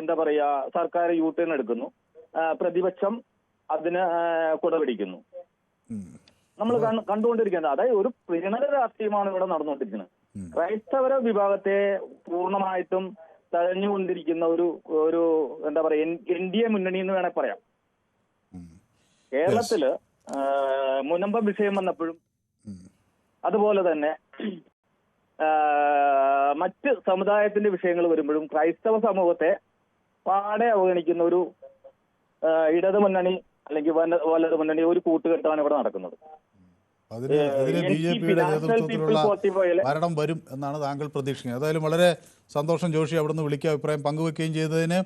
എന്താ പറയാ, സർക്കാർ യു-ടേൺ എടുക്കുന്നു, പ്രതിപക്ഷം അതിന് കുടപിടിക്കുന്നു. നമ്മൾ കണ്ടുകൊണ്ടിരിക്കുന്നത് അതായത് ഒരു പ്രീണന രാഷ്ട്രീയമാണ് ഇവിടെ നടന്നുകൊണ്ടിരിക്കുന്നത്. ക്രൈസ്തവര വിഭാഗത്തെ പൂർണ്ണമായിട്ടും തഴഞ്ഞുകൊണ്ടിരിക്കുന്ന ഒരു എന്താ പറയാ NDA മുന്നണി എന്ന് വേണേൽ പറയാം. കേരളത്തില് മുനമ്പം വിഷയം വന്നപ്പോഴും അതുപോലെ തന്നെ മറ്റ് സമുദായത്തിന്റെ വിഷയങ്ങൾ വരുമ്പോഴും ക്രൈസ്തവ സമൂഹത്തെ പാടെ അവഗണിക്കുന്ന ഒരു ഇടതു മുന്നണി അല്ലെങ്കിൽ വലതു മുന്നണി ഒരു കൂട്ടുകെട്ടാണ് ഇവിടെ നടക്കുന്നത്. അതിന് BJPയുടെ നേതൃത്വത്തിലുള്ള ഭരണം വരും എന്നാണ് താങ്കൾ പ്രതീക്ഷിക്കുന്നത്. ഏതായാലും വളരെ സന്തോഷം ജോഷി അവിടുന്ന് വിളിക്കുക, അഭിപ്രായം പങ്കുവെക്കുകയും ചെയ്തതിന്.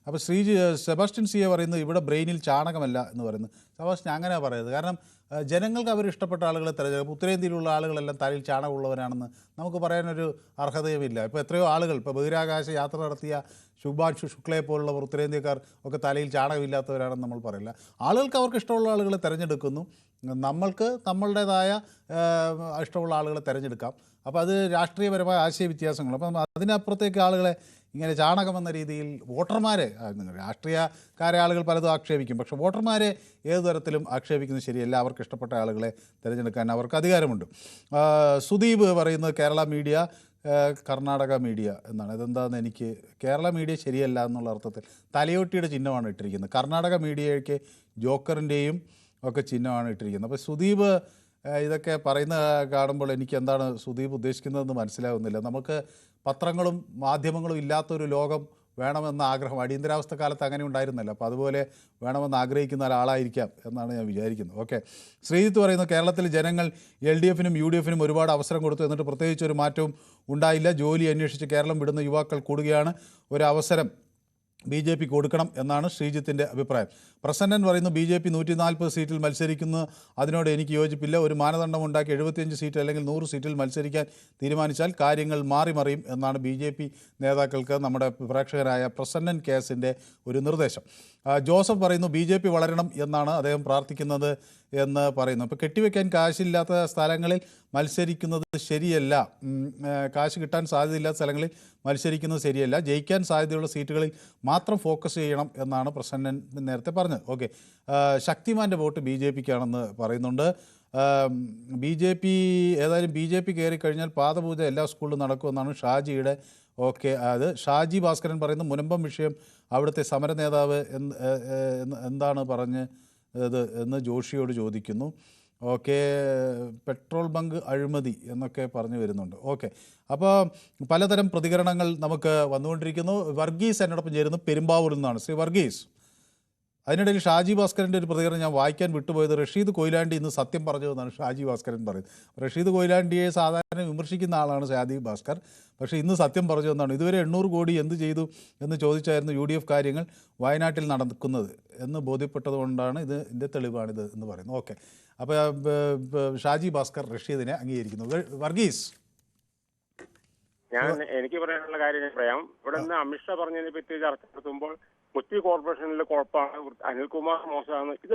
അപ്പോൾ സെബാസ്റ്റ്യൻ സിയെ പറയുന്നത് ഇവിടെ ബ്രെയിനിൽ ചാണകമല്ല എന്ന് പറയുന്നത്. സെബാസ്റ്റ്യൻ അങ്ങനെയാണ് പറയുന്നത്. കാരണം ജനങ്ങൾക്ക് അവർ ഇഷ്ടപ്പെട്ട ആളുകളെ തിരഞ്ഞെടുക്കും. ഉത്തരേന്ത്യയിലുള്ള ആളുകളെല്ലാം തലയിൽ ചാണകമുള്ളവരാണെന്ന് നമുക്ക് പറയാനൊരു അർഹതയുമില്ല. ഇപ്പോൾ എത്രയോ ആളുകൾ, ഇപ്പോൾ ബഹിരാകാശ യാത്ര നടത്തിയ ശുഭാൻഷു ശുക്ലയെ പോലുള്ളവർ ഉത്തരേന്ത്യക്കാർ ഒക്കെ തലയിൽ ചാണകമില്ലാത്തവരാണെന്ന് നമ്മൾ പറയില്ല. ആളുകൾക്ക് അവർക്ക് ഇഷ്ടമുള്ള ആളുകളെ തിരഞ്ഞെടുക്കുന്നു. നമ്മൾക്ക് നമ്മളുടേതായ ഇഷ്ടമുള്ള ആളുകളെ തിരഞ്ഞെടുക്കാം. അപ്പോൾ അത് രാഷ്ട്രീയപരമായ ആശയവ്യത്യാസങ്ങൾ. അപ്പം അതിനപ്പുറത്തേക്ക് ആളുകളെ ഇങ്ങനെ ചാണകമെന്ന രീതിയിൽ വോട്ടർമാരെ, രാഷ്ട്രീയക്കാരെ ആളുകൾ പലതും ആക്ഷേപിക്കും, പക്ഷേ വോട്ടർമാരെ ഏതു തരത്തിലും ആക്ഷേപിക്കുന്നത് ശരിയല്ല. അവർക്ക് ഇഷ്ടപ്പെട്ട ആളുകളെ തിരഞ്ഞെടുക്കാൻ അവർക്ക് അധികാരമുണ്ട്. സുദീപ് പറയുന്നത് കേരള മീഡിയ കർണാടക മീഡിയ എന്നാണ്. ഇതെന്താണെന്ന് എനിക്ക് കേരള മീഡിയ ശരിയല്ല എന്നുള്ള അർത്ഥത്തിൽ തലയോട്ടിയുടെ ചിഹ്നമാണ് ഇട്ടിരിക്കുന്നത്. കർണാടക മീഡിയയ്ക്ക് ജോക്കറിൻ്റെയും ഒക്കെ ചിഹ്നമാണ് ഇട്ടിരിക്കുന്നത്. അപ്പോൾ സുദീപ് ഇതൊക്കെ പറയുന്ന കാണുമ്പോൾ എനിക്ക് എന്താണ് സുദീപ് ഉദ്ദേശിക്കുന്നതെന്ന് മനസ്സിലാകുന്നില്ല. നമുക്ക് പത്രങ്ങളും മാധ്യമങ്ങളും ഇല്ലാത്തൊരു ലോകം വേണമെന്ന ആഗ്രഹം അടിയന്തരാവസ്ഥ കാലത്ത് അങ്ങനെ ഉണ്ടായിരുന്നല്ലോ. അപ്പോൾ അതുപോലെ വേണമെന്ന് ആഗ്രഹിക്കുന്ന ഒരാളായിരിക്കാം എന്നാണ് ഞാൻ വിചാരിക്കുന്നത്. ഓക്കെ. ശ്രീജിത്ത് പറയുന്നു കേരളത്തിൽ ജനങ്ങൾ LDFനും UDFനും ഒരുപാട് അവസരം കൊടുത്തു, എന്നിട്ട് പ്രത്യേകിച്ച് ഒരു മാറ്റവും ഉണ്ടായില്ല. ജോലി അന്വേഷിച്ച് കേരളം വിടുന്ന യുവാക്കൾ കൂടുകയാണ്. ഒരു അവസരം BJP കൊടുക്കണം എന്നാണ് ശ്രീജിത്തിൻ്റെ അഭിപ്രായം. പ്രസന്നൻ പറയുന്നു BJP 140 സീറ്റിൽ മത്സരിക്കുന്നു, അതിനോട് എനിക്ക് യോജിപ്പില്ല. ഒരു മാനദണ്ഡം ഉണ്ടാക്കി 75 സീറ്റ് അല്ലെങ്കിൽ 100 സീറ്റിൽ മത്സരിക്കാൻ തീരുമാനിച്ചാൽ കാര്യങ്ങൾ മാറിമറിയും എന്നാണ് BJP നേതാക്കൾക്ക് നമ്മുടെ പ്രേക്ഷകരായ പ്രസന്നൻ കേസിൻ്റെ ഒരു നിർദ്ദേശം. ജോസഫ് പറയുന്നു BJP വളരണം എന്നാണ് അദ്ദേഹം പ്രാർത്ഥിക്കുന്നത് എന്ന് പറയുന്നു. അപ്പോൾ കെട്ടിവെക്കാൻ കാശില്ലാത്ത സ്ഥലങ്ങളിൽ മത്സരിക്കുന്നത് ശരിയല്ല, കാശ് കിട്ടാൻ സാധ്യതയില്ലാത്ത സ്ഥലങ്ങളിൽ മത്സരിക്കുന്നത് ശരിയല്ല, ജയിക്കാൻ സാധ്യതയുള്ള സീറ്റുകളിൽ മാത്രം ഫോക്കസ് ചെയ്യണം എന്നാണ് പ്രസന്നൻ നേരത്തെ പറഞ്ഞത്. ഓക്കെ. ശക്തിമാൻ്റെ വോട്ട് BJPക്കാണെന്ന് പറയുന്നുണ്ട്. ഏതായാലും BJP കയറിക്കഴിഞ്ഞാൽ പാദപൂജ എല്ലാ സ്കൂളിലും നടക്കുമെന്നാണ് ഷാജിയുടെ. ഓക്കെ. അത് ഷാജി ഭാസ്കരൻ പറയുന്നു മുനമ്പം വിഷയം അവിടുത്തെ സമര നേതാവ് എന്താണ് പറഞ്ഞ് ഇത് എന്ന് ജോഷിയോട് ചോദിക്കുന്നു. ഓക്കെ. പെട്രോൾ ബങ്ക് അഴിമതി എന്നൊക്കെ പറഞ്ഞു വരുന്നുണ്ട്. ഓക്കെ. അപ്പോൾ പലതരം പ്രതികരണങ്ങൾ നമുക്ക് വന്നുകൊണ്ടിരിക്കുന്നു. വർഗീസ് എന്നോടൊപ്പം ചേരുന്നു പെരുമ്പാവൂരിൽ നിന്നാണ്. ശ്രീ വർഗീസ്, അതിനിടയിൽ ഷാജി ഭാസ്കരൻ്റെ ഒരു പ്രതികരണം ഞാൻ വായിക്കാൻ വിട്ടുപോയത്. റഷീദ് കൊയിലാണ്ടി ഇന്ന് സത്യം പറഞ്ഞു എന്നാണ് ഷാജി ഭാസ്കരൻ പറയുന്നത്. റഷീദ് കൊയിലാണ്ടിയെ സാധാരണ വിമർശിക്കുന്ന ആളാണ് ഷാജി ഭാസ്കർ, പക്ഷേ ഇന്ന് സത്യം പറഞ്ഞു എന്നാണ്. ഇതുവരെ 800 കോടി എന്ത് ചെയ്തു എന്ന് ചോദിച്ചായിരുന്നു UDF കാര്യങ്ങൾ വയനാട്ടിൽ നടക്കുന്നത് എന്ന് ബോധ്യപ്പെട്ടതുകൊണ്ടാണ് ഇതിൻ്റെ തെളിവാണിത് എന്ന് പറയുന്നു. ഓക്കെ. അപ്പോൾ ഷാജി ഭാസ്കർ റഷീദിനെ അംഗീകരിക്കുന്നു. വർഗീസ്, എനിക്ക് പറയാനുള്ള കാര്യം ഞാൻ പറയാം. ഇവിടെ നിന്ന് അമിത്ഷാ പറഞ്ഞതിനെ പറ്റി ചർച്ച നടത്തുമ്പോൾ കൊച്ചി കോർപ്പറേഷനിലെ കുഴപ്പമാണ്, അനിൽകുമാർ മോശമാണ്, ഇത്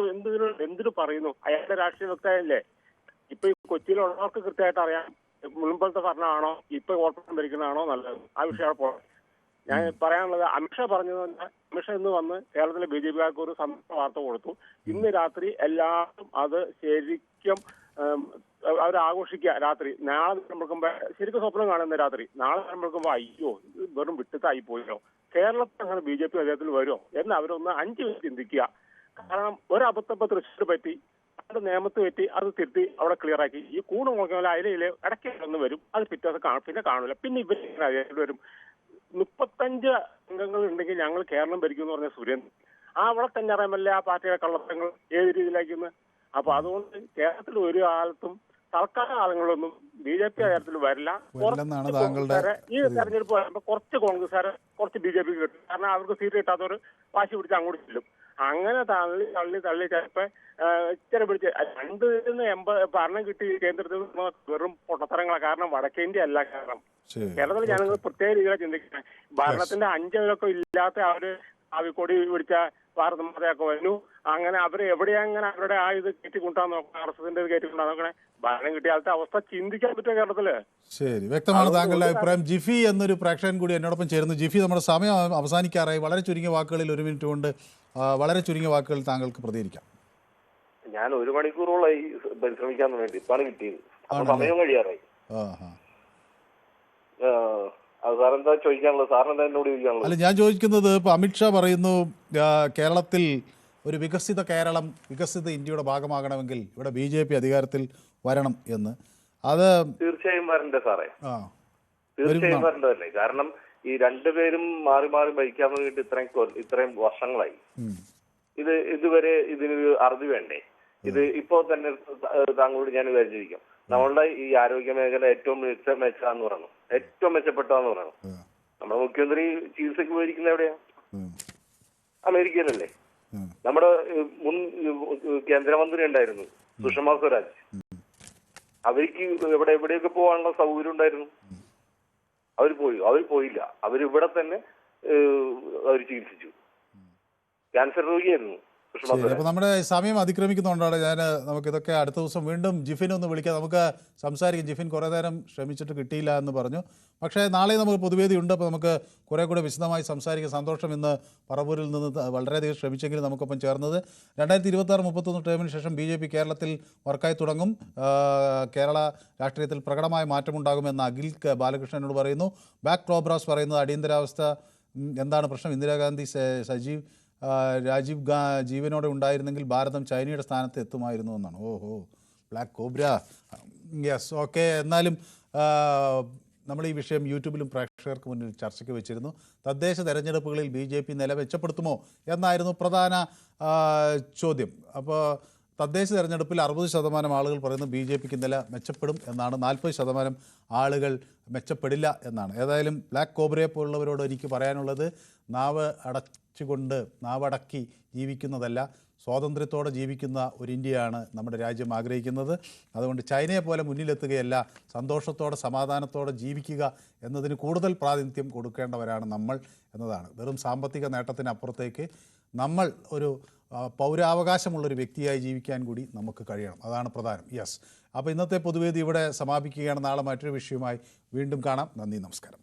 എന്തിനു പറയുന്നു? അയാളുടെ രാഷ്ട്രീയ വക്താവല്ലേ? ഇപ്പൊ ഈ കൊച്ചിയിലുള്ളവർക്ക് കൃത്യമായിട്ട് അറിയാം മുൻപത്തെ ഭരണമാണോ ഇപ്പൊ കോർപ്പറേഷൻ ഭരിക്കുന്നതാണോ നല്ലത്. ആ വിഷയം പോകാം. ഞാൻ പറയാനുള്ളത് അമിത്ഷാ പറഞ്ഞത് തന്നെ, അമിത്ഷാ ഇന്ന് വന്ന് കേരളത്തിലെ BJPക്കാർക്ക് ഒരു സന്തോഷ വാർത്ത കൊടുത്തു. ഇന്ന് രാത്രി എല്ലാവരും അത് ശരിക്കും അവർ ആഘോഷിക്കുക. രാത്രി നാളെ നോക്കുമ്പോ ശരിക്കും സ്വപ്നം കാണുന്ന രാത്രി നാളെ നോക്കുമ്പോ അയ്യോ ഇത് വെറും വിട്ടിത്തായി പോയല്ലോ, കേരളത്തിൽ അങ്ങനെ BJP അദ്ദേഹത്തിൽ വരുമോ എന്ന് അവരൊന്ന് 5 മിനിറ്റ് ചിന്തിക്കുക. കാരണം ഒരബദ്ധം തൃശ്ശൂർ പറ്റി, നിയമത്ത് പറ്റി അത് തിരുത്തി അവിടെ ക്ലിയർ ആക്കി. ഈ കൂണ് മുളക്കുന്ന അതിലെ ഇടയ്ക്ക് ഒന്ന് വരും, അത് പിറ്റേ ദിവസം പിന്നെ കാണൂല. പിന്നെ ഇവർ വരും. 35 അംഗങ്ങൾ ഉണ്ടെങ്കിൽ ഞങ്ങൾ കേരളം ഭരിക്കും എന്ന് പറഞ്ഞ സുരേന്ദ്രൻ അവിടെ തന്നെ അറിയാമല്ല ആ പാർട്ടിയുടെ കള്ളത്തങ്ങൾ ഏത് രീതിയിലാക്കുന്നു. അപ്പൊ അതുകൊണ്ട് കേരളത്തിൽ ഒരു കാലത്തും സർക്കാർ കാലങ്ങളൊന്നും BJP കാര്യത്തിൽ വരില്ല. ഈ തെരഞ്ഞെടുപ്പ് വരുമ്പോൾ കുറച്ച് കോൺഗ്രസ്സുകാരെ കുറച്ച് BJP കിട്ടും. കാരണം അവർക്ക് സീറ്റ് കിട്ടാത്തവർ വാശി പിടിച്ച് അങ്ങോട്ട് ചെല്ലും. അങ്ങനെ തള്ളി ചിലപ്പോ ഇച്ചിരി പിടിച്ച് 280 ഭരണം കിട്ടി കേന്ദ്രത്തിൽ വെറും പൊട്ടത്തരങ്ങളാണ്. കാരണം വടക്കേന്ത്യ അല്ല കാരണം കേരളത്തിൽ ജനങ്ങൾ പ്രത്യേക രീതിയിലാണ് ചിന്തിക്കുന്നത്. ഭരണത്തിന്റെ 5 ഇല്ലാത്ത അവര് ആവിക്കൊടി പിടിച്ച ഭാരതമാതയൊക്കെ വരുന്നു. അങ്ങനെ അവര് എവിടെയങ്ങനെ അവരുടെ ആ ഇത് കയറ്റിക്കൊണ്ടാൻ നോക്കണം, RSSന്റെ കയറ്റിക്കൊണ്ടാൻ നോക്കണേ. ഭരണം കിട്ടിയ ആളത്തെ അവസ്ഥ ചിന്തിക്കാൻ പറ്റുമോ കേരളത്തില്? ശരി, വ്യക്തമാണ് താങ്കളുടെ അഭിപ്രായം. ജിഫി എന്നൊരു പ്രേക്ഷകൻ കൂടി എന്നോടൊപ്പം ചേരുന്നു. ജിഫി, നമ്മുടെ സമയം അവസാനിക്കാറായി. വളരെ ചുരുങ്ങിയ വാക്കുകളിൽ 1 മിനിറ്റ് കൊണ്ട് വളരെ ചുരുങ്ങിയ വാക്കുകളിൽ താങ്കൾക്ക് പ്രതികരിക്കാം. ഞാൻ 1 മണിക്കൂറോളായി പരിശ്രമിക്കാൻ വേണ്ടി ഇപ്പാണ് കിട്ടിയത്. സമയം കഴിയാറായി. സാറെന്താ ചോദിക്കാനുള്ളത്? സാറിനെന്താ എന്നോട് ചോദിക്കാനുള്ളത്? അല്ല, ഞാൻ ചോദിക്കുന്നത് ഇപ്പോൾ അമിത്ഷാ പറയുന്നു കേരളത്തിൽ ഒരു വികസിത കേരളം, വികസിത ഇന്ത്യയുടെ ഭാഗമാകണമെങ്കിൽ ഇവിടെ BJP അധികാരത്തിൽ വരണം എന്ന്. അത് തീർച്ചയായും വരണ്ടേ സാറേ, തീർച്ചയായും വരേണ്ടതല്ലേ? കാരണം ഈ രണ്ടുപേരും മാറി മാറി ഭരിക്കാൻ വേണ്ടിയിട്ട് ഇത്രയും വർഷങ്ങളായി. ഇതുവരെ ഇതിനൊരു അറുതി വേണ്ടേ? ഇത് ഇപ്പോ തന്നെ താങ്കളോട് ഞാൻ വിചാരിച്ചിരിക്കും, നമ്മളുടെ ഈ ആരോഗ്യ മേഖല ഏറ്റവും മെച്ചമെന്ന് പറയുന്നു, ഏറ്റവും മെച്ചപ്പെട്ടതെന്ന് പറയുന്നു. നമ്മുടെ മുഖ്യമന്ത്രി ചികിത്സയ്ക്ക് പോയിരിക്കുന്നത് എവിടെയാ? അമേരിക്കയിലല്ലേ? നമ്മുടെ മുൻ കേന്ദ്രമന്ത്രി ഉണ്ടായിരുന്നു സുഷമ സ്വരാജ്, അവർക്ക് എവിടെയൊക്കെ പോകാനുള്ള സൗകര്യം ഉണ്ടായിരുന്നു. അവർ പോയില്ല. അവരിവിടെ തന്നെ അവർ ചികിത്സിച്ചു. ക്യാൻസർ രോഗിയായിരുന്നു. അപ്പോൾ നമ്മുടെ സമയം അതിക്രമിക്കുന്നതുകൊണ്ടാണ് നമുക്കിതൊക്കെ അടുത്ത ദിവസം വീണ്ടും ജിഫിനെ ഒന്ന് വിളിക്കാം, നമുക്ക് സംസാരിക്കാം. ജിഫിൻ കുറേ നേരം ശ്രമിച്ചിട്ട് കിട്ടിയില്ല എന്ന് പറഞ്ഞു. പക്ഷേ നാളെ നമുക്ക് പൊതുവേദി ഉണ്ട്, അപ്പോൾ നമുക്ക് കുറേ കൂടെ വിശദമായി സംസാരിക്കാം. സന്തോഷം ഇന്ന് പറവൂരിൽ നിന്ന് വളരെയധികം ശ്രമിച്ചെങ്കിലും നമുക്കൊപ്പം ചേർന്നത്. 2026-31 ടേമിന് ശേഷം BJP കേരളത്തിൽ വർക്കായി തുടങ്ങും. കേരള രാഷ്ട്രീയത്തിൽ പ്രകടമായ മാറ്റമുണ്ടാകുമെന്ന് അഖിൽ ബാലകൃഷ്ണനോട് പറയുന്നു. ബാക്ക് ക്ലോബ്രാസ് പറയുന്നത് അടിയന്തരാവസ്ഥ എന്താണ് പ്രശ്നം? ഇന്ദിരാഗാന്ധി രാജീവ് ജീവനോടെ ഉണ്ടായിരുന്നെങ്കിൽ ഭാരതം ചൈനയുടെ സ്ഥാനത്ത് എത്തുമായിരുന്നു എന്നാണ്. ഓഹോ, ബ്ലാക്ക് കോബ്ര. Yes, okay. എന്നാലും നമ്മൾ ഈ വിഷയം യൂട്യൂബിലും പ്രേക്ഷകർക്ക് മുന്നിൽ ചർച്ചയ്ക്ക് വെച്ചിരുന്നു. തദ്ദേശ തെരഞ്ഞെടുപ്പുകളിൽ BJP നില മെച്ചപ്പെടുത്തുമോ എന്നായിരുന്നു പ്രധാന ചോദ്യം. അപ്പോൾ തദ്ദേശ തെരഞ്ഞെടുപ്പിൽ 60% ആളുകൾ പറയുന്നു BJPക്ക് നില മെച്ചപ്പെടും എന്നാണ്. 40% ആളുകൾ മെച്ചപ്പെടില്ല എന്നാണ്. ഏതായാലും ബ്ലാക്ക് കോബ്രയെ പോലുള്ളവരോട് എനിക്ക് പറയാനുള്ളത്, നാവടക്കി ജീവിക്കുന്നതല്ല, സ്വാതന്ത്ര്യത്തോടെ ജീവിക്കുന്ന ഒരു ഇന്ത്യയാണ് നമ്മുടെ രാജ്യം ആഗ്രഹിക്കുന്നത്. അതുകൊണ്ട് ചൈനയെ പോലെ മുന്നിലെത്തുകയല്ല, സന്തോഷത്തോടെ സമാധാനത്തോടെ ജീവിക്കുക എന്നതിന് കൂടുതൽ പ്രാതിനിധ്യം കൊടുക്കേണ്ടവരാണ് നമ്മൾ എന്നതാണ്. വെറും സാമ്പത്തിക നേട്ടത്തിനപ്പുറത്തേക്ക് നമ്മൾ ഒരു പൗരാവകാശമുള്ളൊരു വ്യക്തിയായി ജീവിക്കാൻ കൂടി നമുക്ക് കഴിയണം. അതാണ് പ്രധാനം. യെസ്, അപ്പോൾ ഇന്നത്തെ പൊതുവേദി ഇവിടെ സമാപിക്കുകയാണ്. നാളെ മറ്റൊരു വിഷയവുമായി വീണ്ടും കാണാം. നന്ദി, നമസ്കാരം.